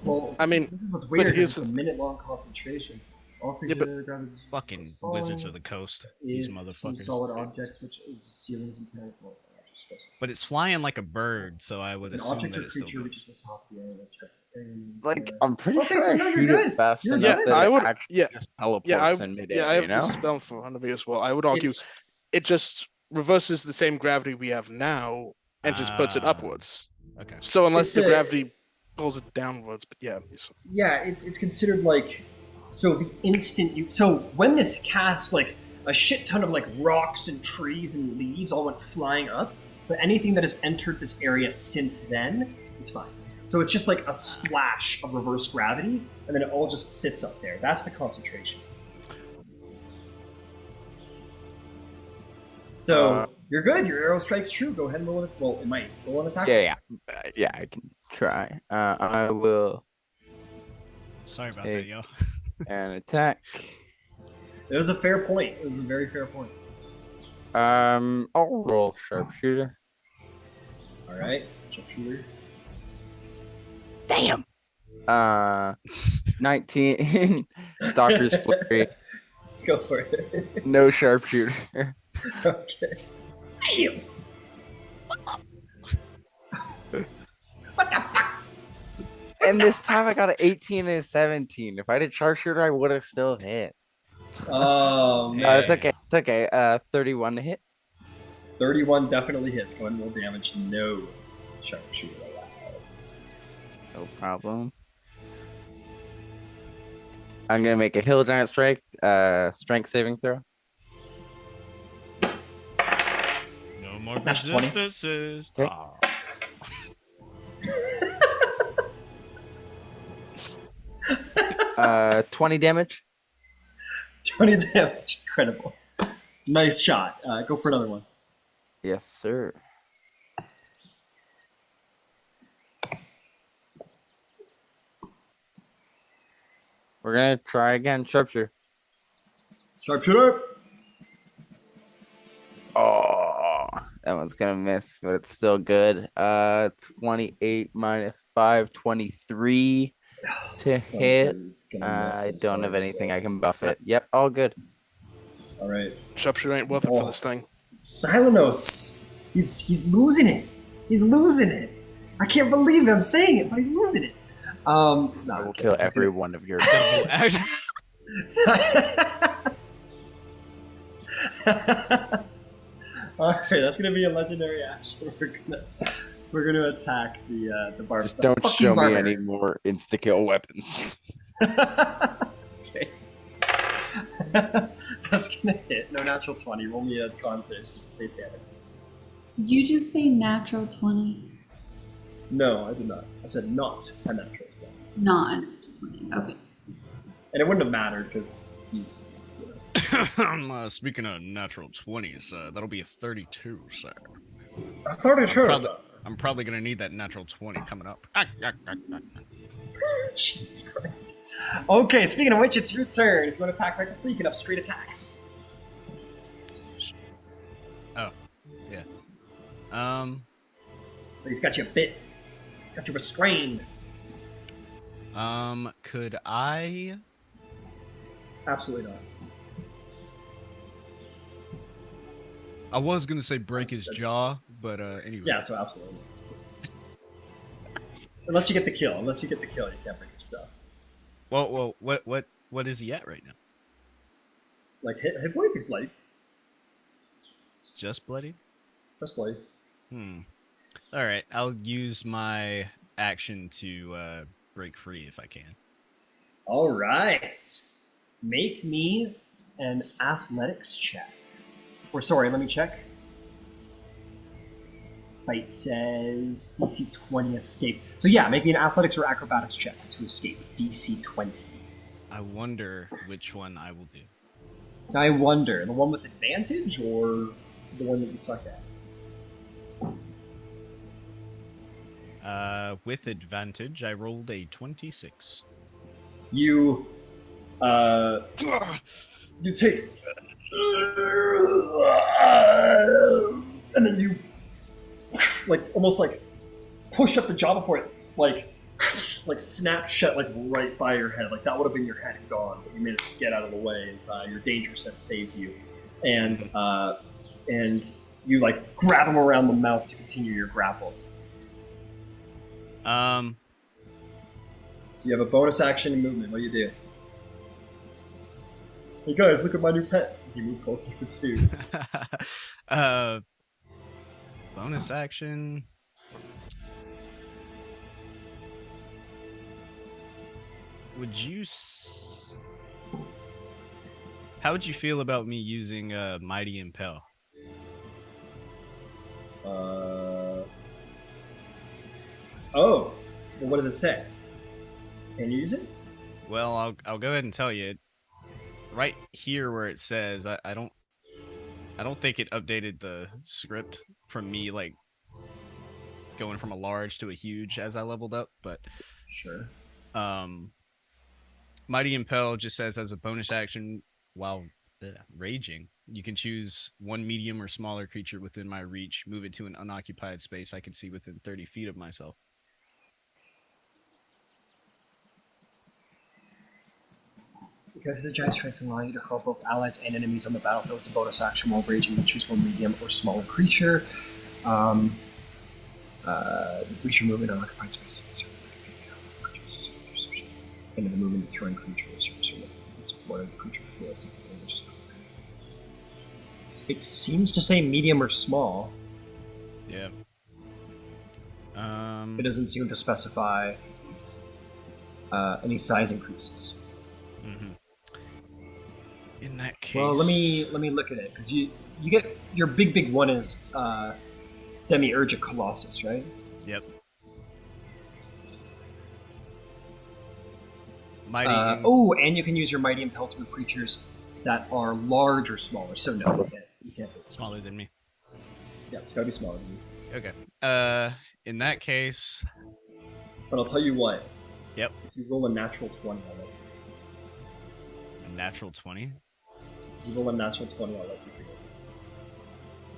Well, I mean, this is what's but weird. here's It's a the- minute-long concentration. All Yeah, creatures but- that are grounded Fucking falling Wizards of the Coast. These if some motherfuckers. solid objects such as ceilings and panels. Well, But it's flying like a bird, so I would an assume object that or it's still creature goes. reaches the top of the area. That's right. And, Like, I'm pretty Okay, sure so I no, you're shoot good. it fast You're enough good. that I it would- actually yeah. just teleports Yeah, in midair, yeah, I have you know? this spell in front of me as well. I would argue it's, it just reverses the same gravity we have now and just puts it Ah. upwards. Okay. So unless It's the a- gravity pulls it downwards, but yeah. yeah, it's considered like so the instant you when this cast like a shit ton of like rocks and trees and leaves all went flying up, but anything that has entered this area since then is fine. So it's just like a splash of reverse gravity, and then it all just sits up there. That's the concentration. So you're good. Your arrow strikes true. Go ahead and roll it. Well, it might roll an attack. Yeah. Yeah, I can try. I will Sorry about Hey. that, yo. an attack. It was a fair point. It was a very fair point. I'll roll sharpshooter. All right, sharpshooter. Damn. 19. Stalker's flurry. Go for it. No sharpshooter. Okay. Damn. What the fuck? And this time I got an 18 and a 17. If I did sharpshooter, I would have still hit. Oh man. It's okay. It's okay. 31 to hit. 31 definitely hits. Go ahead and roll damage. No sharpshooter allowed. No problem. I'm gonna make a hill giant strike. Strength saving throw. No more That's 20. resistances. Okay. Aw. 20 damage. 20 damage. Incredible. Nice shot. Go for another one. Yes, sir. We're gonna try again. Sharpshooter. Sharpshooter. Oh, that one's gonna miss, but it's still good. 28 minus 5, 23 to hit. 23 is gonna miss. I I'm don't sorry have to anything say. I can buff it. Yep, all good. All right. Sharpshooter ain't worth it for this thing. Silenos. He's losing it. He's losing it. I can't believe I'm saying it, but he's losing it. No, I will okay, kill he's every gonna- one of your. All right, that's gonna be a legendary action. We're gonna attack the bar. Just don't fucking show me barbarian. any more insta kill weapons. Okay. That's gonna hit. No natural 20. Roll me a con save so it stays standing. Did you just say natural 20? No, I did not. I said not a natural 20. Not a natural 20. Okay. And it wouldn't have mattered because he's. Speaking of natural 20s, that'll be a 32, sir. I thought it hurt. I'm probably gonna need that natural 20 coming up. Jesus Christ. Okay, speaking of which, it's your turn. If you want to attack recklessly, you can have straight attacks. Oh, yeah. But he's got you bit. He's got you restrained. Could I? Absolutely not. I was gonna say break That's- his jaw, but anyway. Yeah, so absolutely. Unless you get the kill. Unless you get the kill, you can't break his jaw. Well, what is he at right now? Like, hit points, he's bloody. Just bloody? Just bloody. All right, I'll use my action to break free if I can. All right. Make me an athletics check. Or, sorry, let me check. Fight says DC 20 escape. So, yeah, make me an athletics or acrobatics check to escape. DC 20. I wonder which one I will do. I wonder, the one with advantage or the one that you suck at? With advantage, I rolled a 26. You take, and then you, like, almost like push up the jaw before it, like snaps shut, like right by your head. Like that would have been your head gone, but you managed to get out of the way, and your danger sense saves you. And you like grab him around the mouth to continue your grapple. So you have a bonus action and movement. What do you do? Hey guys, look at my new pet. As you move closer to. Bonus action. Would you? How would you feel about me using Mighty Impel? Oh, well, what does it say? Can you use it? Well, I'll go ahead and tell you. Right here where it says, I don't think it updated the script from me like going from a large to a huge as I leveled up, but Sure. Mighty Impel just says as a bonus action while raging, you can choose one medium or smaller creature within my reach, move it to an unoccupied space I can see within 30 feet of myself. Because of the giant strength and allowing you to hurl both allies and enemies on the battlefield as a bonus action while raging, you choose one medium or smaller creature. Creature movement on occupied space. End of the movement of throwing creatures. It's one of the creature fails to damage. It seems to say medium or small. Yeah. It doesn't seem to specify any size increases. Mm-hmm. In that case, Well, let me look at it because you get your big one is Demiurgic Colossus, right? Yep. Mighty. Oh, and you can use your Mighty Impel to creatures that are large or smaller. So no, you can't do it. Smaller than me. Yeah, it's gotta be smaller than you. Okay. In that case, But I'll tell you what. Yep. If you roll a natural 20, I'll let you. a natural 20. You roll a natural 20, I'll let you do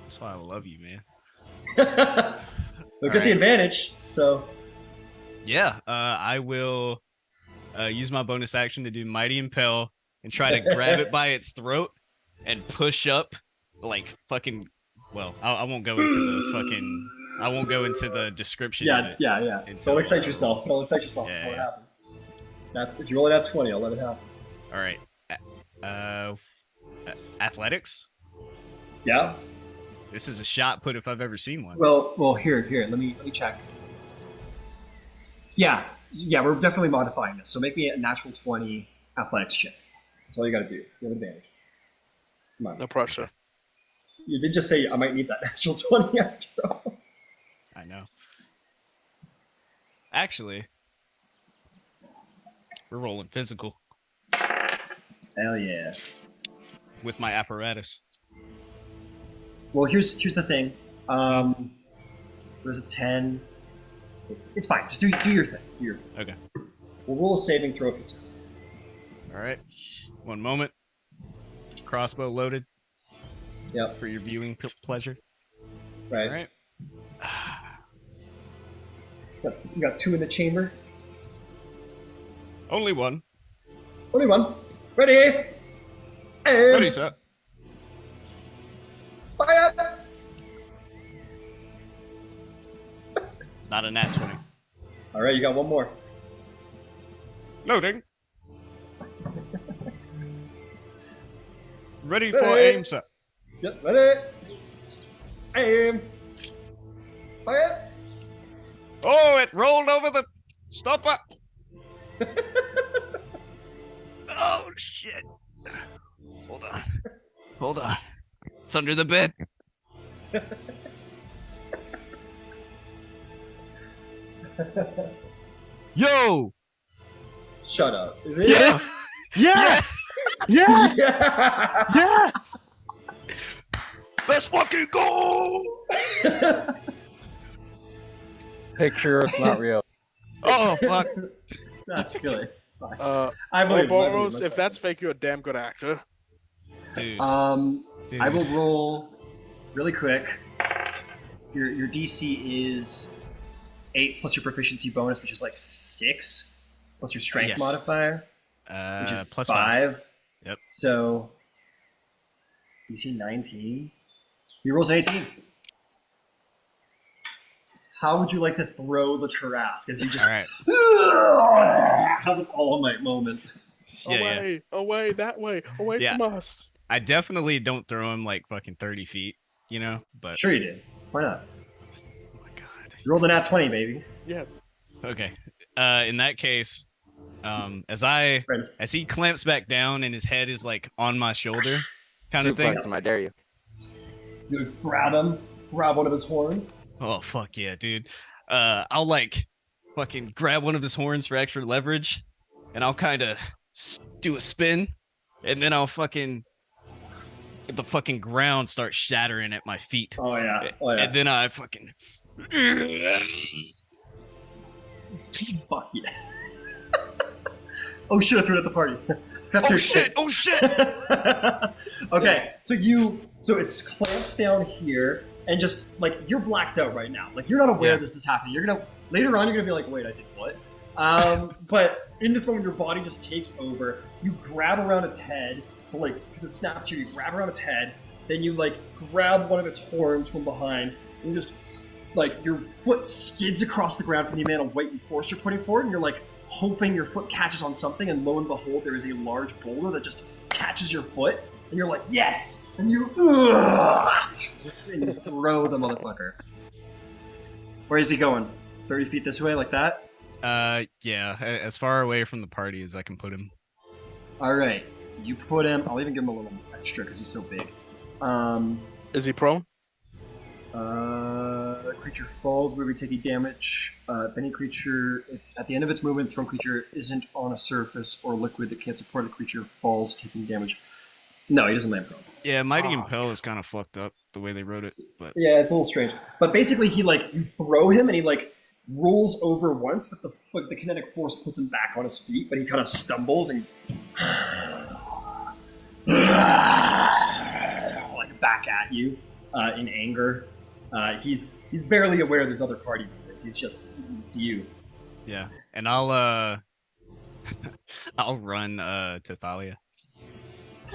That's why I love you, man. it. Look at the advantage, so... Yeah, I will use my bonus action to do Mighty Impel and try to grab it by its throat and push up, like fucking. Well, I won't go into the fucking. I won't go into the description. of it Yeah. until, Don't excite yourself. That's what happens. If you roll that 20, I'll let it happen. All right. Athletics. Yeah. This is a shot put if I've ever seen one. Well, here. Let me check. Yeah, we're definitely modifying this. So make me a natural 20 athletics check. That's all you gotta do. You have advantage. Come on. No pressure. You did just say I might need that natural 20 after all. I know. Actually, we're rolling physical Hell yeah. with my apparatus. Well, here's the thing. There's a 10. It's fine. Just do your thing. Okay. We'll roll a saving throw if you succeed. All right. One moment. Crossbow loaded Yep. for your viewing pleasure. Right. All right. You got 2 in the chamber. Only one. Only one. Ready. And Ready, sir. fire. Not a nat 20. All right, you got one more. Loading. Ready for Ready. aim, sir. Yep. Ready. Aim. Fire. Oh, it rolled over the stopper. Oh, shit. Hold on. It's under the bed. Yo! Shut up. Is it? Yes! Yes! Yes! Yeah. Yes! Let's fucking go! Picture, it's not real. Oh, fuck. That's good. It's fine. I believe it, I believe Boros, it. if that's fake, you're a damn good actor. Dude. Dude. I will roll really quick. Your DC is 8 plus your proficiency bonus, which is like 6, plus your strength Yes. modifier, which is plus 5. Yep. So DC 19. He rolls an 18. How would you like to throw the Tarrasque as you just have an all-night moment? Away, that way, away Yeah. from us. I definitely don't throw him like fucking 30 feet, you know? But Sure you did. Why not? oh my god. You rolled a nat 20, baby. Yeah. Okay. In that case, as he clamps back down and his head is like on my shoulder, kind of thing. Suplex him, I dare you. You grab him, grab one of his horns. Oh fuck yeah, dude. I'll like fucking grab one of his horns for extra leverage, and I'll kind of do a spin, and then I'll fucking the fucking ground starts shattering at my feet. Oh yeah. And then I fucking Fuck yeah. Oh shit, I threw it at the party. Oh shit! Okay, so it's clamps down here, and just like you're blacked out right now. Like you're not aware this is happening. Later on you're gonna be like, wait, I did what? But in this moment, your body just takes over. You grab around its head, but like, because it snaps here, you grab around its head, then you like grab one of its horns from behind, and just like your foot skids across the ground from the amount of weight and force you're putting forward, and you're like hoping your foot catches on something, and lo and behold, there is a large boulder that just catches your foot, and you're like, yes! And you throw the motherfucker. Where is he going? 30 feet this way, like that? Yeah, as far away from the party as I can put him. Alright, you put him, I'll even give him a little extra because he's so big. Is he prone? Creature falls, moving taking damage. If any creature, if at the end of its movement, thrown creature isn't on a surface or liquid that can't support the creature, falls, taking damage. No, he doesn't land prone. Yeah, Mighty Impel is kind of fucked up the way they wrote it, but Yeah, it's a little strange. But basically, he like you throw him and he like rolls over once, but the kinetic force puts him back on his feet. But he kind of stumbles and like back at you in anger. He's barely aware there's other party members. He's just it's you. yeah. And I'll I'll run to Thalia.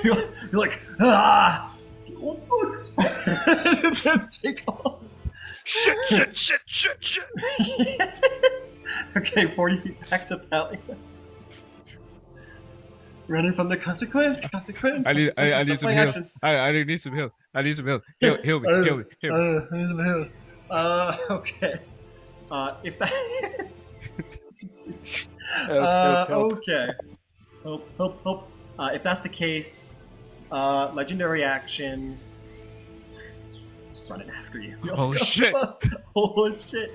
You're like ah. Oh, fuck. Let's take off. Shit. Okay, 40 feet back to Thalia. Running from the consequence. I need some heal. I need some heal. I need some heal. Heal me. Heal me. I need some heal. Okay. If that. Help. Okay. Help. If that's the case, legendary action. Running after you. Oh shit! Oh shit!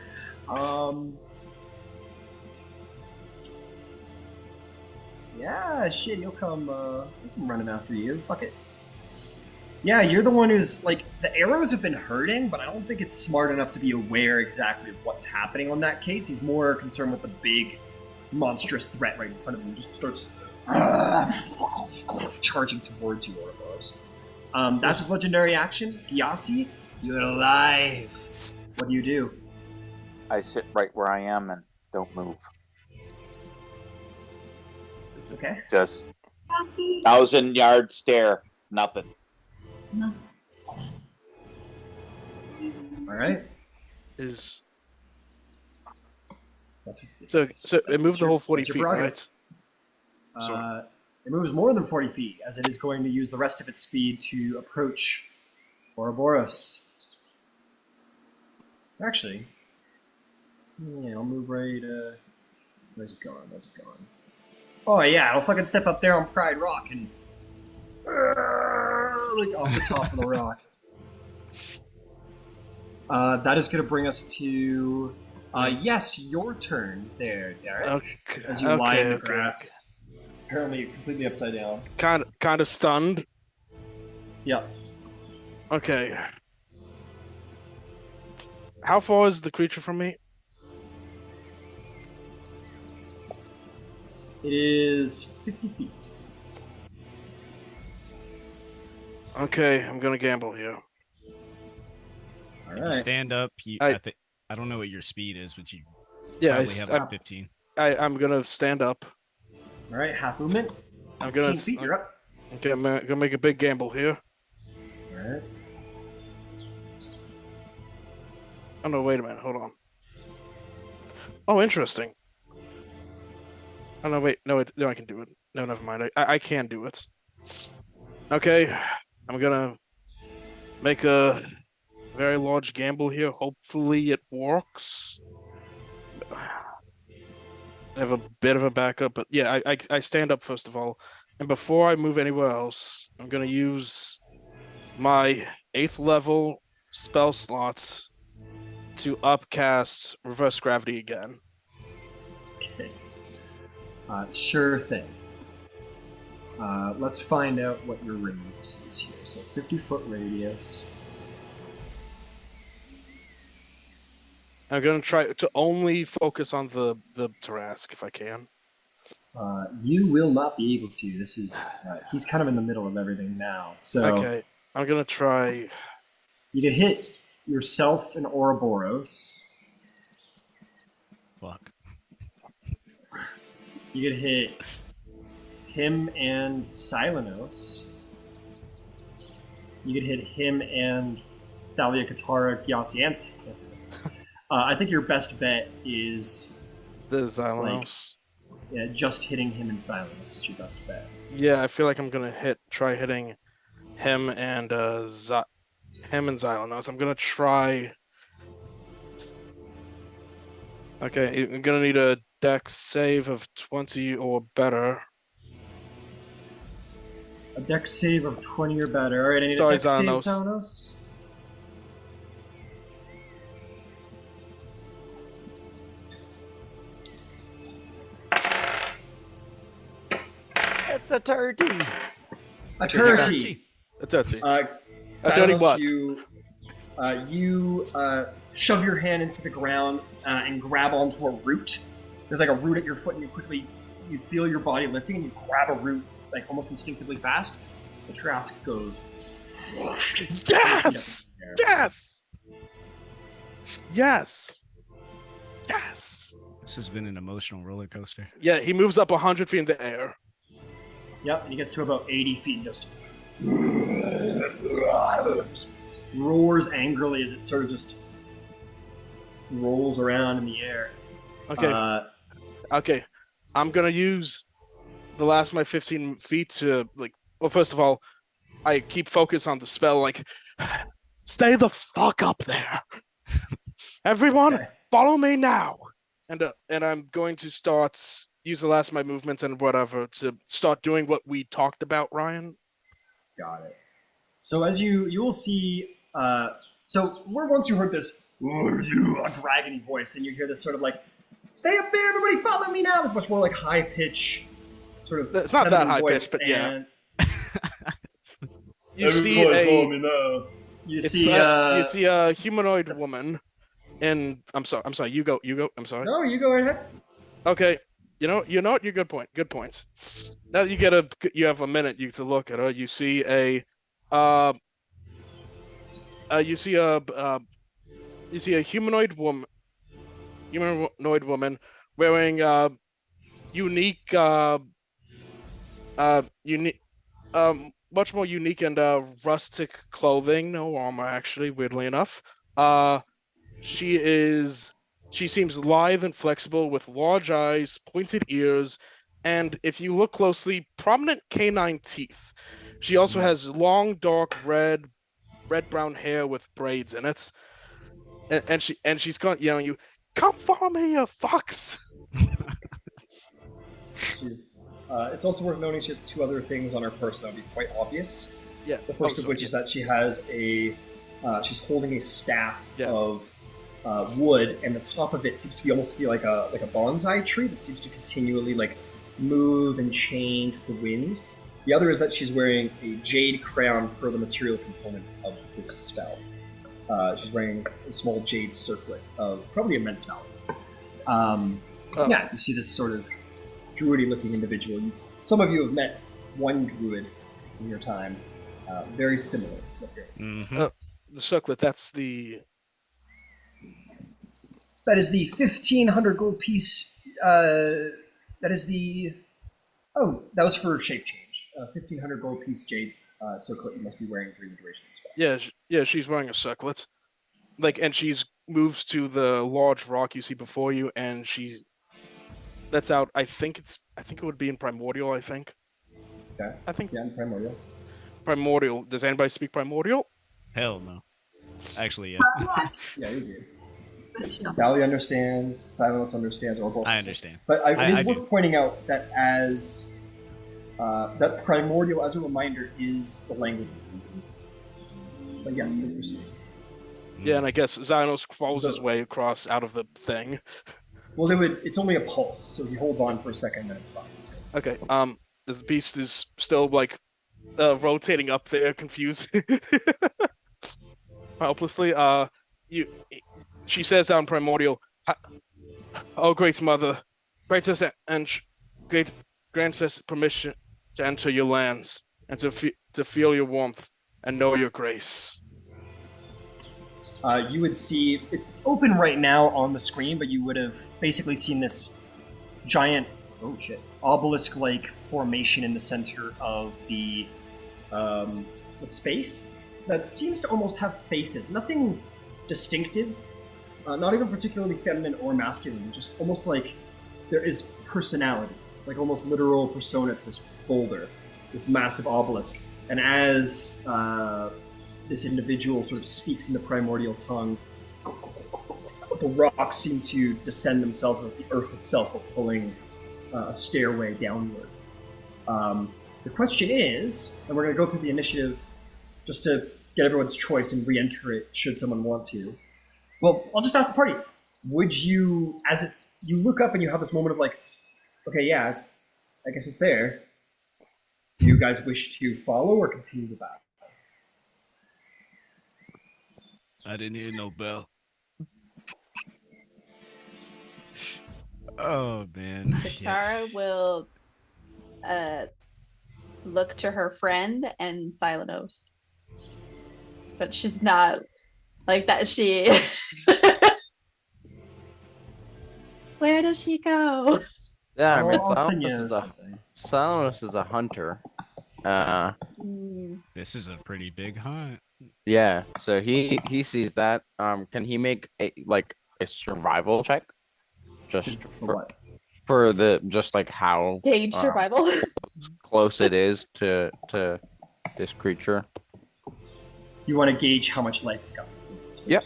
Yeah, shit. He'll come running after you. Fuck it. Yeah, you're the one who's like the arrows have been hurting, but I don't think it's smart enough to be aware exactly of what's happening on that case. He's more concerned with the big, monstrous threat right in front of him. He just starts charging towards you, Ouroboros. That's his legendary action. Gyasi, you're alive. What do? I sit right where I am and don't move. Okay. Just Gyasi. 1,000-yard stare. Nothing. No. All right. Is That's so it moved the whole 40 that's your feet, prerogative. right? It moves more than 40 feet, as it is going to use the rest of its speed to approach Ouroboros. Actually, yeah, I'll move right. Where's it going? Oh yeah, I'll fucking step up there on Pride Rock and like off the top of the rock. That is going to bring us to yes, your turn there, Derek. Okay. As you lie in the grass, apparently completely upside down. Kind of stunned. Yep. Okay. How far is the creature from me? It is 50 feet. Okay, I'm gonna gamble here. All If you right. stand up, I don't know what your speed is, but you Yeah, probably have like 15. I'm gonna stand up. All right, half movement. I'm 15 gonna. feet, you're up. Okay, I'm gonna make a big gamble here. All right. Oh no! Wait a minute. Hold on. Oh, interesting. Oh no! Wait. No, I can do it. No, never mind. I can do it. Okay, I'm gonna make a very large gamble here. Hopefully, it works. I have a bit of a backup, but yeah, I stand up first of all, and before I move anywhere else, I'm gonna use my 8th level spell slots to upcast reverse gravity again. Okay. Sure thing. Let's find out what your radius is here. So 50-foot radius. I'm gonna try to only focus on the Tarask if I can. You will not be able to. This is he's kind of in the middle of everything now. So Okay, I'm gonna try. you can hit yourself and Ouroboros. Fuck. You could hit him and Silenos. You could hit him and Thalia, Katara, Gyasi, and Silenos. I think your best bet is The Xylanos. yeah, just hitting him and Silenos is your best bet. Yeah, I feel like I'm gonna try hitting him and Xylanos. I'm gonna try. Okay, I'm gonna need a dex save of 20 or better. A dex save of 20 or better. Alright, I need Sorry, a dex save, Xylanos. Silenos. It's a turkey. A turkey. A 30. Silenos, what? you shove your hand into the ground and grab onto a root. There's like a root at your foot, and you feel your body lifting, and you grab a root like almost instinctively fast. The Trask goes. Yes! Yes! Yes! Yes! This has been an emotional roller coaster. Yeah, he moves up 100 feet in the air. Yep, and he gets to about 80 feet and just roars angrily as it sort of just rolls around in the air. Okay. Okay. I'm gonna use the last of my 15 feet to well, first of all, I keep focus on the spell, stay the fuck up there. Everyone, Okay. follow me now. And I'm going to use the last of my movements and whatever to start doing what we talked about, Ryan. Got it. So as you will see, once you heard this dragony voice, and you hear this sort of like, "Stay up there, everybody, follow me now." It's much more like high pitch, sort of. It's not that feminine high voice, pitched, but yeah. and You see a You it's see, you see a humanoid woman, and I'm sorry. You go. I'm sorry. No, you go ahead. Okay. You know what? You're good point. Good points. Now that you have a minute to look at her. You see a humanoid woman wearing unique much more unique and rustic clothing. No armor, actually, weirdly enough. She seems lithe and flexible with large eyes, pointed ears, and if you look closely, prominent canine teeth. She also has long, dark red-brown hair with braids in it. And she's yelling you, "Come follow me, you fucks!" It's also worth noting she has two other things on her person that would be quite obvious. Yeah. The first of which is that she has she's holding a staff of wood, and the top of it seems to be almost like a bonsai tree that seems to continually move and change with the wind. The other is that she's wearing a jade crown per the material component of this spell. She's wearing a small jade circlet of probably immense value. Yeah, you see this sort of druidy-looking individual. Some of you have met one druid in your time. Very similar. Mm-hmm. The circlet, that is the 1,500 gold piece. That was for shape change. 1,500 gold piece jade circlet you must be wearing during the duration of the spell. Yeah, she's wearing a circlet. And she's moves to the large rock you see before you, and that's out. I think it would be in Primordial, I think. Okay. I think. Yeah, in Primordial. Primordial. Does anybody speak Primordial? Hell no. Actually, yeah. Yeah, you do. Thalia understands, Silenos understands, or both. I understand. But it is worth do. pointing out that that Primordial, as a reminder, is the language of demons. But yes, please proceed. Yeah, and I guess Xynos crawls his way across out of the thing. Well, it's only a pulse, so he holds on for a second, then it's fine. So. Okay. This beast is still rotating up there, confused, helplessly. She says on Primordial, "Oh, great mother, grant us permission to enter your lands and to feel your warmth and know your grace." You would see it's open right now on the screen, but you would have basically seen this giant oh shit, obelisk-like formation in the center of the space that seems to almost have faces. Nothing distinctive, not even particularly feminine or masculine, just almost like there is personality, like almost literal persona to this boulder, this massive obelisk. And as this individual sort of speaks in the primordial tongue, the rocks seem to descend themselves as if the earth itself are pulling a stairway downward. The question is, and we're going to go through the initiative just to get everyone's choice and re-enter it should someone want to. Well, I'll just ask the party. Would you, you look up and you have this moment of like, okay, yeah, I guess it's there. Do you guys wish to follow or continue the battle? I didn't hear no bell. Oh man. Katara will look to her friend and Silenos. But she's not like that. She. Where does she go? Yeah, I mean, I'll send you something. Silenos is a hunter. This is a pretty big hunt. Yeah, so he sees that. Can he make a survival check? Just for the just like how Gauge survival. close it is to this creature. You want to gauge how much life it's got. Yep.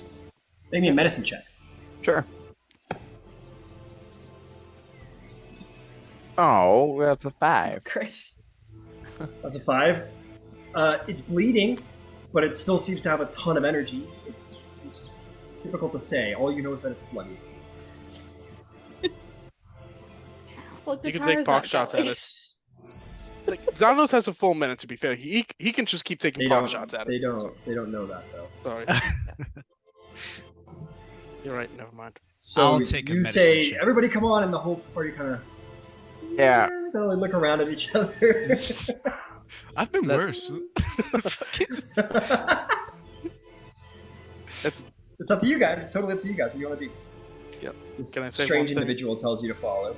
Make me a medicine check. Sure. Oh, that's a 5. Great. That's a 5. It's bleeding, but it still seems to have a ton of energy. It's difficult to say. All you know is that it's bloody. Well, You can take pox shots at it. Like, Xanos has a full minute, to be fair. He can just keep taking pox shots at They it. don't know that though. Sorry. You're right, never mind. So I'll take a you medicine say, check. everybody come on, and the whole party kind of kind of look around at each other. I've been worse. It's up to you guys. It's totally up to you guys. What do you want to do? Yep. This Can I say strange one thing? individual tells you to follow.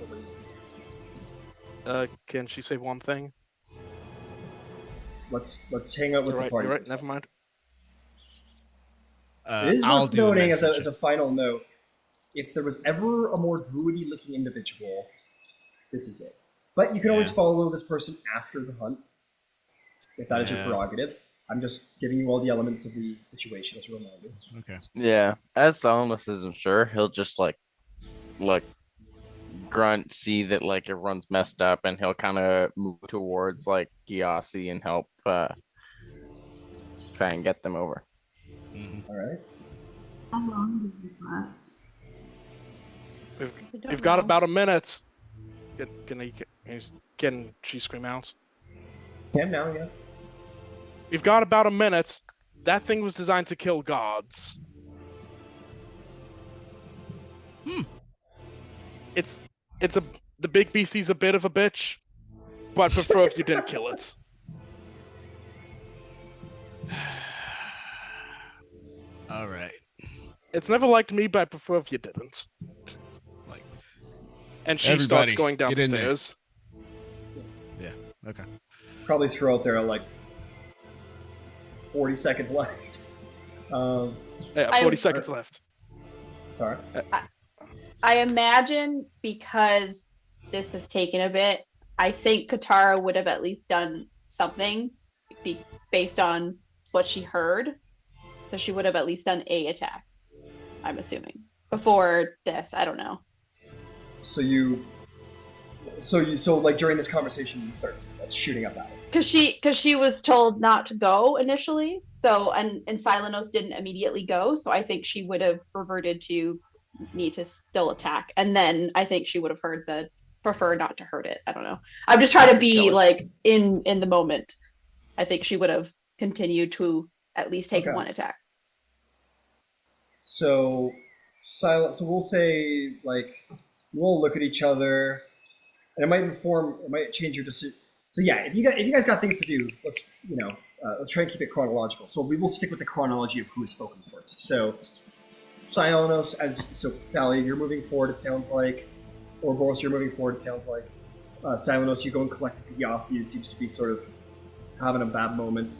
Can she say one thing? Let's hang out with You're the right, party. you're right, for a never mind. It is I'll worth do a noting medicine as a final note, if there was ever a more druidy looking individual, this is it. But you can always Yeah. follow this person after the hunt, if that is your Yeah. prerogative. I'm just giving you all the elements of the situation as a reminder. Okay. Yeah, as Silenos isn't sure, he'll just like grunt, see that like everyone's messed up, and he'll kind of move towards like Gyasi and help try and get them over. Mhm. All right. How long does this last? We've got about a minute. Can she scream out? Can now, yeah. We've got about a minute. That thing was designed to kill gods. The big beastie's a bit of a bitch, but I'd prefer if you didn't kill it. All right. It's never liked me, but I prefer if you didn't. Like, And she starts everybody, going down get the in there. stairs. Okay. Probably throw out there like 40 seconds left. Yeah, 40 seconds left. Tara? I imagine because this has taken a bit, I think Katara would have at least done something based on what she heard. So she would have at least done a attack, I'm assuming. Before this, I don't know. So like during this conversation you start shooting up at it. Because she was told not to go initially. So and Silenos didn't immediately go. So I think she would have reverted to need to still attack. And then I think she would have heard the prefer not to hurt it. I don't know. I'm just trying to be like in the moment. I think she would have continued to at least take one attack. So we'll say like we'll look at each other, and it might change your decision. So yeah, if you guys got things to do, let's try and keep it chronological. So we will stick with the chronology of who has spoken first. So Silenos, Thalia, you're moving forward. It sounds like, or Boris, you're moving forward. It sounds like. Silenos, you go and collect Gyasi, who seems to be sort of having a bad moment.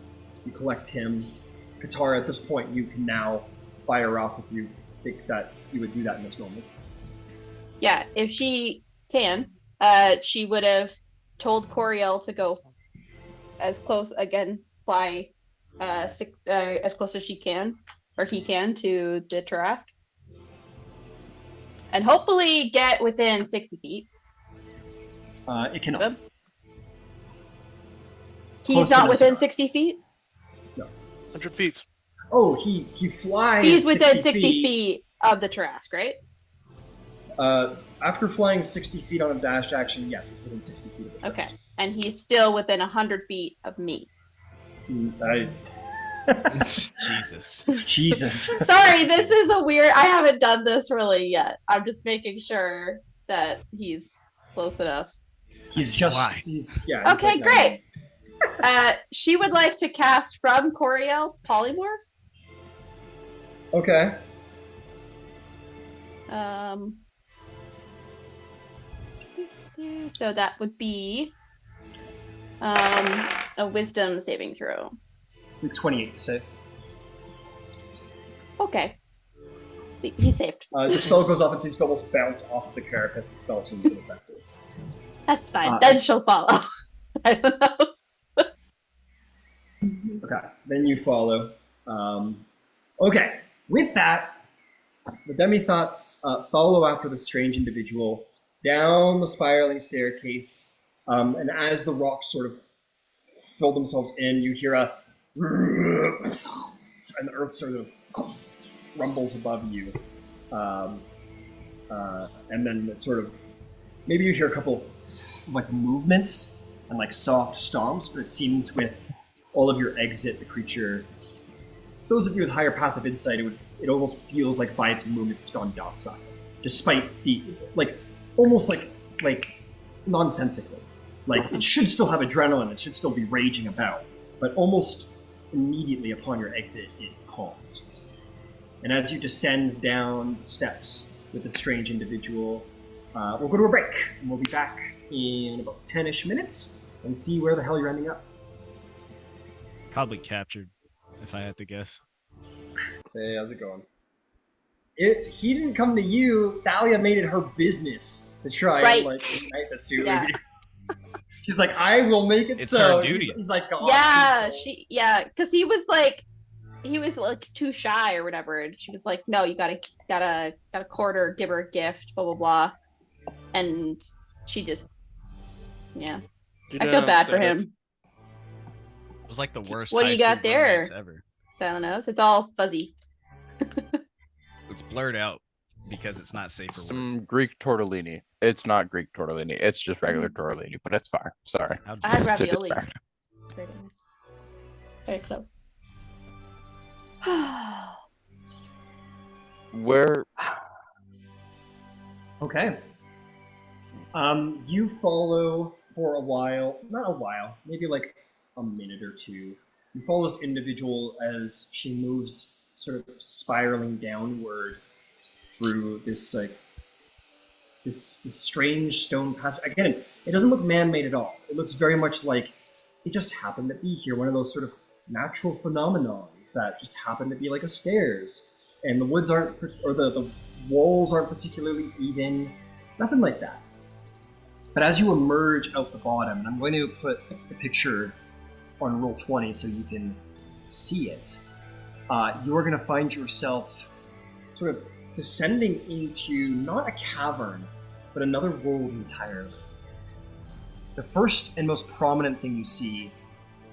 You collect him. Katara, at this point, you can now fire off if you think that you would do that in this moment. Yeah, if she can, she would have told Coriel to go as close again, fly as close as she can, or he can, to the Tarask. And hopefully get within 60 feet. It cannot. He's Close not but within cigar. 60 feet? 100 feet. Oh, he flies. He's within 60 60 feet of the Tarask, right? After flying 60 feet on a dash action, yes, he's within 60 feet of the Okay. Tarask. And he's still within 100 feet of me. Jesus. Jesus. Sorry, this is a weird... I haven't done this really yet. I'm just making sure that he's close enough. He's just... Why? He's Okay, like, great. She would like to cast from Coriel Polymorph. Okay. So that would be a wisdom saving throw. 28 to save. Okay. He saved. The spell goes off and seems to almost bounce off of the carapace. The spell seems ineffective. That's fine. Then she'll follow. I don't know. Okay, then you follow. Okay, with that, the Demithots follow after the strange individual down the spiraling staircase, and as the rocks sort of fill themselves in, you hear a and the earth sort of rumbles above you, and then it sort of maybe you hear a couple like movements and like soft stomps, but it seems with all of your exit, the creature. Those of you with higher passive insight, it almost feels like by its movements it's gone docile, despite the almost like nonsensically. Like it should still have adrenaline, it should still be raging about, but almost immediately upon your exit, it calms. And as you descend down the steps with a strange individual, we'll go to a break, and we'll be back in about 10-ish minutes and see where the hell you're ending up. Probably captured, if I had to guess. Hey, how's it going? He didn't come to you. Thalia made it her business to try Right. and like ignite that suit Yeah. with you. She's like, I will make it It's so. her duty. He's like, God, Yeah, please because he was like too shy or whatever, and she was like, no, you gotta quarter, give her a gift, blah blah blah, and she just, yeah, I feel bad for him. It was like the worst. What do high you got school there? romance ever. Silenos, it's all fuzzy. It's blurred out because it's not safe for work. Some Greek tortellini. It's not Greek tortellini. It's just regular tortellini, but it's fine. Sorry. How I had dare- To ravioli. distract. Very close. Where Okay. You follow for a while, not a while, maybe like a minute or two. You follow this individual as she moves sort of spiraling downward through this like this strange stone passage. Again, it doesn't look man-made at all. It looks very much like it just happened to be here, one of those sort of natural phenomenons that just happened to be like a stairs. And the woods aren't, or the walls aren't particularly even, nothing like that. But as you emerge out the bottom, and I'm going to put the picture on roll 20 so you can see it, you are going to find yourself sort of descending into not a cavern, but another world entirely. The first and most prominent thing you see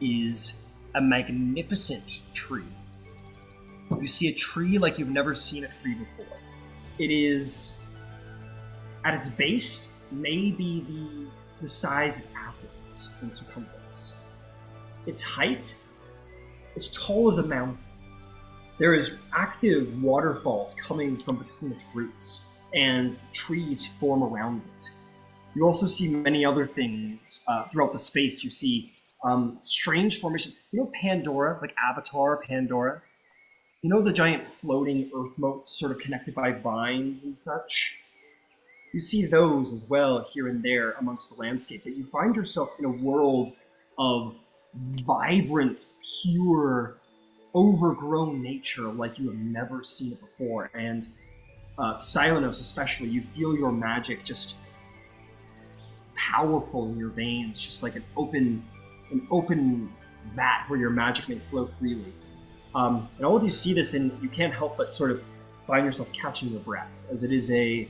is a magnificent tree. You see a tree like you've never seen a tree before. It is, at its base, maybe the size of Athens in circumference. Its height, as tall as a mountain. There is active waterfalls coming from between its roots, and trees form around it. You also see many other things throughout the space. You see strange formations. You know Pandora, like Avatar Pandora? You know the giant floating earth moats sort of connected by vines and such? You see those as well here and there amongst the landscape, but you find yourself in a world of vibrant, pure, overgrown nature like you have never seen it before. And Silenos especially, you feel your magic just powerful in your veins, just like an open vat where your magic may flow freely. And all of you see this, and you can't help but sort of find yourself catching your breath, as it is an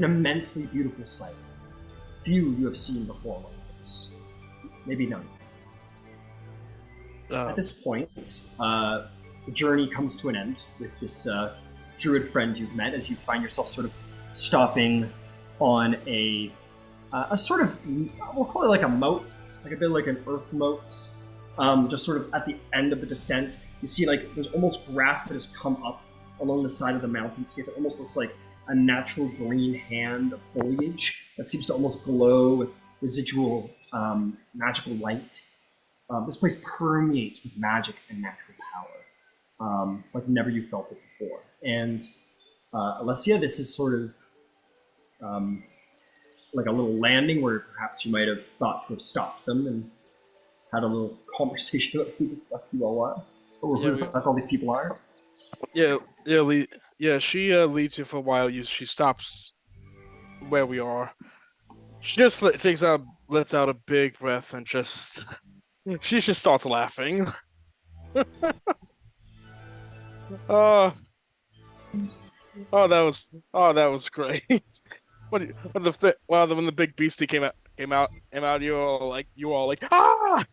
immensely beautiful sight. Few you have seen before like this. Maybe none. At this point, the journey comes to an end with this druid friend you've met, as you find yourself sort of stopping on a sort of, we'll call it like a moat, like a bit like an earth moat, just sort of at the end of the descent. You see like there's almost grass that has come up along the side of the mountainscape. It almost looks like a natural green hand of foliage that seems to almost glow with residual magical light. This place permeates with magic and natural power, like never you felt it before. And Alessia, this is sort of like a little landing where perhaps you might have thought to have stopped them and had a little conversation about who the fuck you all are, or who the fuck all these people are. She leads you for a while. She stops where we are. She just lets out a big breath and just she just starts laughing. That was great. When the big beastie came out, you were all like, ah!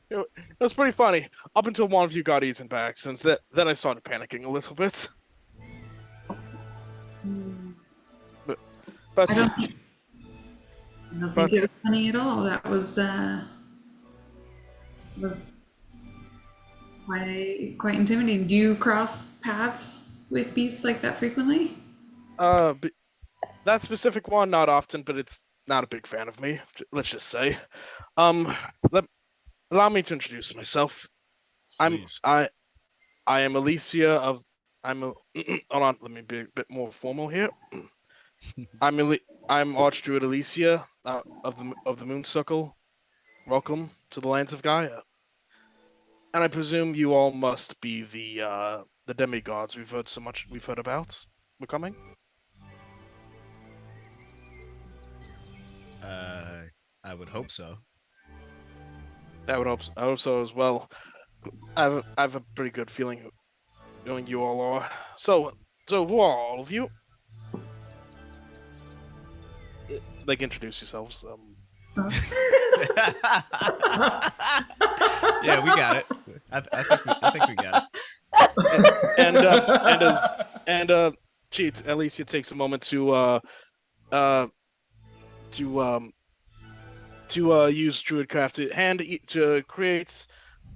It was pretty funny up until one of you got eaten by accident. Then I started panicking a little bit. But I don't think it was funny at all. That was quite intimidating. Do you cross paths with beasts like that frequently? That specific one, not often, but it's not a big fan of me. Let's just say. Allow me to introduce myself. Please. I am Alicia of. Hold on. Let me be a bit more formal here. I'm archdruid Alicia of the Moonsuckle. Welcome to the lands of Gaia. And I presume you all must be the demigods we've heard about. We're coming. I would hope so. I hope so as well. I have a pretty good feeling knowing you all are. So who are all of you? Like, introduce yourselves. Yeah, we got it. I think we got it. Cheat. Alicia takes a moment to use Druidcraft to create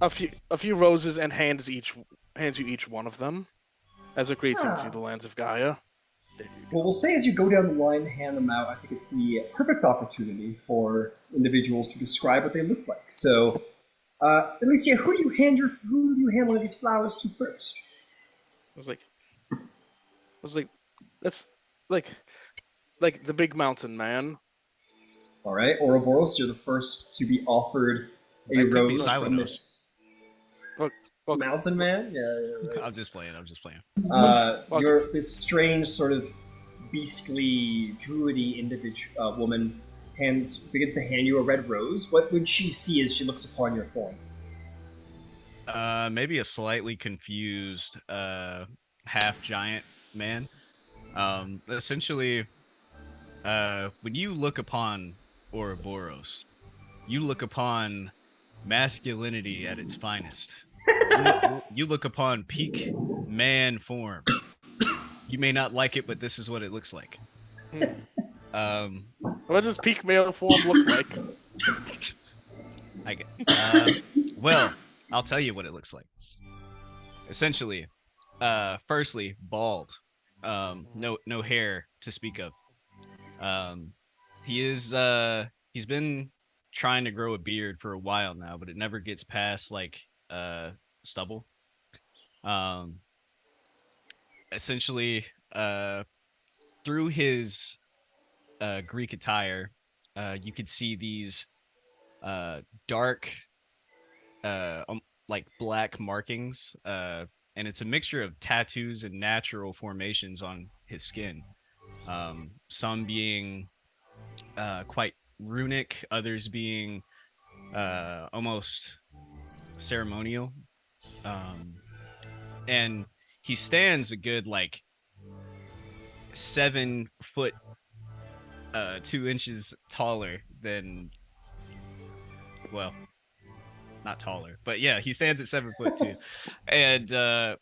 a few roses and hands you each one of them as a greeting to the lands of Gaia. Well, we'll say as you go down the line, hand them out. I think it's the perfect opportunity for individuals to describe what they look like. So, Alicia, who do you hand one of these flowers to first? I was like, that's like the big mountain man. All right, Ouroboros, you're the first to be offered a rose from this mountain man. Yeah, right. I'm just playing. You're this strange sort of beastly, druidy woman begins to hand you a red rose. What would she see as she looks upon your form? Maybe a slightly confused half giant man. Essentially, when you look upon Ouroboros, you look upon masculinity at its finest. You look upon peak man form. You may not like it, but this is what it looks like. What does peak male form look like? Well, I'll tell you what it looks like. Essentially, firstly, bald. No hair to speak of. He's been trying to grow a beard for a while now, but it never gets past like stubble. essentially, through his Greek attire, you could see these dark, like black markings, and it's a mixture of tattoos and natural formations on his skin. Some being quite runic, others being almost ceremonial. And he stands a good like 7 foot 2 inches taller than, well, not taller, but yeah, he stands at 7 foot 2, and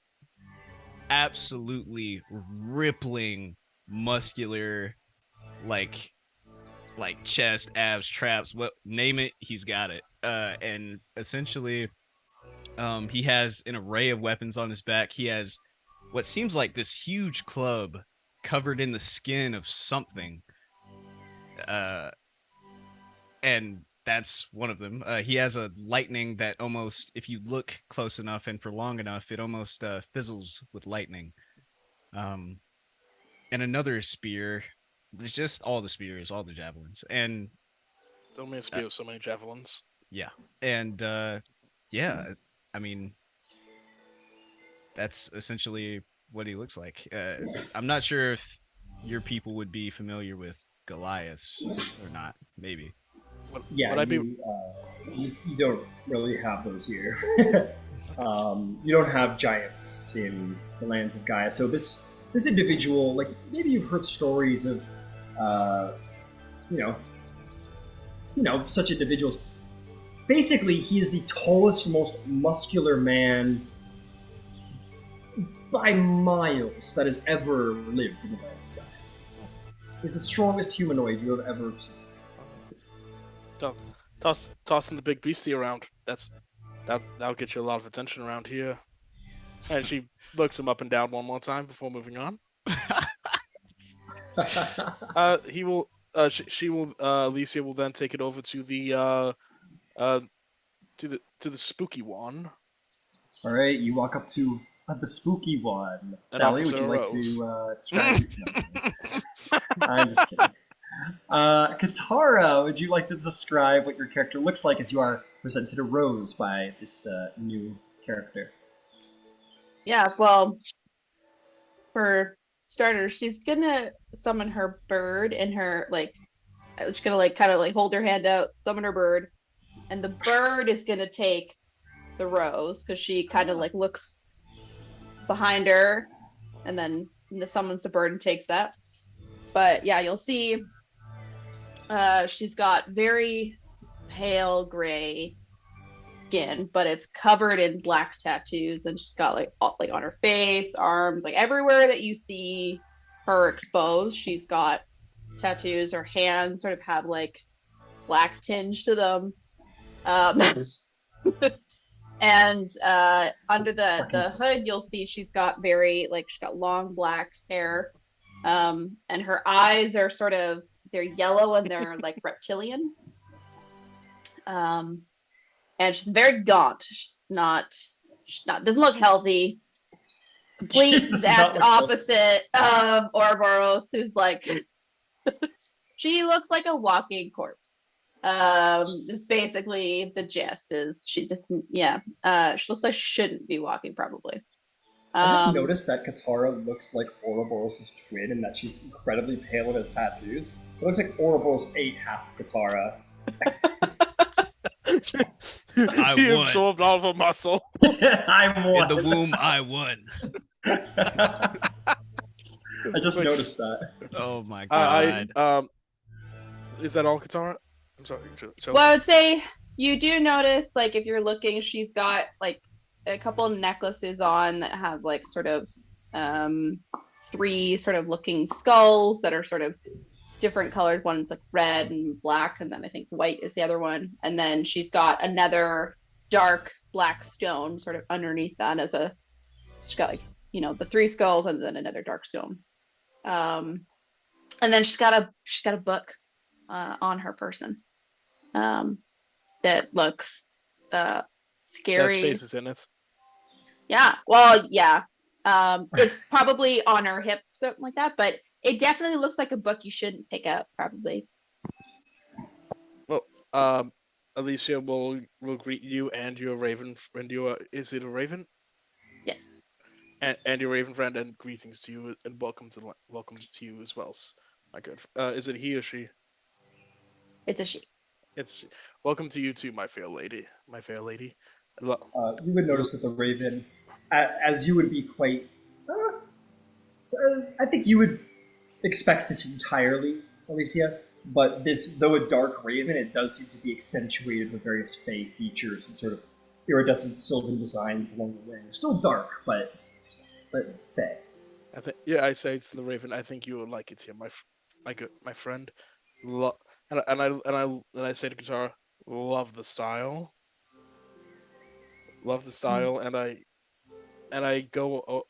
absolutely rippling muscular, like chest, abs, traps, what name it, he's got it. And essentially, he has an array of weapons on his back. He has what seems like this huge club covered in the skin of something. And that's one of them. He has a lightning that almost, if you look close enough and for long enough, it almost fizzles with lightning. And another spear. There's just all the spears, all the javelins, and Don't make a spear with so many javelins. yeah, and yeah, I mean, that's essentially what he looks like. I'm not sure if your people would be familiar with Goliaths or not. Maybe. Yeah, Would I be? you don't really have those here. You don't have giants in the lands of Gaia. So this individual, like maybe you've heard stories of, you know, such individuals. Basically, he is the tallest, most muscular man by miles that has ever lived in the lands of Gaia. He's the strongest humanoid you have ever seen. Tossing the big beastie around. That'll get you a lot of attention around here. And she looks him up and down one more time before moving on. He will. She will. Alicia will then take it over to the to the spooky one. All right, you walk up to the spooky one. An Thalia, would officer you like arose. to describe? No, I'm just kidding. Katara, would you like to describe what your character looks like as you are presented a rose by this new character? Yeah, well, for starters, she's gonna summon her bird and her she's gonna kind of hold her hand out, summon her bird, and the bird is gonna take the rose because she kind of looks behind her, and then summons the bird and takes that. But yeah, you'll see she's got very pale gray skin, but it's covered in black tattoos, and she's got on her face, arms, everywhere that you see her exposed, she's got tattoos. Her hands sort of have black tinge to them. And under the hood, you'll see she's got she's got long black hair, and her eyes are they're yellow and they're reptilian. And she's very gaunt. She's not doesn't look healthy. Complete exact opposite of Ouroboros, who's she looks like a walking corpse. Is basically the gist. Is she just she looks like she shouldn't be walking probably. I just noticed that Katara looks like Ouroboros' twin and that she's incredibly pale and has tattoos. It looks like Ouroboros ate half Katara. He absorbed all of her muscle. I won. In the womb, I won. I just noticed that. Oh my god. Is that all, Katara? I'm sorry. Well, I would say you do notice, if you're looking, she's got a couple of necklaces on that have three looking skulls that are different colored. One's red and black, and then I think white is the other one. And then she's got another dark black stone underneath that she's got the three skulls and then another dark stone. And then she's got a book on her person that looks scary. Has faces in it. Yeah. Well, yeah. It's probably on her hip, something like that, but it definitely looks like a book you shouldn't pick up, probably. Well, Alicia will greet you and your raven and your is it a raven? Yes. And your raven friend, and greetings to you and welcome to you as well. My good. Is it he or she? It's a she. It's welcome to you too, my fair lady. My fair lady. Lo- You would notice that the raven, as you would be quite. I think you would expect this entirely, Alicia, but this, though a dark raven, it does seem to be accentuated with various fey features and sort of iridescent sylvan designs along the way. Still dark, but fey. I say to the raven, I think you will like it here, my friend. And I say to Katara, love the style, and I go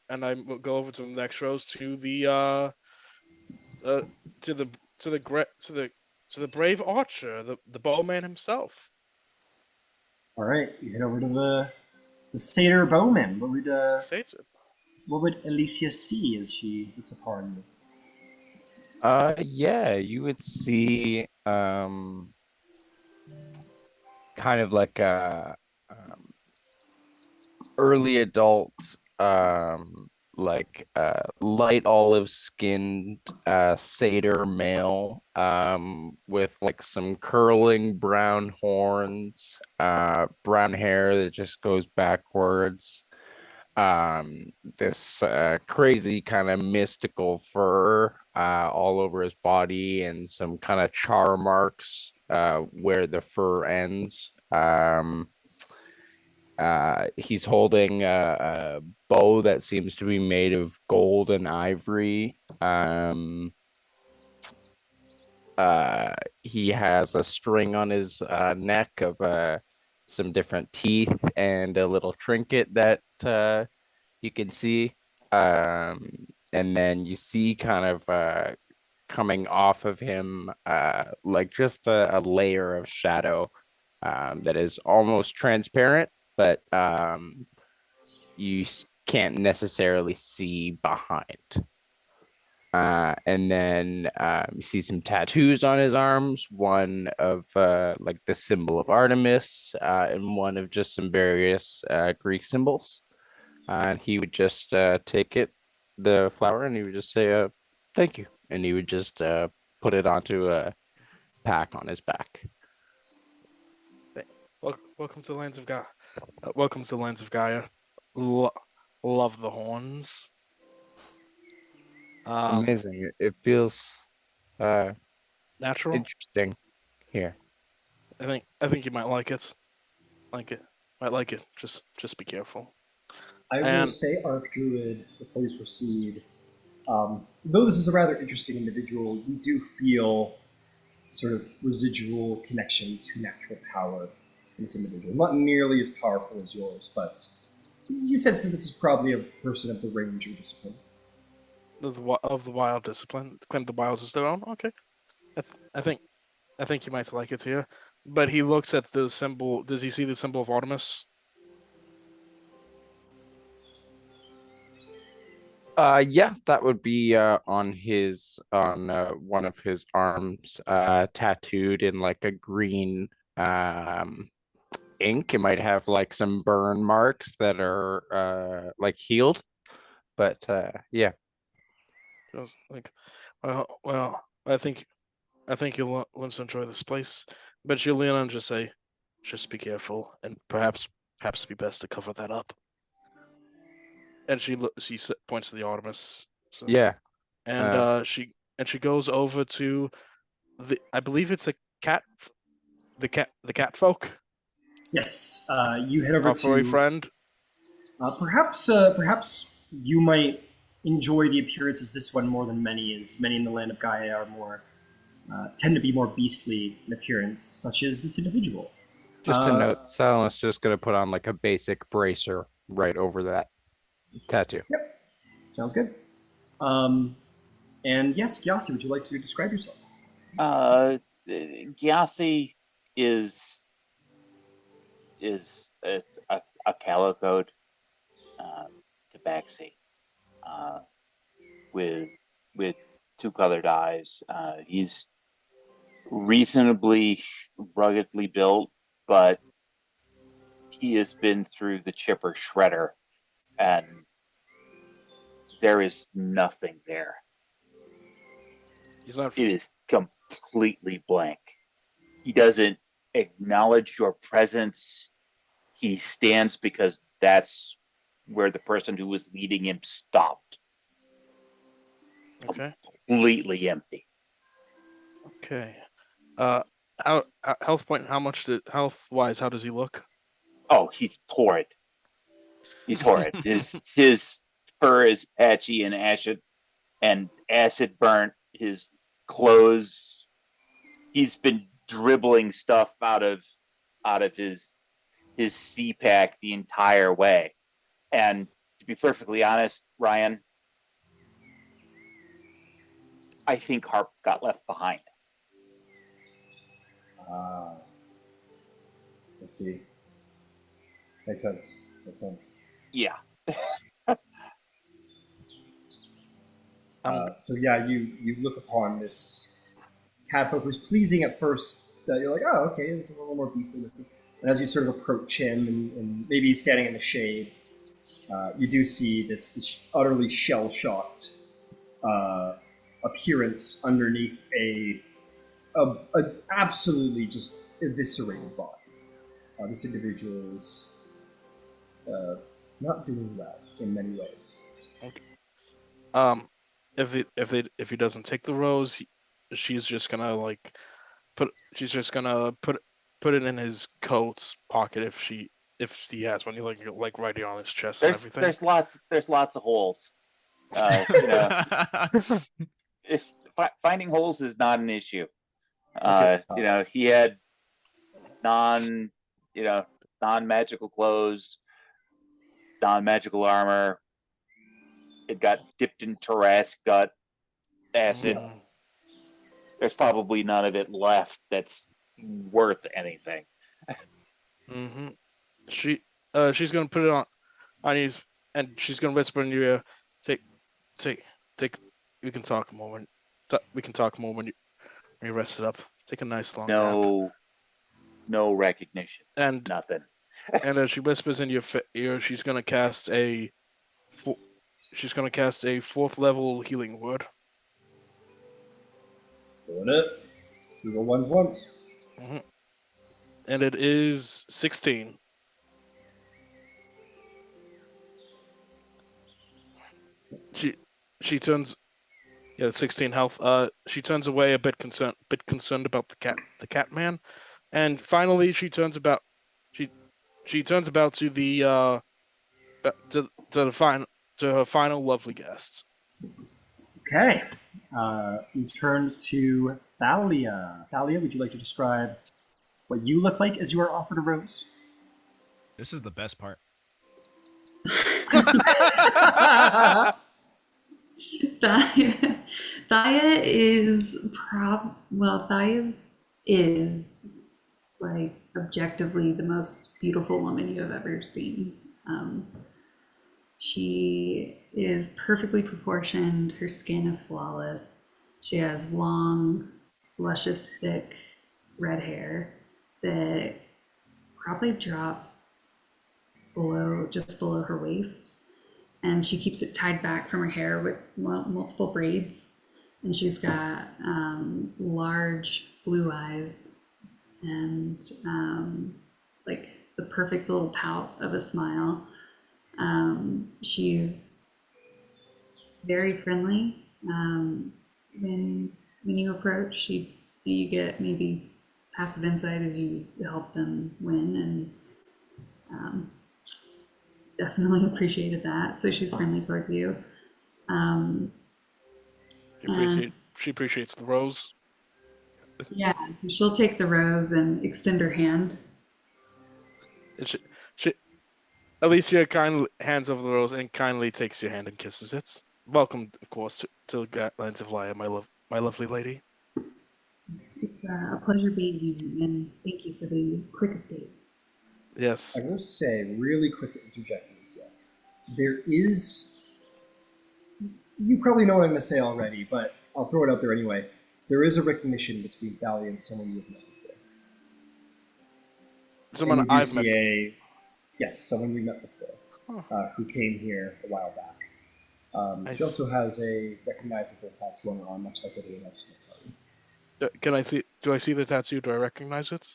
over to the next rows to the uh to the to the to the brave archer, the bowman himself. All right, you head over to the satyr bowman. Satan. What would Alicia see as she looks upon you? Yeah, you would see kind of like a early adult like light olive skinned satyr male with like some curling brown horns, brown hair that just goes backwards, this crazy kind of mystical fur all over his body, and some kind of char marks where the fur ends. He's holding a bow that seems to be made of gold and ivory. He has a string on his neck of some different teeth and a little trinket that you can see. And then you see kind of coming off of him like just a layer of shadow that is almost transparent, but you can't necessarily see behind. And then you see some tattoos on his arms, one of like the symbol of Artemis, and one of just some various Greek symbols. And he would just take the flower, and he would just say, thank you. And he would just put it onto a pack on his back. Welcome to the lands of Gaia. Welcome to the lands of Gaia. Love the horns. Amazing. It feels natural. Interesting here. I think you might like it. Might like it. Just be careful. I will say, archdruid, before we proceed, though this is a rather interesting individual, you do feel sort of residual connection to natural power in this individual. Not nearly as powerful as yours, but you sense that this is probably a person of the ranger discipline. Of the wild discipline, claim the wilds as their own. Okay, I think you might like it here. But he looks at the symbol. Does he see the symbol of Artemis? Yeah, that would be on one of his arms, tattooed in like a green ink. It might have like some burn marks that are like healed, but yeah. Just like, well, I think you'll want to enjoy this place. But she'll lean on and just say, just be careful, and perhaps be best to cover that up. And she points to the Artemis. So, yeah. And she goes over to I believe it's a cat, the cat folk. Yes, you head over Our to furry friend. Perhaps you might enjoy the appearances this one more than many, as many in the land of Gaia are more tend to be more beastly in appearance, such as this individual. Just to note, Silence just going to put on like a basic bracer right over that tattoo. Yep, sounds good. And yes, Gyasi, would you like to describe yourself? Gyasi is a calicoed tabaxi. colored eyes. He's reasonably ruggedly built, but he has been through the chipper shredder, and there is nothing there. He's not. It is completely blank. He doesn't acknowledge your presence. He stands because that's where the person who was leading him stopped. Okay. Completely empty. Okay. How health point? How much did health wise? How does he look? Oh, he's horrid. He's horrid. His fur is patchy and acid burnt. His clothes. He's been dribbling stuff out of his CPAC the entire way. And to be perfectly honest, Ryan, I think Harp got left behind. I see. Makes sense. Makes sense. Yeah. So yeah, you look upon this catfolk who's pleasing at first. You're like, oh, okay, there's a little more beastly with him. And as you sort of approach him, and maybe he's standing in the shade, you do see this utterly shell-shocked appearance underneath a absolutely just eviscerated body. This individual is not doing well in many ways. Okay. If he doesn't take the rose, she's just gonna like put it in his coat's pocket if he has one. You like right here on his chest and everything. There's lots of holes. If finding holes is not an issue. Okay. He had non-magical clothes, non-magical armor. It got dipped in Tarrasque gut acid. There's probably none of it left that's worth anything. Mm-hmm. She's gonna put it on you, and she's gonna whisper in your ear, take. We can talk more when you rest it up. Take a nice long nap. No recognition. And nothing. And as she whispers in your ear, she's gonna cast a 4th level healing word. Doing it. We go once. Mm-hmm. And it is 16. She turns 16 health. She turns away a bit concerned about the cat man, and finally she turns about to the to her final lovely guests. Okay. We turn to Thalia. Thalia, would you like to describe what you look like as you are offered a rose? This is the best part. Thaya is like objectively the most beautiful woman you have ever seen. She is perfectly proportioned. Her skin is flawless. She has long, luscious, thick red hair that probably drops just below her waist. And she keeps it tied back from her hair with multiple braids. And she's got large blue eyes and like the perfect little pout of a smile. She's very friendly. When you approach, you get maybe passive insight as you help them win, and definitely appreciated that. So she's friendly towards you. She appreciates the rose. Yeah, so she'll take the rose and extend her hand. Alicia kindly hands over the rose and kindly takes your hand and kisses it. Welcome, of course, to the lands of Laya, my lovely lady. It's a pleasure being here, and thank you for the quick escape. Yes. I will say, really quick to interject in this, there is, you probably know what I'm going to say already, but I'll throw it out there anyway. There is a recognition between Thalia and someone you've met before. Someone And you do I've met. see yes, someone you met before, Huh. who came here a while back. I She also has a recognizable tattoo on her arm, much like everyone else in the party. Can I see? Do I see the tattoo? Do I recognize it?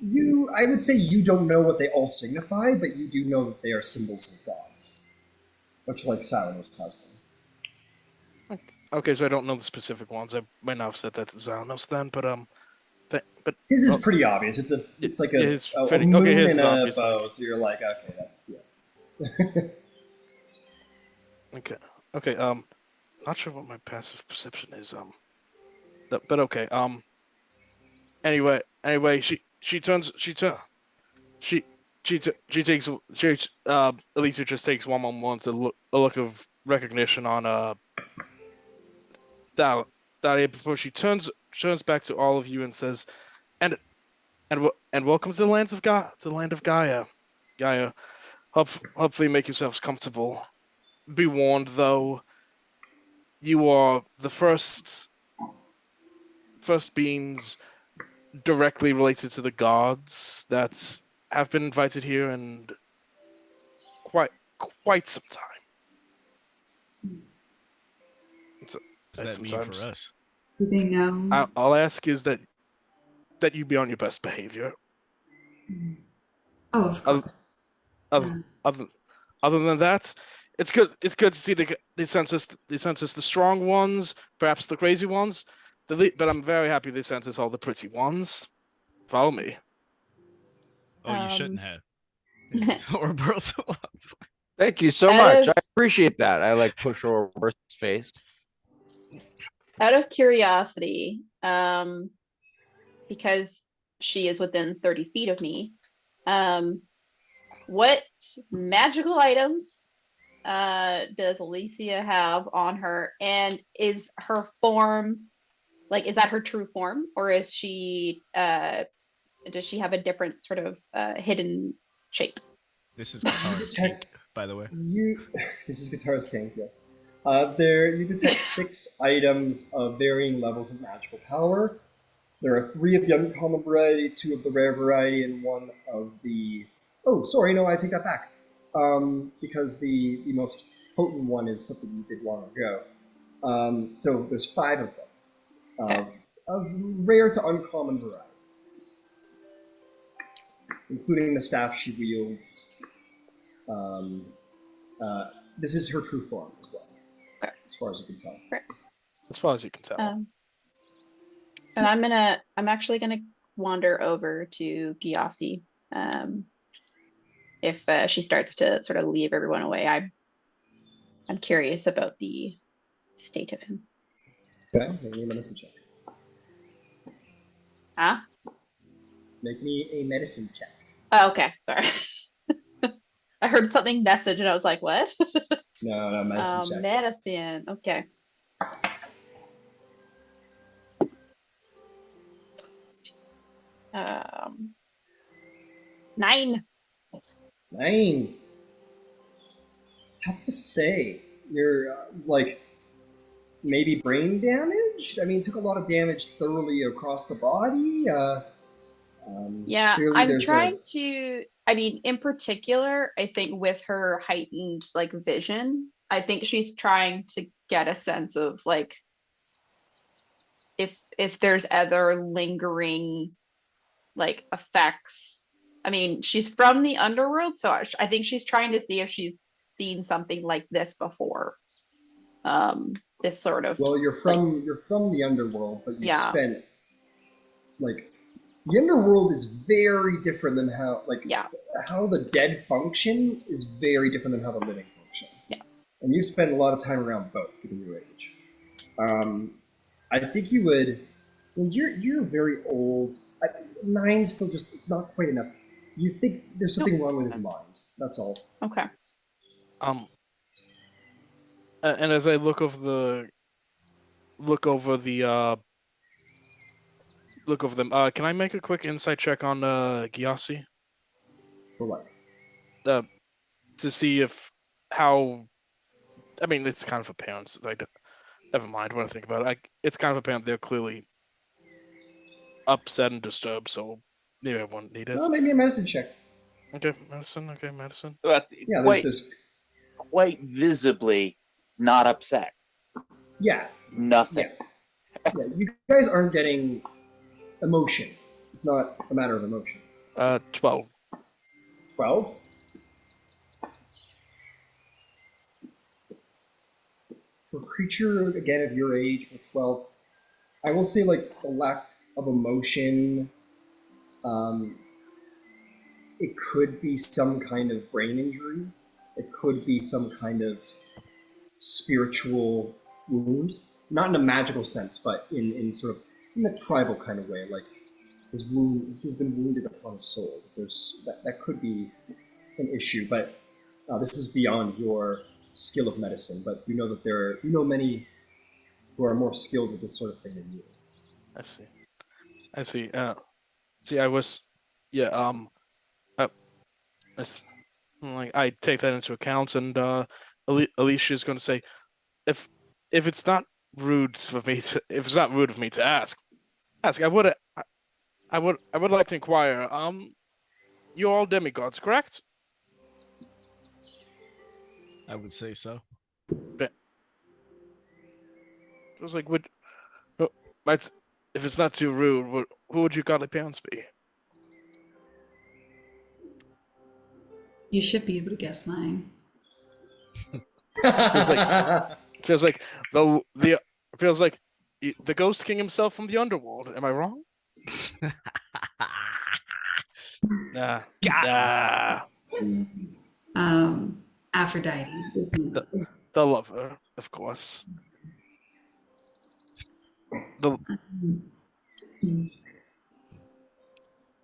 I would say you don't know what they all signify, but you do know that they are symbols of gods, much like Silenos has one. Okay, so I don't know the specific ones. I might not have said that to Xanos then, but but His is pretty obvious. It's like yeah, a his moon fitting. Okay, his and is a obvious, bow, like- so you're like, okay, that's yeah. Okay. Not sure what my passive perception is. But okay. Anyway, Elisa just takes one a look of recognition on Thalia before she turns back to all of you and says, and welcome to the lands of the land of Gaia. Hopefully make yourselves comfortable. Be warned though, you are the first beings directly related to the gods that have been invited here and quite some time. What does that mean for us? Do they know? I'll ask is that you be on your best behavior. Oh, of course. Other, other than that, it's good to see they sent us the strong ones, perhaps the crazy ones. But I'm very happy they sent us all the pretty ones. Follow me. Oh, you shouldn't Um, have. Ouroboros. Thank you so Out much. of- I appreciate that. I like push over his face. Out of curiosity, because she is within 30 feet of me, what magical items does Alicia have on her? And is her form, like, is that her true form? Or is she, does she have a different sort of hidden shape? This is Katara's kink, by the way. This is Katara's kink, yes. You detect 6 items of varying levels of magical power. There are 3 of the uncommon variety, 2 of the rare variety, and 1 of the... Oh, sorry, no, I take that back. Because the most potent one is something you did long ago. So there's 5 of them. Of rare to uncommon variety. Including the staff she wields. This is her true form as well. Okay. As far as you can tell. As far as you can tell. And I'm actually gonna wander over to Gyasi. If she starts to sort of leave everyone away, I'm curious about the state of him. Okay, make me a medicine check. Huh? Make me a medicine check. Oh, okay, sorry. I heard something message and I was like, what? No, medicine check. Medicine. Okay. Um, 9. 9. Tough to say. You're like maybe brain damaged. I mean, took a lot of damage thoroughly across the body. Yeah, clearly I'm there's trying to, I mean, in particular, I think with her heightened like vision, I think she's trying to get a sense of like if there's other lingering like effects. I mean, she's from the underworld, so I think she's trying to see if she's seen something like this before. This sort of Well, you're from the underworld, but you've Yeah. spent like the underworld is very different than how how the dead function is very different than how the living function. Yeah. And you've spent a lot of time around both given your age. I think you would. Well, you're very old. 9 still just it's not quite enough. You think there's something wrong with his mind. That's all. Okay. And as I look over them, can I make a quick insight check on Gyasi? For what? To see if how, I mean, it's kind of appearance, like, Never mind what I think about it. It's kind of apparent they're clearly upset and disturbed, so maybe I won't need it. Well, maybe a medicine check. Okay, medicine. Okay, medicine. But Yeah, quite, there's quite visibly not upset. yeah, Nothing. yeah. You guys aren't getting emotion. It's not a matter of emotion. 12. 12? For a creature, again, of your age, for 12, I will say, like, a lack of emotion. It could be some kind of brain injury. It could be some kind of spiritual wound. Not in a magical sense, but in sort of in a tribal kind of way. Like, he's been wounded upon his soul. That could be an issue, but this is beyond your skill of medicine. But you know that you know many who are more skilled with this sort of thing than you. I see. See, I was, yeah. Like I take that into account, and Alicia's going to say, if it's not rude for me to, if it's not rude of me to ask, I would like to inquire. You're all demigods, correct? I would say so. I was like, if it's not too rude, who would your godly parents be? You should be able to guess mine. Feels like the Ghost King himself from the underworld. Am I wrong? Nah. Aphrodite is me. The lover, of course.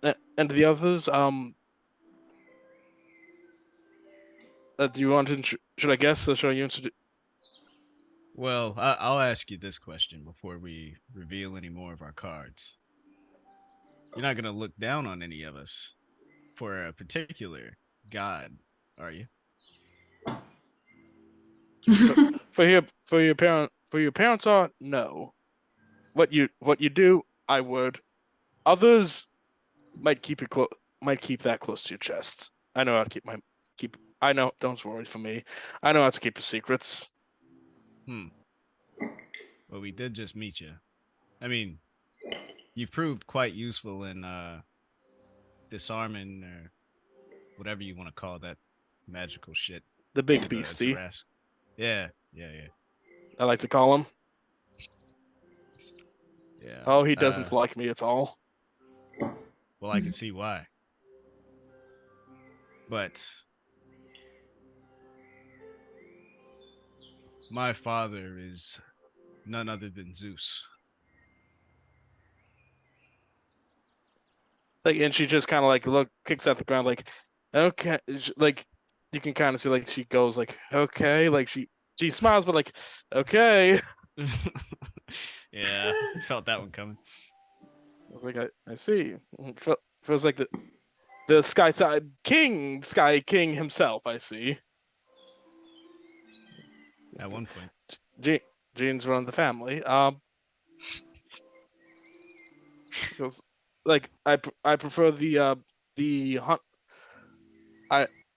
And the others, do you want to? Should I guess, or should I introduce? Well, I'll ask you this question before we reveal any more of our cards. You're not gonna look down on any of us for a particular god, are you? For your parents are no. What you do, I would. Others might keep that close to your chest. I know how to keep. I know. Don't worry for me. I know how to keep your secrets. Well, we did just meet you. I mean, you've proved quite useful in disarming or whatever you want to call that magical shit. The big beastie. Yeah. I like to call him. Yeah. Oh, he doesn't like me at all. Well, I can see why. But my father is none other than Zeus. Like, and she just kind of kicks at the ground, like, okay, like you can kind of see, like, she goes, like, okay, like she smiles, but like, okay. Yeah, felt that one coming. I was like, I see. Feels like the Sky King himself. I see. At one point, Genes run the family. Feels like I prefer the hunt.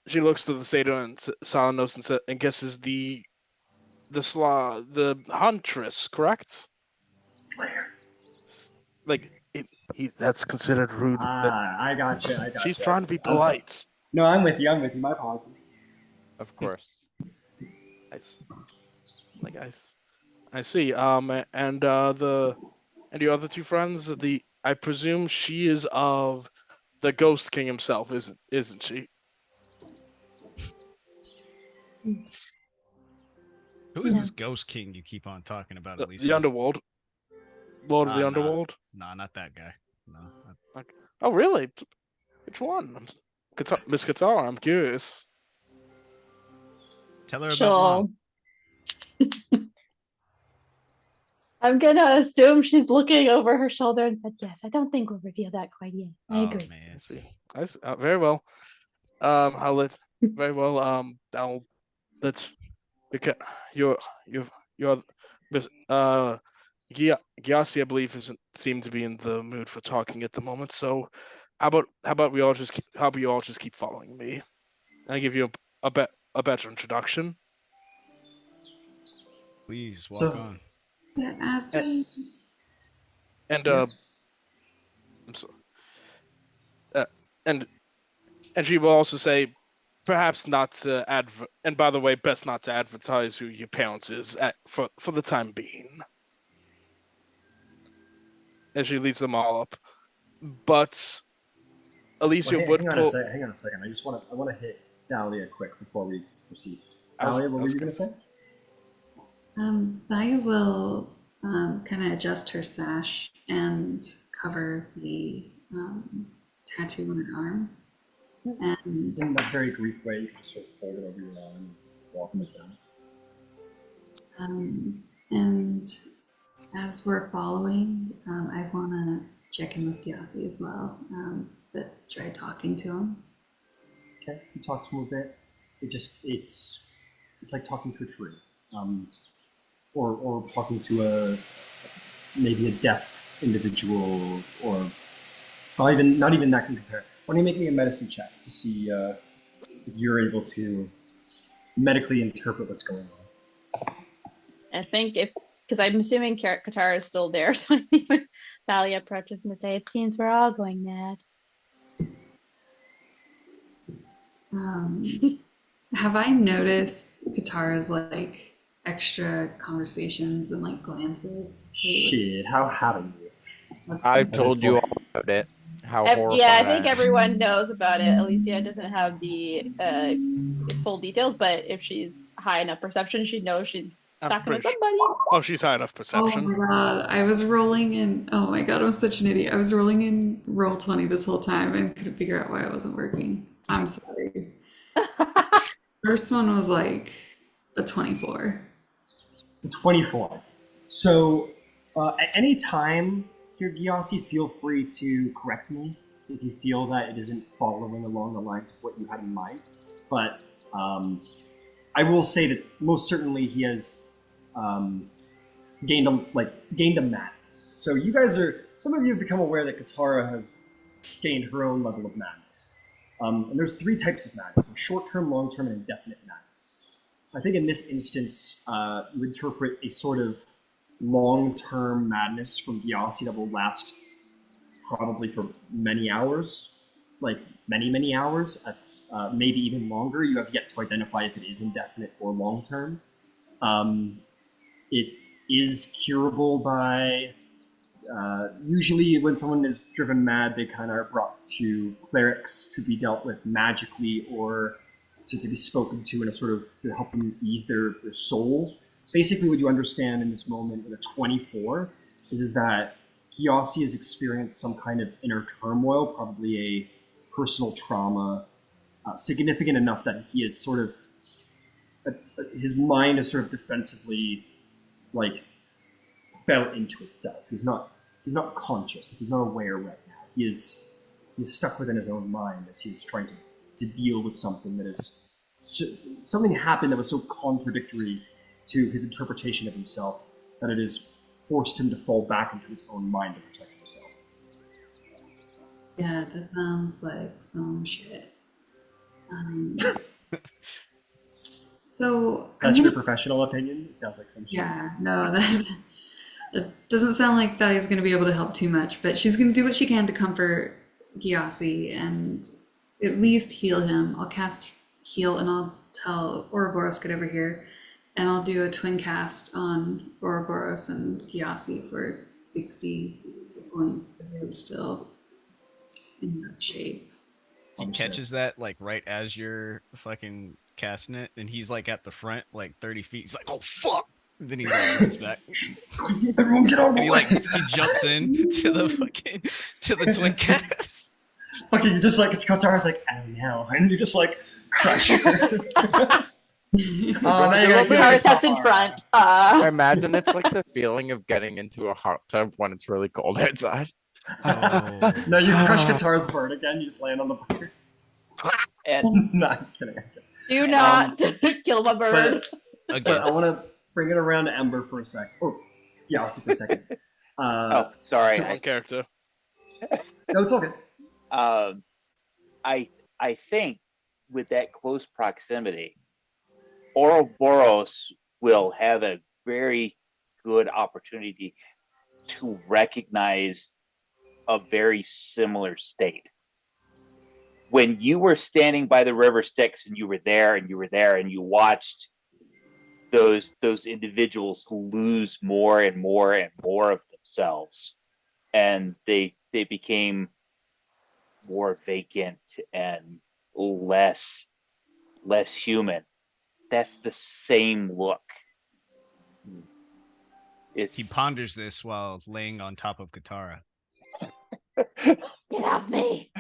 She looks to the satyr and Salanos and guesses the huntress, correct? Slayer. Like that's considered rude. I gotcha. She's trying to be polite. No, I'm with you. My apologies. Of course. I see. And your other two friends, I presume she is of the Ghost King himself, isn't she? Who is this Ghost King you keep on talking about, at least? The Underworld. Lord of the Underworld? Nah, not that guy. No. Oh, really? Which one? Miss Katara, I'm curious. Tell her about Mom. I'm gonna assume she's looking over her shoulder and said, yes, I don't think we'll reveal that quite yet. I agree. Man. I see. Very well. I'll let because you're Gyasi, I believe, doesn't seem to be in the mood for talking at the moment. So, how about we all just keep following me? I give you a better introduction. Please walk So- on. That asked me. And Yes. I'm sorry. And she will also say, perhaps not to and by the way, best not to advertise who your parents is for the time being. And she leads them all up. But Alicia Well, would hang on pull. hang on a second. I want to hit Thalia quick before we proceed. I was- Thalia, what I were was you going to say? Thalia will kind of adjust her sash and cover the tattoo on her arm. And In that very Greek way, you can just sort of fold it over your arm and welcome it down. and as we're following, I want to check in with Gyasi as well, but try talking to him. Okay, you talk to him a bit. It's like talking to a tree, or talking to maybe a deaf individual, or not even that can compare. Why don't you make me a medicine check to see if you're able to medically interpret what's going on? I think because I'm assuming Katara is still there, so I think when Thalia approaches and say, "It seems we're all going mad." Have I noticed Katara's like extra conversations and like glances? Shit, how haven't you? I've this told you point. all about it. How Yeah, horrible. I think everyone knows about it. Alicia doesn't have the full details, but if she's high enough perception, she knows she's I'm talking to pretty somebody. Oh, she's high enough Oh perception. my god, I was rolling in. Oh my god, I'm such an idiot. I was rolling in Roll20 this whole time and couldn't figure out why it wasn't working. I'm sorry. First one was like a 24. 24. So, at any time here, Gyasi, feel free to correct me if you feel that it isn't following along the lines of what you had in mind. But I will say that most certainly he has gained a madness. So you guys some of you have become aware that Katara has gained her own level of madness. And there's 3 types of madness: so short-term, long-term, and indefinite madness. I think in this instance, you interpret a sort of long-term madness from Gyasi that will last probably for many hours, like many hours. That's maybe even longer. You have yet to identify if it is indefinite or long-term. It is curable by usually when someone is driven mad, they kind of are brought to clerics to be dealt with magically, or to be spoken to in a sort of to help them ease their soul. Basically, what you understand in this moment in a 24 is that Gyasi has experienced some kind of inner turmoil, probably a personal trauma, significant enough that he is sort of his mind is sort of defensively like fell into itself. He's not conscious. He's not aware right now. He's stuck within his own mind as he's trying to deal with something that is something happened that was so contradictory to his interpretation of himself that it has forced him to fall back into his own mind to protect himself. Yeah, that sounds like some shit. So That's your professional opinion? It sounds like some shit. Yeah, no, that doesn't sound like Thalia's going to be able to help too much, but she's going to do what she can to comfort Gyasi and at least heal him. I'll cast heal and I'll tell Ouroboros get over here, and I'll do a twin cast on Ouroboros and Gyasi for 60 points because they're still in rough shape. He catches that like right as you're fucking casting it, and he's like at the front, like 30 feet. He's like, "Oh fuck!" And then he like runs back. Everyone get out of And the way! he jumps in to the twin cast. Fucking just like it's Katara's like, oh no, and you just like crush her. Katara steps in front. I imagine it's like the feeling of getting into a hot tub when it's really cold outside. Oh. No, you crush Katara's bird again. You just land on the bird. And No, I'm kidding. Do not kill my bird. But Again, I want to bring it around to Ember for a sec. Oh, Gyasi for a second. Oh, sorry. so- One character. No, it's all good. I think with that close proximity, Ouroboros will have a very good opportunity to recognize a very similar state. When you were standing by the river Styx and you were there and you watched those individuals lose more and more and more of themselves, and they became more vacant and less human. That's the same look. He ponders this while laying on top of Katara. Get off me!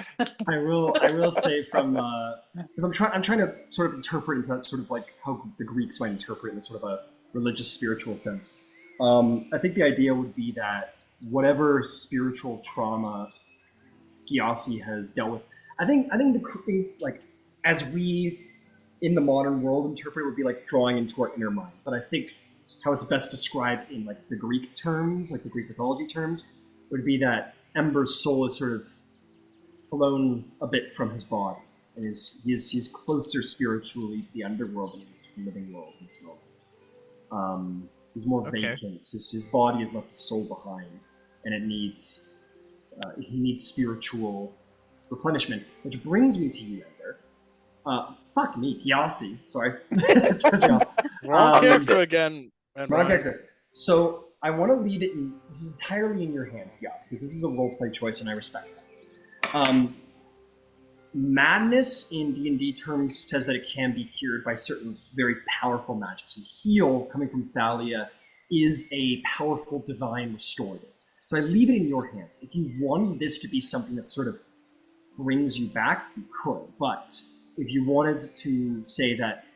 I will say from because I'm trying to sort of interpret into that sort of like how the Greeks might interpret in sort of a religious spiritual sense. I think the idea would be that whatever spiritual trauma Gyasi has dealt with, I think like as we in the modern world interpret would be like drawing into our inner mind. But I think how it's best described in like the Greek terms, like the Greek mythology terms, would be that Ember's soul is sort of flown a bit from his body, and he's closer spiritually to the underworld than he is to the living world in this moment. He's more vacant. His body has left his soul behind, and it needs he needs spiritual replenishment. Which brings me to you, Ender. Fuck me, Gyasi. Sorry. Wrong character again. Wrong character. So I want to leave it in. This is entirely in your hands, Gyasi, because this is a roleplay choice, and I respect that. Madness in D&D terms says that it can be cured by certain very powerful magics. And heal, coming from Thalia, is a powerful divine restorative. So I leave it in your hands. If you wanted this to be something that sort of brings you back, you could. But if you wanted to say that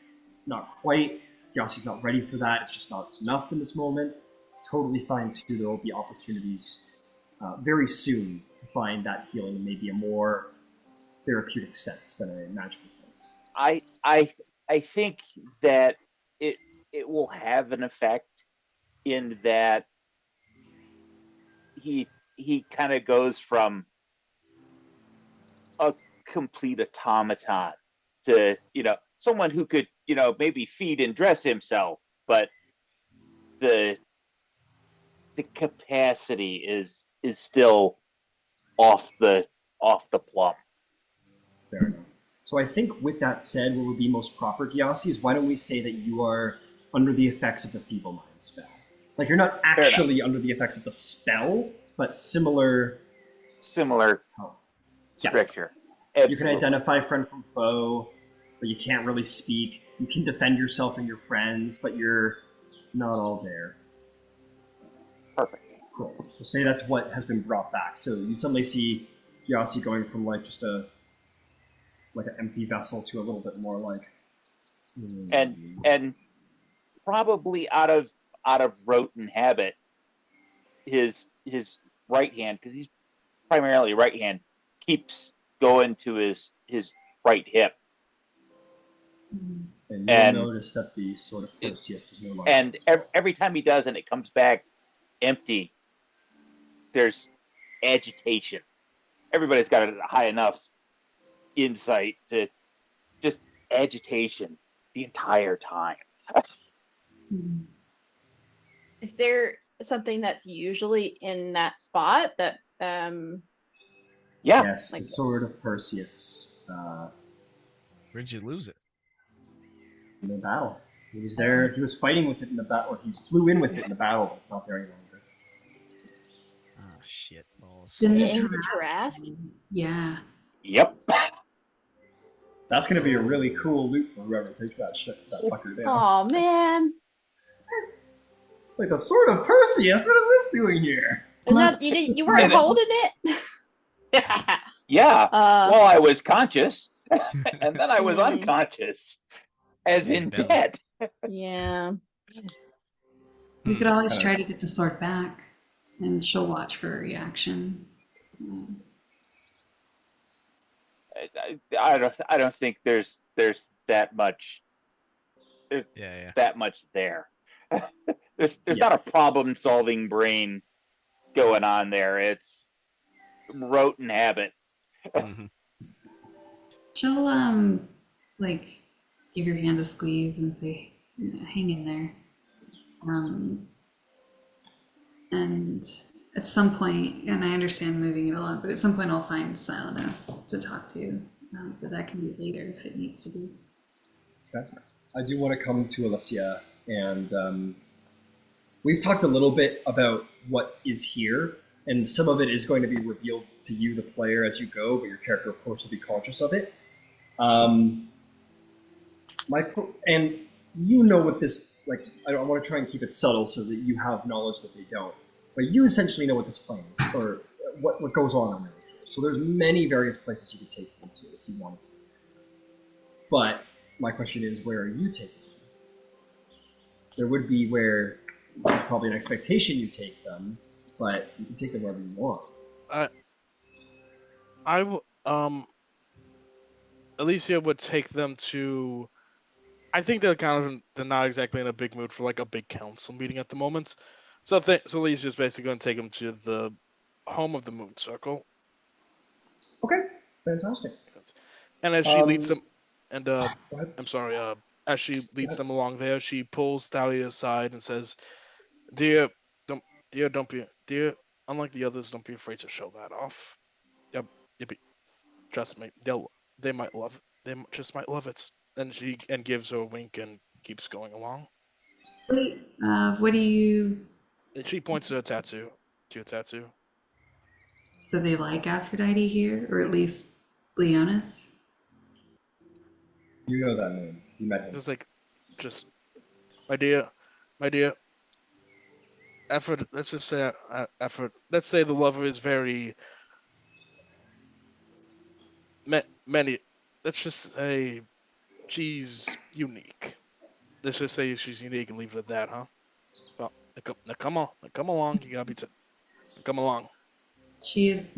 not quite, Gyasi's not ready for that, it's just not enough in this moment, it's totally fine too. There will be opportunities very soon to find that healing in maybe a more therapeutic sense than a magical sense. I think that it will have an effect in that he kind of goes from a complete automaton to someone who could maybe feed and dress himself, but the capacity is still off the plumb. Fair enough. So I think with that said, what would be most proper, Gyasi, is why don't we say that you are under the effects of the Feeble Mind spell? Like you're not actually under the effects of the spell, but similar stricture. Yeah. You can identify friend from foe, but you can't really speak. You can defend yourself and your friends, but you're not all there. Perfect. Cool. So say that's what has been brought back. So you suddenly see Gyasi going from like just an empty vessel to a little bit more like and probably out of rote and habit, his right hand, because he's primarily right hand, keeps going to his right hip. And you'll notice that the sort of Perseus is no longer. And every time he does, and it comes back empty, there's agitation. Everybody's got a high enough insight to just agitation the entire time. Is there something that's usually in that spot that Yes, like the sword of Perseus. Where'd you lose it? In the battle. He was there. He was fighting with it in the battle. He flew in with it in the battle, but it's not there any longer. Oh shit balls. In the in the Tarrasque? Tarrasque? Yeah. Yep. That's going to be a really cool loot for whoever takes that fucker down. Oh man. Like the sword of Perseus. What is this doing here? Unless You weren't holding it? Yeah. Well, I was conscious, and then I was unconscious, as in Belly. dead. Yeah. We could always try to get the sword back, and she'll watch for a reaction. I don't think there's that much. Yeah. That much there. There's Yeah. not a problem solving brain going on there. It's rote and habit. Mhm. She'll like give your hand a squeeze and say, "Hang in there." And at some point, and I understand moving it along, but at some point I'll find Silenos to talk to. But that can be later if it needs to be. Okay. I do want to come to Alessia, and we've talked a little bit about what is here, and some of it is going to be revealed to you, the player, as you go, but your character, of course, will be conscious of it. And you know what this, like, I want to try and keep it subtle so that you have knowledge that they don't, but you essentially know what this plane is, or what goes on around here. So there's many various places you could take them to if you wanted to. But my question is, where are you taking them? There would be where there's probably an expectation you take them, but you can take them wherever you want. Alicia would take them to. I think they're not exactly in a big mood for like a big council meeting at the moment. So Alicia's basically going to take them to the home of the Moon Circle. Okay, fantastic. And as she leads them, and Go ahead. I'm sorry, as she leads them along there, she pulls Thalia aside and says, "Dear, don't be, dear. Unlike the others, don't be afraid to show that off. Yep, trust me, they might love, just might love it." And she gives her a wink and keeps going along. Wait, what do you? And she points to a tattoo. So they like Aphrodite here, or at least Leonis? You know that name. You met him. Just like, my dear, effort. Let's just say effort. Let's say the lover is very many. Let's just say she's unique. Let's just say she's unique and leave it at that, huh? Well, now come on, come along. You gotta be come along. She is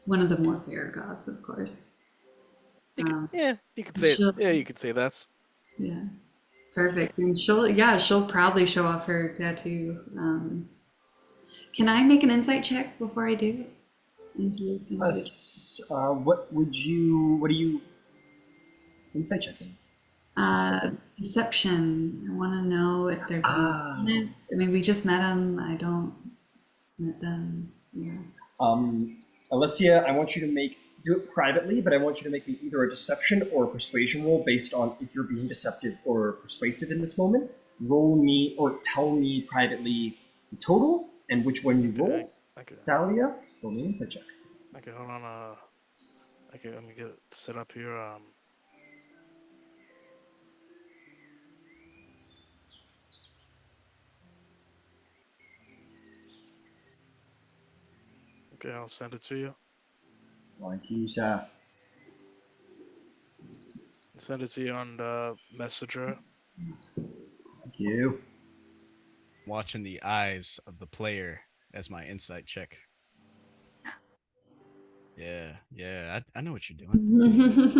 one of the more fair gods, of course. You could say it. Yeah, you could say that. Yeah, perfect. And she'll proudly show off her tattoo. Can I make an insight check before I do it? What do you insight checking? Deception. I want to know if they're being honest. I mean, we just met them. I don't met them. Yeah. Alessia, I want you to do it privately, but I want you to make me either a deception or a persuasion roll based on if you're being deceptive or persuasive in this moment. Roll me or tell me privately the total and which one you rolled. Thalia, roll me an insight check. Okay, hold on. Okay, let me get it set up here. Okay, I'll send it to you. Thank you, sir. Send it to you on the messenger. Thank you. Watching the eyes of the player as my insight check. Yeah, I know what you're doing.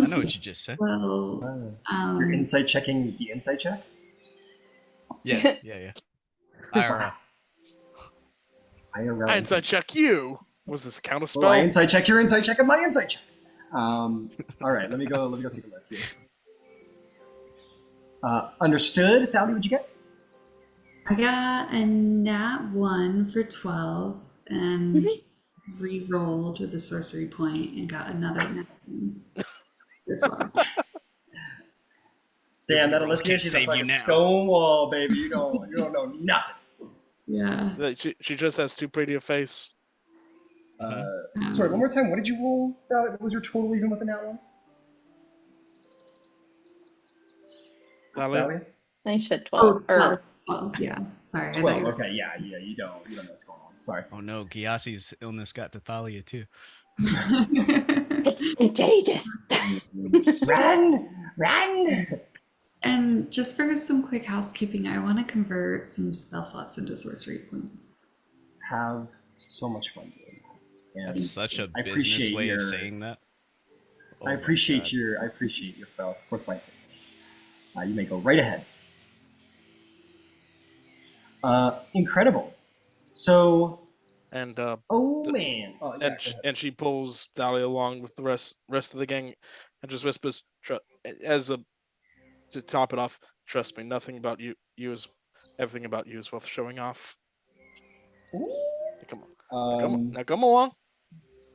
I know what you just said. Well, you're insight checking the insight check? Yeah. IRL. IRL. I insight check you. Was this counter spell? Oh, I insight check your insight check of my insight check. All right, let me go take a look here. Understood. Thalia, what'd you get? I got a nat 1 for 12 and re-rolled with a sorcery point and got another nat 1 for 12. Damn, that Alessia, she's a fucking stonewall, baby. You don't know nothing. Yeah. She just has too pretty a face. Sorry, one more time. What did you roll? What was your total even with a nat 1? Thalia? I think she said 12. Oh, 12, yeah. Sorry. 12, okay, yeah, you don't know what's going on. Sorry. Oh no, Gyasi's illness got to Thalia too. It's contagious. Run! And just for some quick housekeeping, I want to convert some spell slots into sorcery points. Have so much fun doing that. And that's such a business way of saying that. Oh, I appreciate your forthrightness. You may go right ahead. Incredible. So, And oh The- man. Oh, yeah, go ahead. and she pulls Thalia along with the rest of the gang, and just whispers, as a to top it off, "Trust me, nothing about everything about you is worth showing off. Come on, now come along.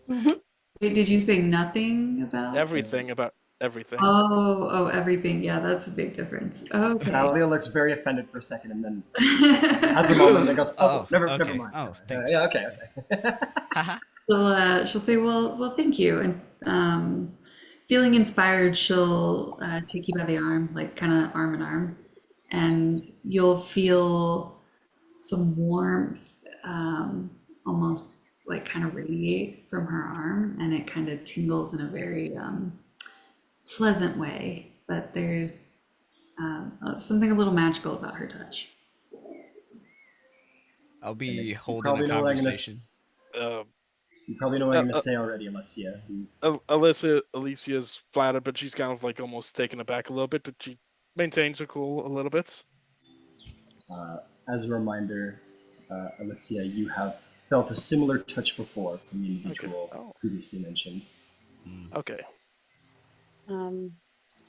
Wait, did you say nothing about? Everything about everything." Oh, everything. Yeah, that's a big difference. Okay. Talia looks very offended for a second and then has a moment and then goes, Oh, never okay. mind. Oh, thanks. Yeah, okay. Haha. She'll say, well, thank you. And feeling inspired, she'll take you by the arm, like kind of arm in arm, and you'll feel some warmth, almost like kind of radiate from her arm, and it kind of tingles in a very pleasant way. But there's something a little magical about her touch. I'll be holding probably a know what I'm gonna conversation. You probably know what I'm going to say already, Alessia. Alicia's flattered, but she's kind of like almost taken aback a little bit, but she maintains her cool a little bit. As a reminder, Alessia, you have felt a similar touch before from the individual previously mentioned. Okay.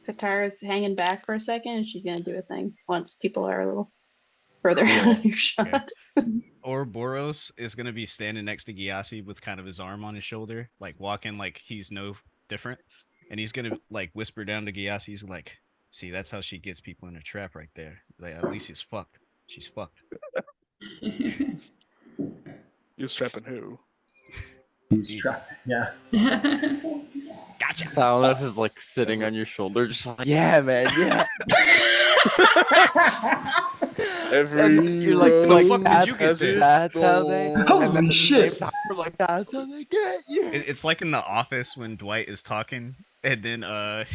Katara's hanging back for a second, and she's gonna do a thing once people are a little further out of your shot. Ouroboros is gonna be standing next to Gyasi with kind of his arm on his shoulder, like walking like he's no different, and he's gonna like whisper down to Gyasi. He's like, "See, that's how she gets people in a trap right there. Like, at least she's fucked. She's fucked." You're strapping who? Who's trapping? Yeah. Gotcha. Salas is like sitting on your shoulder, just like, yeah, man, yeah. You're like that's how they. Holy shit! We're like, that's how they get you. It's like in The Office when Dwight is talking, and then I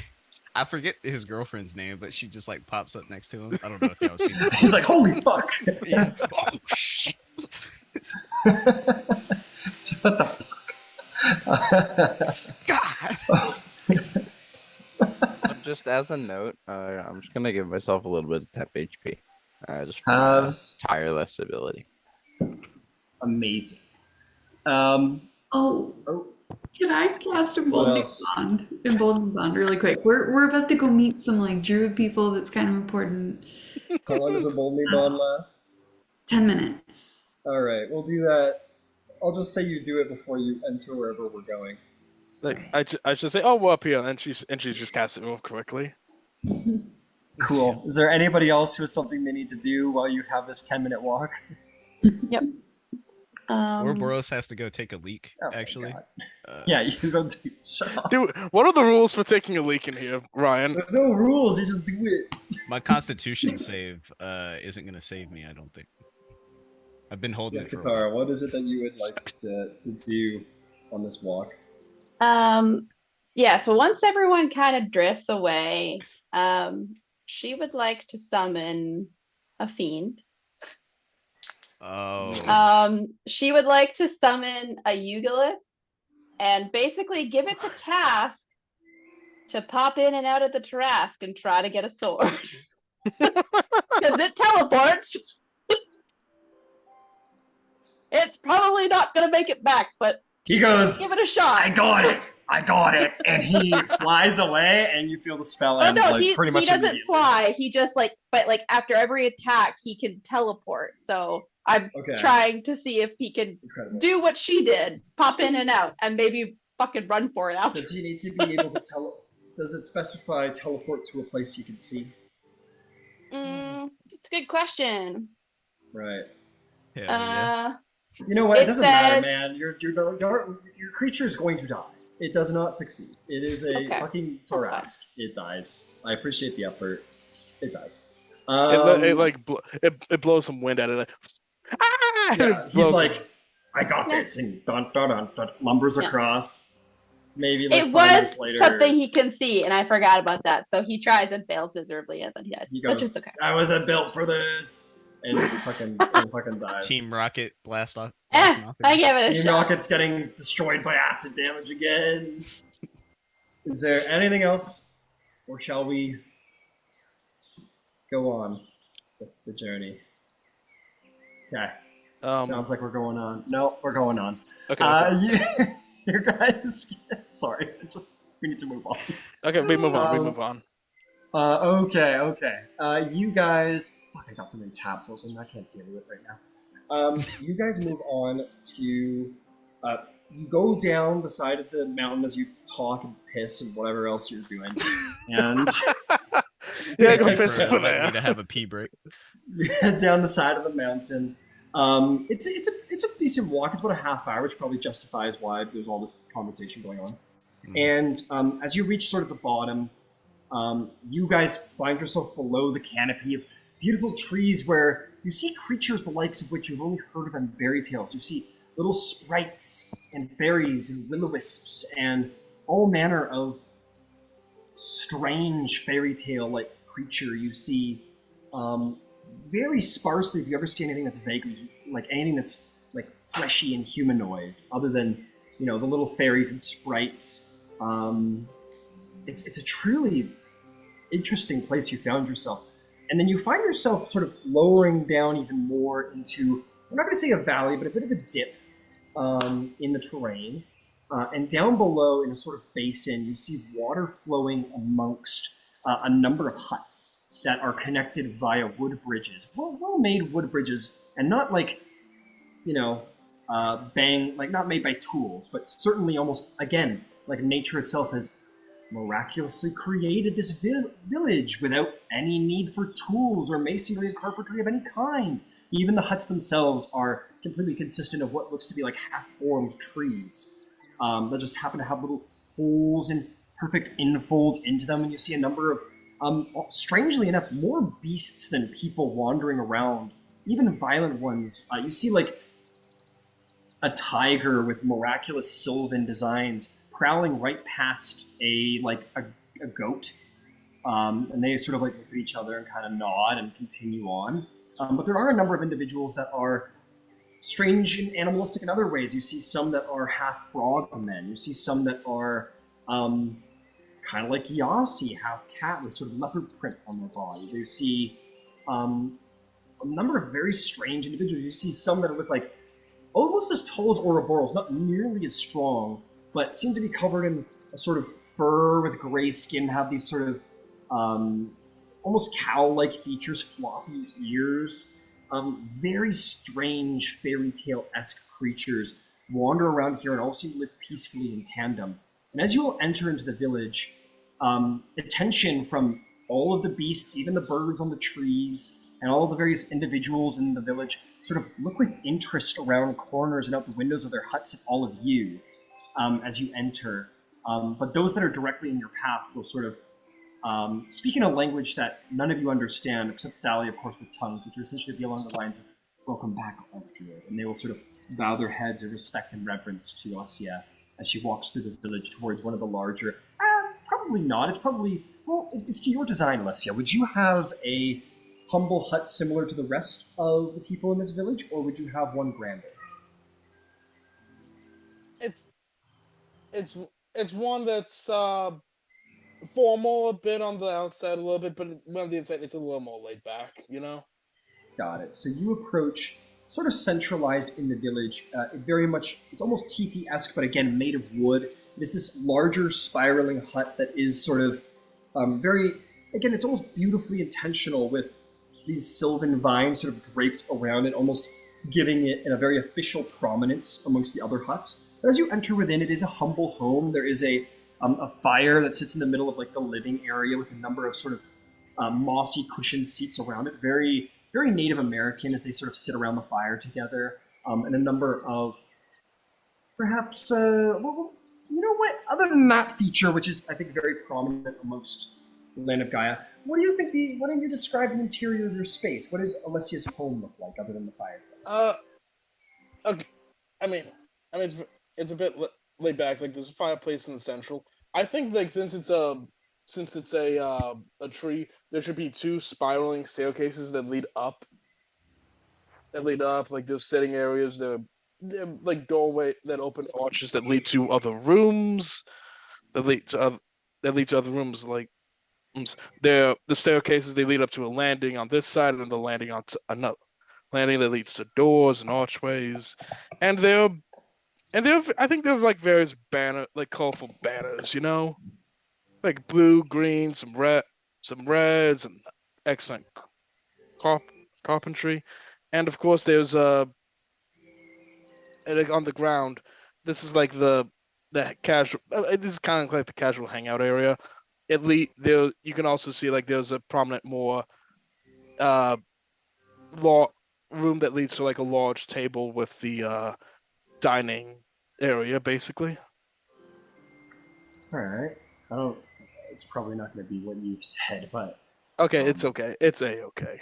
forget his girlfriend's name, but she just like pops up next to him. I don't know if y'all seen that. He's like, holy fuck! Yeah. Oh shit! What the fuck? God. So just as a note, I'm just gonna give myself a little bit of temp HP, just for my tireless ability. Amazing. Oh, can I cast Emboldening Bond really quick? We're about to go meet some like druid people. That's kind of important. How long does Emboldening Bond last? 10 minutes. All right, we'll do that. I'll just say you do it before you enter wherever we're going. Like I should say, oh, we're up here, and she just casts it real quickly. Cool. Is there anybody else who has something they need to do while you have this 10-minute walk? Yep. Ouroboros has to go take a leak. Oh my actually. God. Yeah, you go do. Shut up. Dude, what are the rules for taking a leak in here, Ryan? There's no rules. You just do it. My Constitution save isn't gonna save me. I don't think. I've been holding Yes, it. Katara. What is it that you would like to do on this walk? Yeah, so once everyone kind of drifts away, she would like to summon a fiend. Oh. She would like to summon a Eugalith and basically give it the task to pop in and out of the Tarrasque and try to get a sword. Because it teleports. It's probably not going to make it back, but he goes, give it a shot. I got it. And he flies away, and you feel the spell end. No, like, pretty much he doesn't fly. He just but after every attack, he can teleport. So I'm trying to see if he can do what she did, pop in and out, and maybe fucking run for it after. Does he need to be able to Does it specify teleport to a place you can see? It's a good question. Right. Yeah. You know what? It doesn't matter, man. Your creature is going to die. It does not succeed. It is a fucking Tarrasque. It dies. I appreciate the effort. It dies. It blows some wind out of it. Yeah, he's like, I got this, and lumbers across. Maybe like it 5 was minutes later, something he can see, and I forgot about that. So he tries and fails miserably, and then he goes, just okay. I wasn't built for this. And he fucking dies. Team Rocket blast off. I gave it a Team shot. Rocket's getting destroyed by acid damage again. Is there anything else? Or shall we go on with the journey? Okay. Um, Sounds like we're going on. No, we're going on. okay. You guys. Sorry, we need to move on. Okay, we move on. We Um, move on. Okay. You guys. Fuck, I got so many tabs open. I can't deal with it right now. You guys move on to. You go down the side of the mountain as you talk and piss and whatever else you're doing, and Yeah, go Thank you piss for over letting me there. to have a pee break. you head down the side of the mountain. It's a decent walk. It's about a half hour, which probably justifies why there's all this conversation going on. And as you reach sort of the bottom, you guys find yourself below the canopy of beautiful trees where you see creatures the likes of which you've only heard of in fairy tales. You see little sprites and fairies and will-o-wisps and all manner of strange fairy tale-like creature. You see very sparsely, if you ever see anything that's vaguely, like anything that's like fleshy and humanoid, other than, you know, the little fairies and sprites. It's a truly interesting place you found yourself. And then you find yourself sort of lowering down even more into, I'm not going to say a valley, but a bit of a dip in the terrain. And down below, in a sort of basin, you see water flowing amongst a number of huts that are connected via wood bridges. Well-made wood bridges, and not like, you know, not made by tools, but certainly almost, again, like nature itself has miraculously created this village without any need for tools or masonry or carpentry of any kind. Even the huts themselves are completely consistent of what looks to be like half-formed trees that just happen to have little holes and perfect infolds into them, and you see a number of, strangely enough, more beasts than people wandering around, even violent ones. You see like a tiger with miraculous sylvan designs prowling right past a goat, and they sort of like look at each other and kind of nod and continue on. But there are a number of individuals that are strange and animalistic in other ways. You see some that are half frog men. You see some that are kind of like Gyasi, half cat with sort of leopard print on their body. You see a number of very strange individuals. You see some that look like almost as tall as Ouroboros, not nearly as strong, but seem to be covered in a sort of fur with gray skin, have these sort of almost cow-like features, floppy ears. Very strange fairy tale-esque creatures wander around here and all seem to live peacefully in tandem. And as you all enter into the village, attention from all of the beasts, even the birds on the trees, and all of the various individuals in the village sort of look with interest around corners and out the windows of their huts at all of you as you enter. But those that are directly in your path will sort of speak in a language that none of you understand, except Thalia, of course, with tongues, which will essentially be along the lines of, "Welcome back, archdruid." And they will sort of bow their heads in respect and reverence to Ossia as she walks through the village towards one of the larger... probably not. It's probably... Well, it's to your design, Alessia. Would you have a humble hut similar to the rest of the people in this village, or would you have one grander? It's one that's formal a bit on the outside a little bit, but on the inside it's a little more laid back, you know? Got it. So you approach sort of centralized in the village. It's almost teepee-esque, but again, made of wood. It is this larger spiraling hut that is sort of again, it's almost beautifully intentional with these sylvan vines sort of draped around it, almost giving it a very official prominence amongst the other huts. But as you enter within, it is a humble home. There is a fire that sits in the middle of like the living area with a number of sort of mossy cushioned seats around it. Very, very Native American as they sort of sit around the fire together. And a number of perhaps, you know what? Other than that feature, which is I think very prominent amongst the land of Gaia, why don't you describe the interior of your space? What does Alessia's home look like other than the fireplace? Okay. I mean, it's a bit laid back. Like there's a fireplace in the central. I think like since it's a tree, there should be two spiraling staircases that lead up. Like those sitting areas. They're like doorway that open arches that lead to other rooms. That lead to other rooms. Like the staircases, they lead up to a landing on this side and the landing on another landing that leads to doors and archways, and I think there's like various colorful banners, like blue, green, some reds, and excellent carpentry, and of course there's like on the ground. This is like the casual. This is kind of like the casual hangout area. At least there, you can also see like there's a prominent more uh room that leads to like a large table with the dining area, basically. All right. I don't. It's probably not going to be what you've said, but Okay, it's okay. It's okay.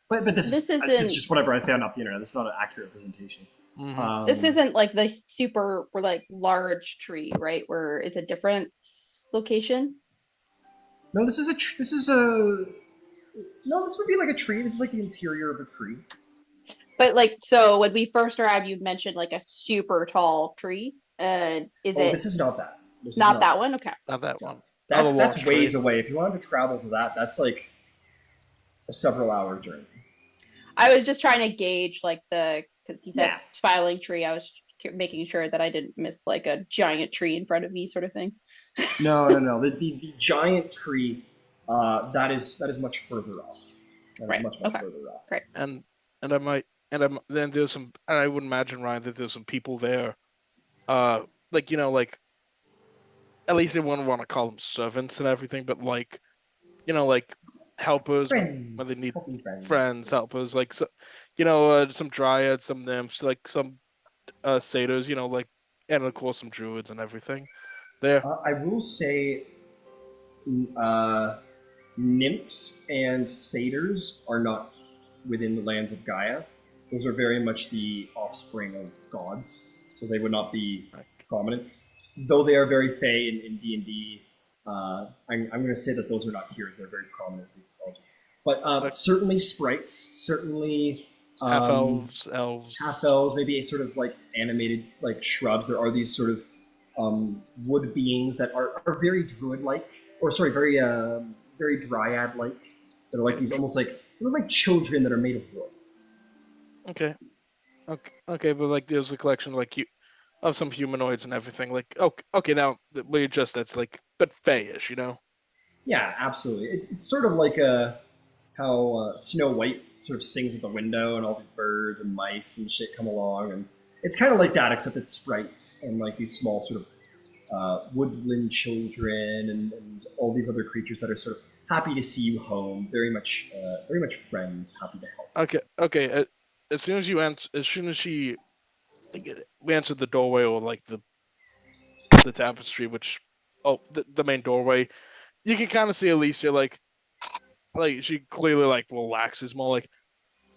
but this This is isn't- just whatever I found off the internet. This is not an accurate representation. Mhm. This isn't like the super like large tree, right? Where it's a different location. No, this is a. This is a. No, this would be like a tree. This is like the interior of a tree. But like, so when we first arrived, you mentioned like a super tall tree. Is Oh, it this is not that. This is not that one? Okay. Not that one. That's Not a large ways tree. away. If you wanted to travel to that, that's like a several-hour journey. I was just trying to gauge like because he said Yeah. spiraling tree. I was making sure that I didn't miss like a giant tree in front of me, sort of thing. No. The giant tree, that is much further off. That is Right, much okay. further off. And then there's some, and I would imagine, Ryan, that there's some people there, like at least they wouldn't want to call them servants and everything, but like helpers when they need helping friends, helpers, like some dryads, some nymphs, like some satyrs, and of course some druids and everything. There. I will say, nymphs and satyrs are not within the lands of Gaia. Those are very much the offspring of gods, so they would not be prominent. Though they are very fey in D&D, I'm going to say that those are not here, as they're very prominent in mythology. But certainly sprites, certainly Half elves, half elves, maybe a sort of like animated like shrubs. There are these sort of wood beings that are very druid-like, or sorry, very dryad-like. That are like these almost like they're like children that are made of wood. Okay, but like there's a collection of some humanoids and everything. Like okay, now we adjust that's like but fayish, Yeah, absolutely. It's sort of like how Snow White sort of sings at the window, and all these birds and mice and shit come along, and it's kind of like that, except it's sprites and like these small sort of woodland children and all these other creatures that are sort of happy to see you home. Very much friends, happy to help. Okay. As soon as we entered the doorway or like the tapestry, which the main doorway, you can kind of see Alicia like she clearly like relaxes more, like,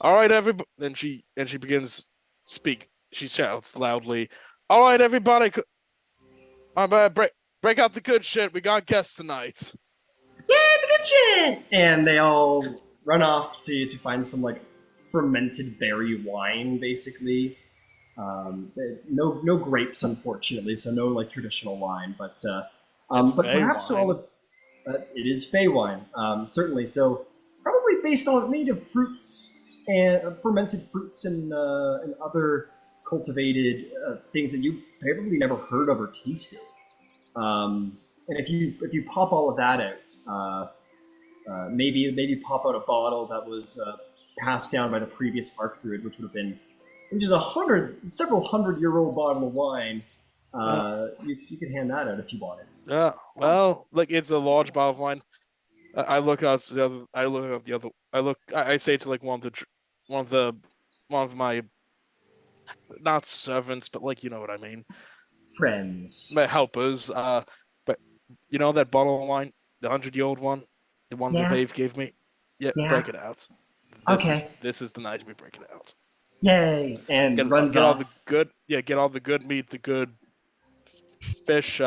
all right, everybody. Then she begins speak. She shouts loudly, "All right, everybody, break out the good shit. We got guests tonight." Yeah, the good shit! And they all run off to find some like fermented berry wine, basically. No grapes, unfortunately, so no like traditional wine, but but Fey perhaps to wine. all of it is Fey wine, certainly. So probably based on made of fruits and fermented fruits and other cultivated things that you probably never heard of or tasted. And if you pop all of that out, maybe pop out a bottle that was passed down by the previous archdruid, which is several hundred-year-old bottle of wine. You can hand that out if you want it. Yeah, well, like it's a large bottle of wine. I look out the other. I look out the other. I say to like one of my not servants, but like you know what I mean, Friends. my helpers. But that bottle of wine, the 100-year-old one, the one that Dave gave me. Yeah, break it out. This is the night we break it out. Yay! And Get runs all off. the good. Yeah, get all the good meat, the good fish,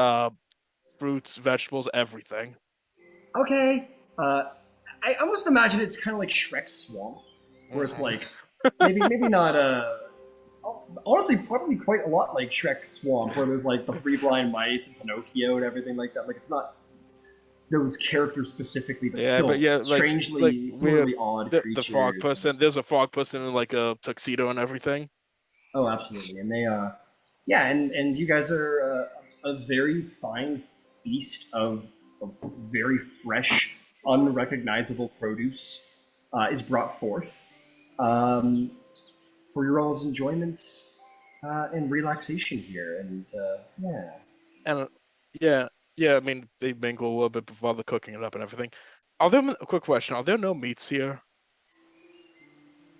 fruits, vegetables, everything. Okay. I almost imagine it's kind of like Shrek's swamp, where it's like maybe not honestly probably quite a lot like Shrek's swamp, where there's like the three blind mice and Pinocchio and everything like that. Like it's not those characters specifically, but Yeah, still but yeah, strangely, similarly odd the frog creatures. person. There's a frog person in like a tuxedo and everything. Oh, absolutely, and they, yeah, and you guys are a very fine feast of very fresh, unrecognizable produce is brought forth um, for your all's enjoyment and relaxation here, and yeah. And yeah, yeah. I mean, they mingle a little bit before they're cooking it up and everything. Are there a quick question? Are there no meats here?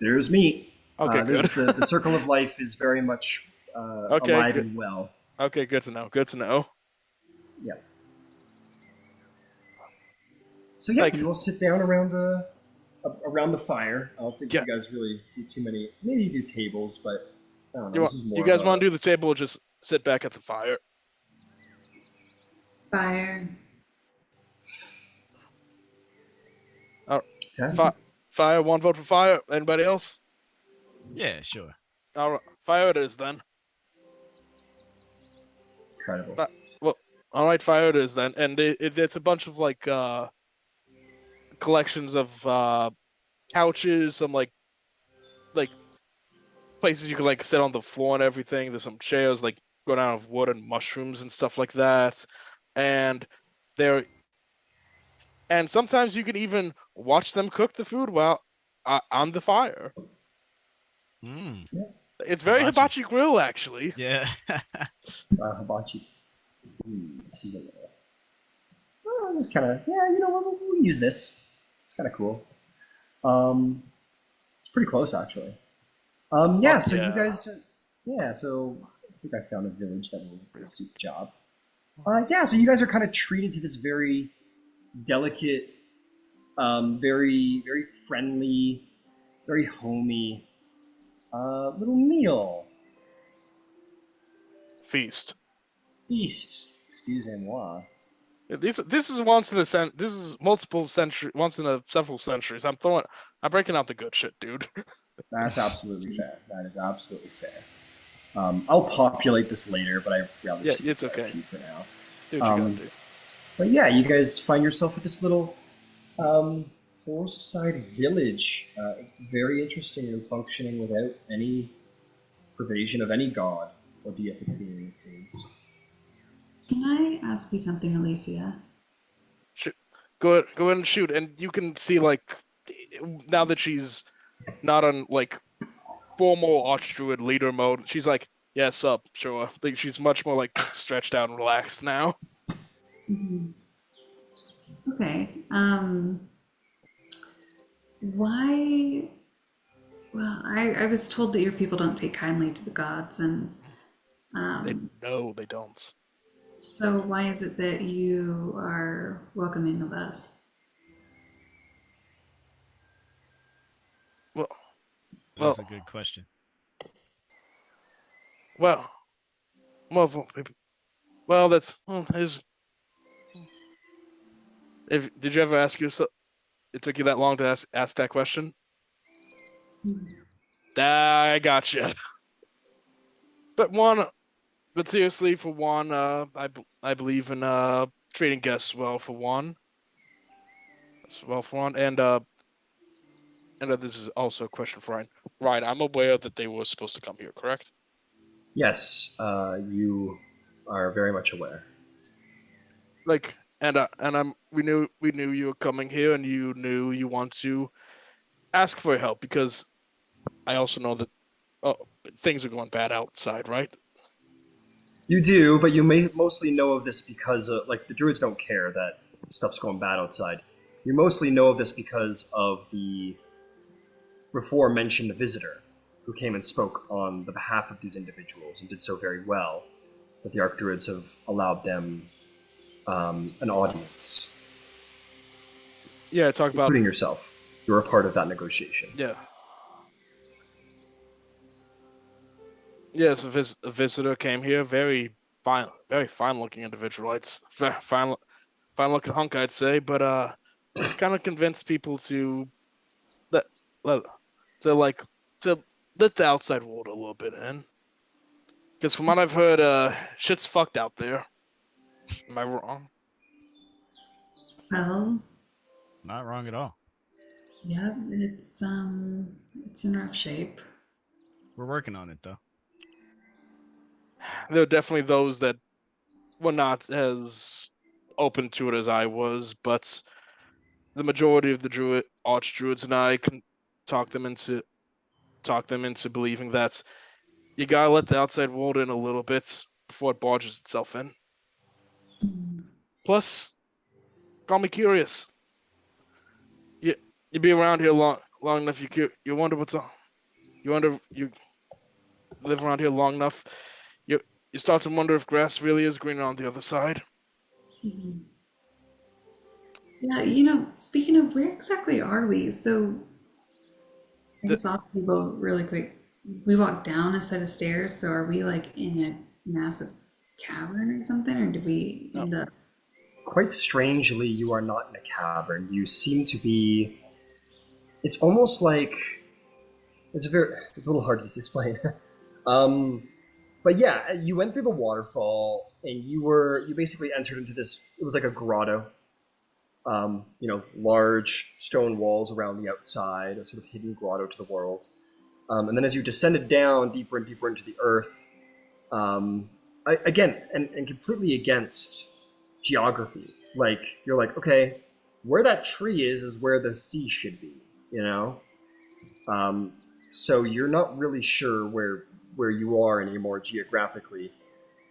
There's meat. Okay, There's good. the circle of life is very much Okay, alive good. and well. Okay, good to know. Good to know. Yeah. So yeah, Like, you all sit down around the fire. I don't think Yeah. you guys really do too many. Maybe you do tables, but I don't know. This is more. You guys want to do the table or just sit back at the fire? Fire. Okay. Fire, one vote for fire. Anybody else? Yeah, sure. All right, fire it is then. Incredible. Well, all right, fire it is then. And it's a bunch of like collections of couches, some like places you can like sit on the floor and everything. There's some chairs like grown out of wood and mushrooms and stuff like that. And there, and sometimes you can even watch them cook the food while on the fire. Mm, It's very Hibachi. hibachi grill, actually. yeah. Hibachi. This is a little. Oh, this is kind of yeah. You know what? We'll use this. It's kind of cool. It's pretty close actually. Yeah. So yeah. you guys. Yeah. So I think I found a village that will suit the job. Yeah. So you guys are kind of treated to this very delicate, very very friendly, very homey little meal. Feast. Feast. Excusez-moi. This is once in a this is multiple century, once in a several centuries. I'm breaking out the good shit, dude. That's absolutely fair. That is absolutely fair. I'll populate this later, but I rather Yeah, see it's okay. for now. Do what you gotta do. But yeah, you guys find yourself at this little forest side village. Very interesting and functioning without any provision of any god or deific being, it seems. Can I ask you something, Alicia? Go ahead and shoot, and you can see like now that she's not on like formal archdruid leader mode, she's like, yes, up, sure. Like she's much more like stretched out and relaxed now. Mm-hmm. Okay. Why? Well, I was told that your people don't take kindly to the gods, and They don't. so why is it that you are welcoming of us? That's a good question. Well, that's is. Did you ever ask yourself? It took you that long to ask that question? I gotcha. But seriously, for one, I believe in treating guests well for one. And this is also a question for Ryan. Ryan, I'm aware that they were supposed to come here, correct? Yes, you are very much aware. Like, we knew you were coming here, and you knew you want to ask for help because I also know that things are going bad outside, right? You do, but you may mostly know of this because, like, the druids don't care that stuff's going bad outside. You mostly know of this because of the before mentioned visitor who came and spoke on the behalf of these individuals and did so very well that the archdruids have allowed them an audience. Yeah, talk about including yourself. You're a part of that negotiation. Yeah. Yes, a visitor came here. Very fine-looking individual. It's fine-looking hunk, I'd say. But kind of convinced people to let to let the outside world a little bit in. Because from what I've heard, shit's fucked out there. Am I wrong? Well, Not wrong at all. yeah, it's in rough shape. We're working on it though. There are definitely those that were not as open to it as I was, but the majority of the archdruids and I can talk them into believing that you gotta let the outside world in a little bit before it barges itself in. Mm. Plus, call me curious. You be around here long enough. You wonder what's on. You live around here long enough. You start to wonder if grass really is greener on the other side. Mhm. Yeah, speaking of, where exactly are we? So I The- guess I'll go really quick. We walked down a set of stairs, so are we like in a massive cavern or something, or did we No. end up? Quite strangely, you are not in a cavern. You seem to be. It's almost like it's a little hard to explain. um, but yeah, you went through the waterfall and you basically entered into this. It was like a grotto. Large stone walls around the outside, a sort of hidden grotto to the world. And then as you descended down deeper and deeper into the earth, again, and completely against geography. Like, you're like, okay, where that tree is where the sea should be, you know? Um, so you're not really sure where you are anymore geographically.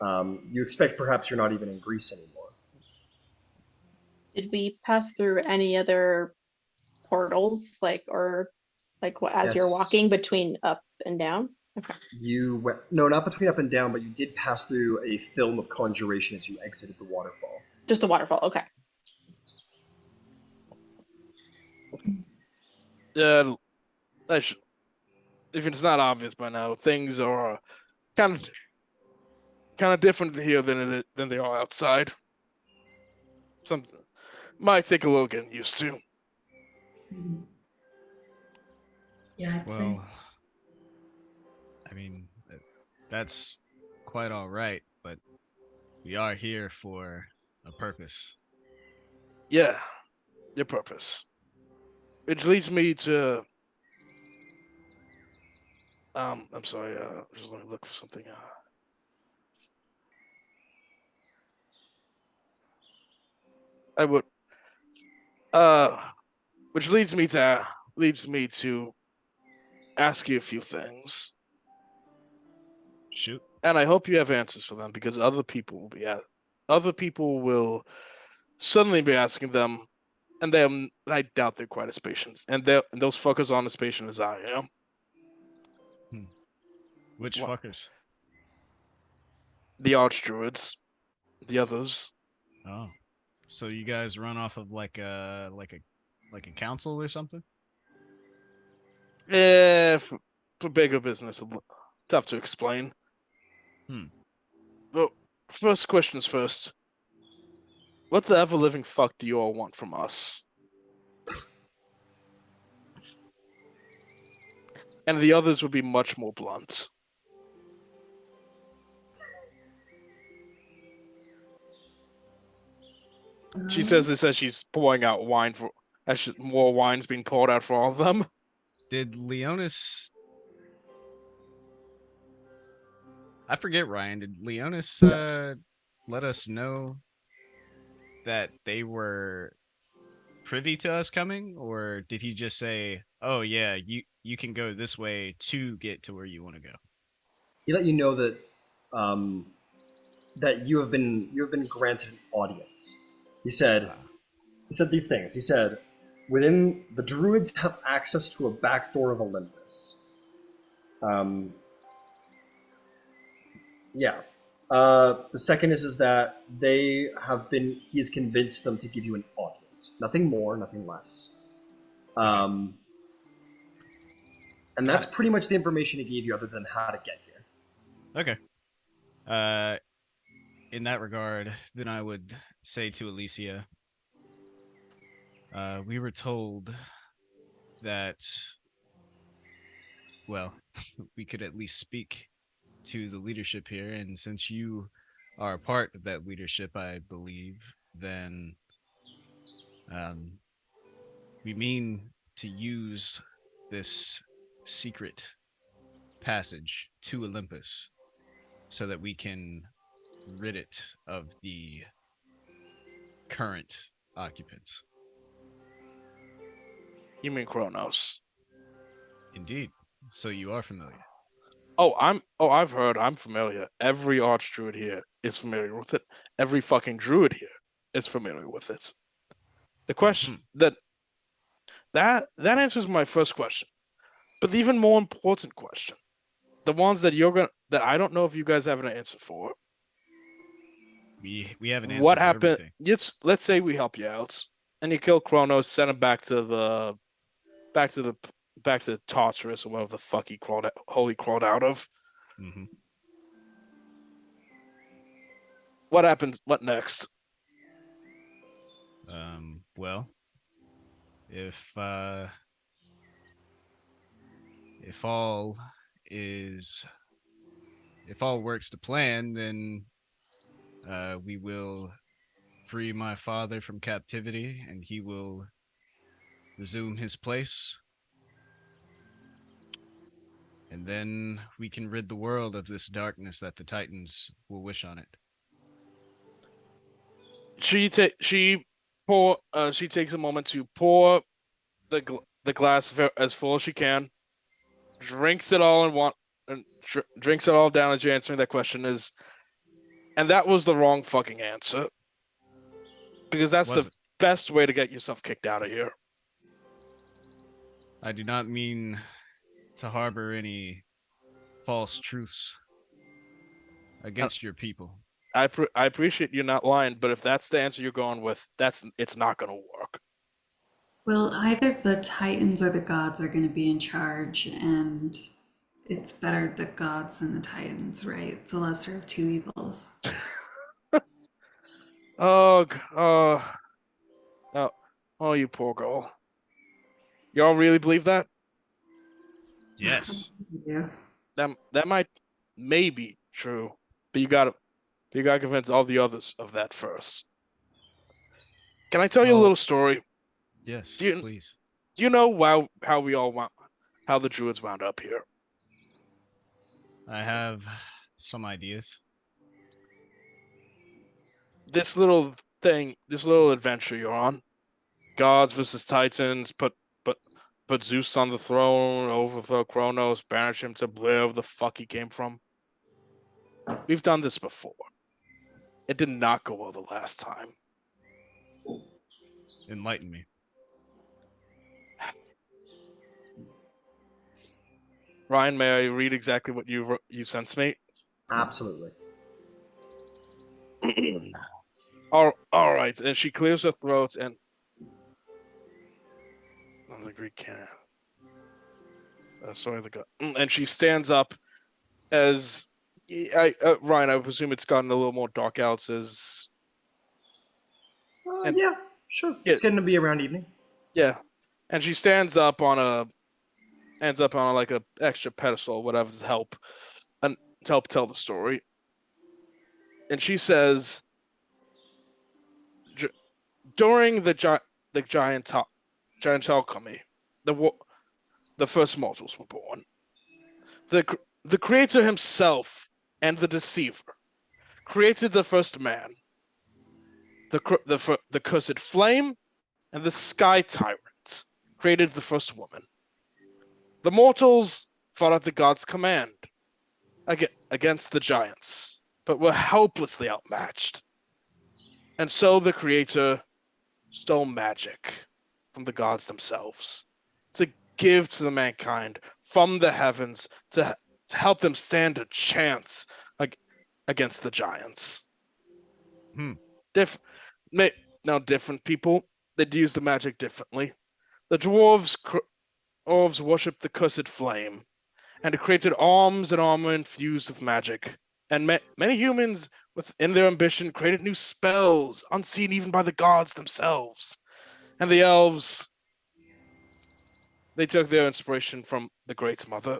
You expect perhaps you're not even in Greece anymore. Did we pass through any other portals, as you're Yes, walking between up and down? Okay. you went, no, not between up and down, but you did pass through a film of conjuration as you exited the waterfall. Just a waterfall. Okay. Yeah, if it's not obvious by now, things are kind of different here than they are outside. Something might take a little getting used to. Mhm. Yeah, I'd say. Well, I mean, that's quite all right, but we are here for a purpose. Yeah, your purpose. Which leads me to I'm sorry, just let me look for something. I would which leads me to ask you a few things. Shoot. And I hope you have answers for them because other people will suddenly be asking them, and I doubt they're quite as patient, and those fuckers aren't as patient as I am. Which Well, fuckers? the archdruids, the others. Oh. So you guys run off of like a council or something? For bigger business, tough to explain. Hmm. But first questions first. What the ever living fuck do you all want from us? And the others would be much more blunt. She says this as she's pouring out wine more wine's being poured out for all of them. Did Leonis I forget, Ryan, did Leonis let us know that they were privy to us coming, or did he just say, "Oh yeah, you can go this way to get to where you want to go"? He let you know that um, that you have been granted an audience. He said Ah, he said these things. He said, within the druids have access to a back door of Olympus. Um, yeah. The second is that he has convinced them to give you an audience. Nothing more, nothing less. okay, Um, and got that's it. pretty much the information he gave you, other than how to get here. Okay. Uh, in that regard, then I would say to Alicia, we were told that, well, we could at least speak to the leadership here, and since you are a part of that leadership, I believe, then We mean to use this secret passage to Olympus so that we can rid it of the current occupants. You mean Kronos? Indeed. So you are familiar. I've heard. I'm familiar. Every archdruid here is familiar with it. Every fucking druid here is familiar with it. The question that answers my first question. But the even more important question, the ones that that I don't know if you guys have an answer for. We have an answer What for happened? everything. Let's say we help you out, and you kill Kronos, send him back to the Tartarus or whatever the fuck he crawled out of. Mm-hmm. What happens? What next? Well, if all works to plan, then we will free my father from captivity, and he will resume his place. And then we can rid the world of this darkness that the Titans will wish on it. She takes a moment to pour the glass as full as she can, drinks it all drinks it all down as you're answering that question and that was the wrong fucking answer, because that's the best way to get yourself kicked out of here. I do not mean to harbor any false truths against your people. I appreciate you not lying, but if that's the answer you're going with, it's not going to work. Well, either the Titans or the gods are going to be in charge, and it's better the gods than the Titans, right? It's the lesser of two evils. Oh, you poor girl. Y'all really believe that? Yes. Yeah. That might be true, but you gotta convince all the others of that first. Can I tell you a little story? Yes, please. Do you know how the Druids wound up here? I have some ideas. This little adventure you're on, gods versus Titans, put Zeus on the throne, overthrow Kronos, banish him to wherever the fuck he came from. We've done this before. It did not go well the last time. Enlighten me. Ryan, may I read exactly what you sent me? Absolutely. all right. And she clears her throat and the Greek canon. And she stands up as Ryan. I presume it's gotten a little more dark out as. Yeah, sure. It's going to be around evening. Yeah, and she stands up on a extra pedestal, whatever, to help tell the story. And she says, during the giant alchemy, the first mortals were born. The creator himself and the deceiver created the first man. The cursed flame and the sky tyrant created the first woman. The mortals fought at the gods' command against the giants, but were helplessly outmatched. And so the creator stole magic from the gods themselves to give to the mankind from the heavens to help them stand a chance against the giants. Different people, they'd use the magic differently. The dwarves worshipped the cursed flame and created arms and armor infused with magic. And many humans, within their ambition, created new spells unseen even by the gods themselves. And the elves, they took their inspiration from the Great Mother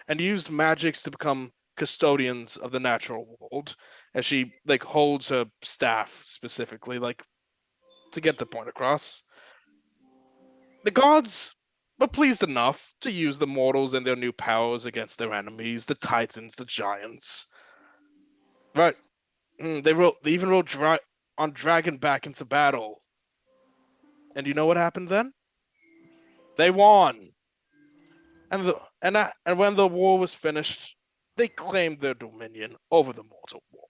and used magics to become custodians of the natural world, as she holds her staff specifically to get the point across. The gods were pleased enough to use the mortals and their new powers against their enemies, the titans, the giants. Right. They even wrote on dragon back into battle. And you know what happened then? They won. And when the war was finished, they claimed their dominion over the mortal world.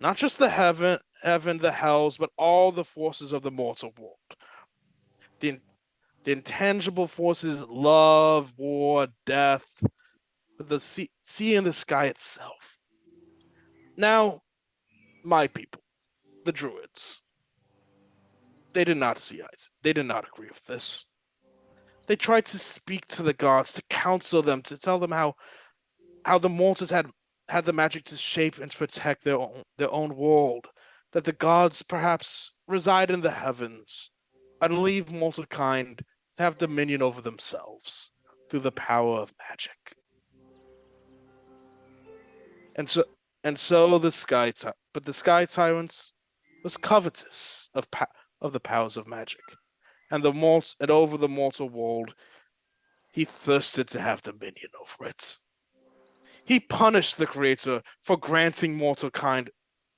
Not just the heaven, the hells, but all the forces of the mortal world. The intangible forces, love, war, death, the sea and the sky itself. Now, my people, the Druids, they did not see eyes. They did not agree with this. They tried to speak to the gods, to counsel them, to tell them how the mortals had the magic to shape and protect their own world, that the gods perhaps reside in the heavens and leave mortal kind to have dominion over themselves through the power of magic. And so the sky tyrant was covetous of the powers of magic, and over the mortal world, he thirsted to have dominion over it. He punished the creator for granting mortal kind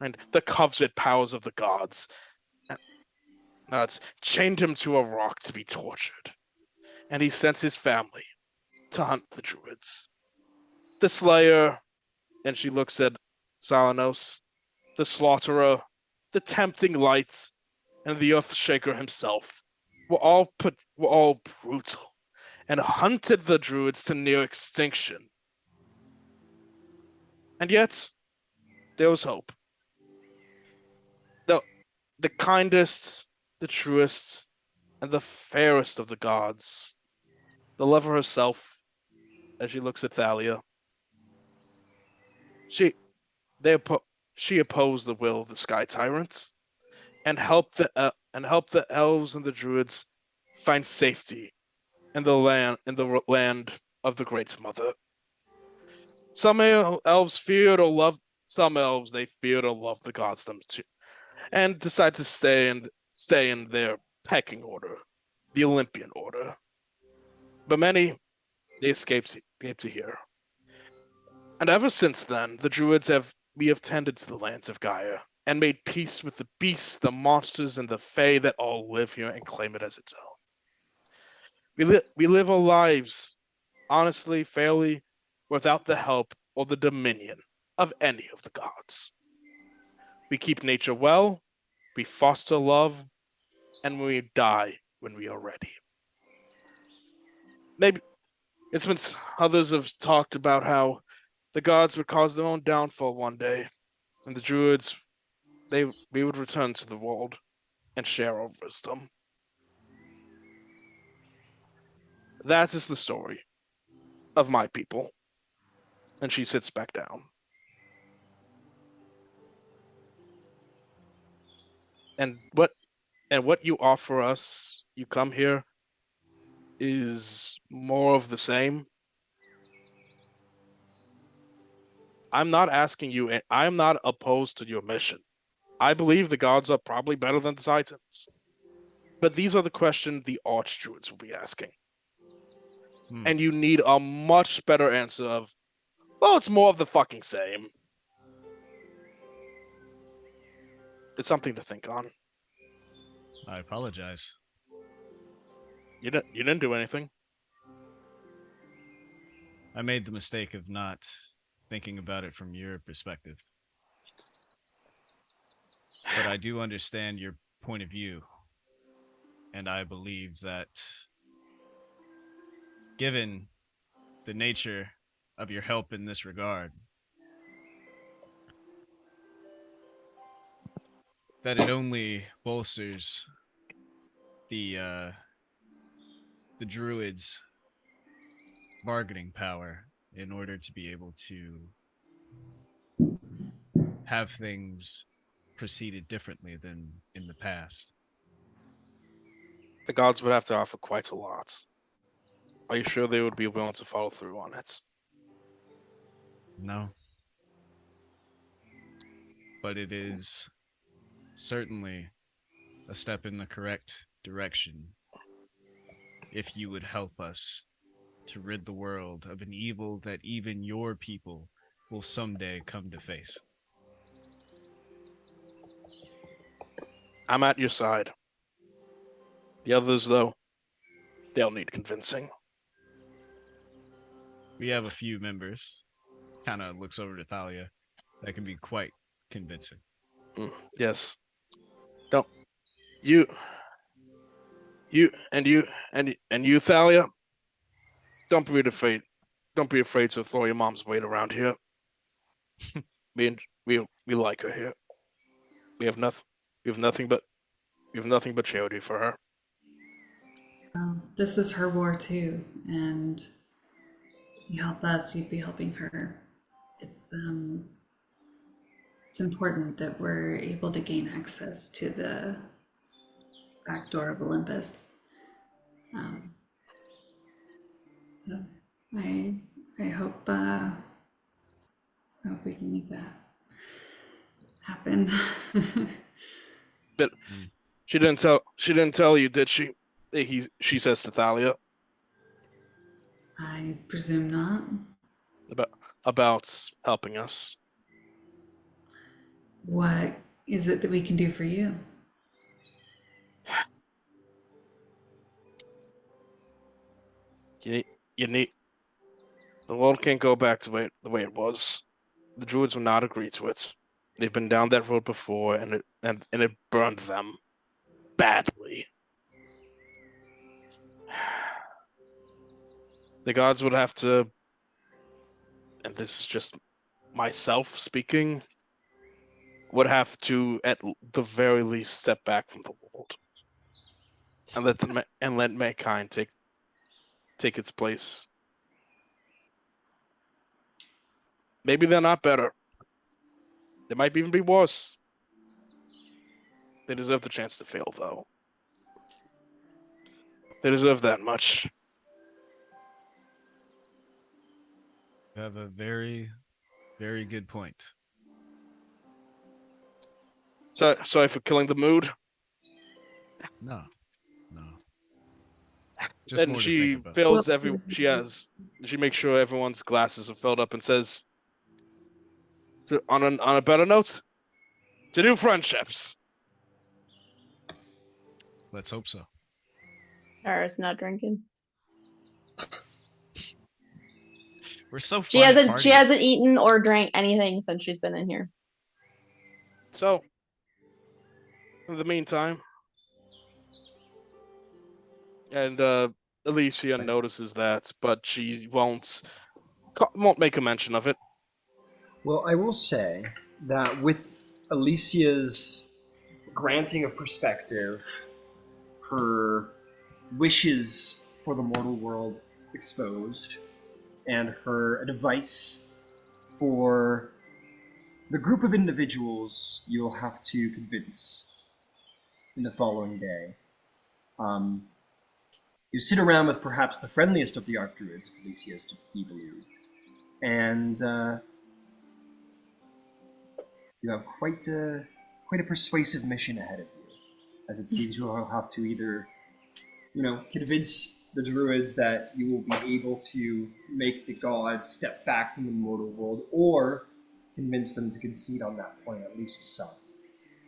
and the coveted powers of the gods. It's chained him to a rock to be tortured, and he sent his family to hunt the druids. The slayer, and she looks at Salanos, the slaughterer, the tempting light, and the earthshaker himself were all brutal and hunted the druids to near extinction. And yet, there was hope. The kindest, the truest, and the fairest of the gods, the lover herself, as she looks at Thalia, she opposed the will of the sky tyrants and helped the elves and the druids find safety in the land of the Great Mother. Some elves feared or loved. Some elves they feared or loved the gods them too, and decided to stay in their pecking order, the Olympian order. But many they escaped to here. And ever since then, we have tended to the lands of Gaia and made peace with the beasts, the monsters, and the fae that all live here and claim it as its own. We live our lives honestly, fairly, without the help or the dominion of any of the gods. We keep nature well, we foster love, and we die when we are ready. Maybe others have talked about how the gods would cause their own downfall one day, and the druids, we would return to the world and share our wisdom. That is the story of my people. And she sits back down. And what you offer us, you come here, is more of the same. I'm not opposed to your mission. I believe the gods are probably better than the Titans. But these are the questions the archdruids will be asking. And you need a much better answer of, well, it's more of the fucking same. It's something to think on. I apologize. You didn't do anything. I made the mistake of not thinking about it from your perspective. But I do understand your point of view. And I believe that given the nature of your help in this regard, that it only bolsters the druid's bargaining power in order to be able to have things proceeded differently than in the past. The gods would have to offer quite a lot. Are you sure they would be willing to follow through on it? No. But it is certainly a step in the correct direction if you would help us to rid the world of an evil that even your people will someday come to face. I'm at your side. The others, though, they'll need convincing. We have a few members, kind of looks over to Thalia, that can be quite convincing. Yes. Don't you you, Thalia? Don't be afraid. Don't be afraid to throw your mom's weight around here. We like her here. We have nothing but charity for her. This is her war too, and you help us, you'd be helping her. It's important that we're able to gain access to the back door of Olympus. So I hope we can make that happen. But she didn't tell you, did she? She says to Thalia. I presume not. About helping us. What is it that we can do for you? You need. The world can't go back to the way it was. The Druids will not agree to it. They've been down that road before, and it burned them badly. The gods would have to, and this is just myself speaking, would have to at the very least step back from the world and let mankind take its place. Maybe they're not better. They might even be worse. They deserve the chance to fail, though. They deserve that much. You have a very, very good point. Sorry for killing the mood. No. Just And more to she think about. fills she makes sure everyone's glasses are filled up and says, on a better note, to new friendships. Let's hope so. Tara's not drinking. We're so fun She at hasn't parties. eaten or drank anything since she's been in here. So, in the meantime, and Alicia notices that, but she won't make a mention of it. Well, I will say that with Alicia's granting of perspective, her wishes for the mortal world exposed, and her advice for the group of individuals you'll have to convince in the following day. You sit around with perhaps the friendliest of the archdruids, if Alicia is to be believed, and you have quite a persuasive mission ahead of you, as it seems you'll have to either, convince the druids that you will be able to make the gods step back from the mortal world, or convince them to concede on that point, at least some,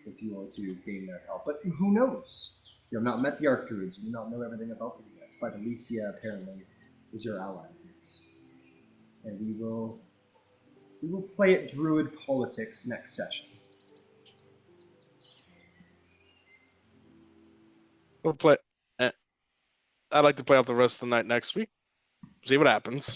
if you were to gain their help. But who knows? You have not met the archdruids, you do not know everything about them yet, but Alicia apparently is your ally. And we will play at druid politics next session. We'll play. I'd like to play out the rest of the night next week. See what happens.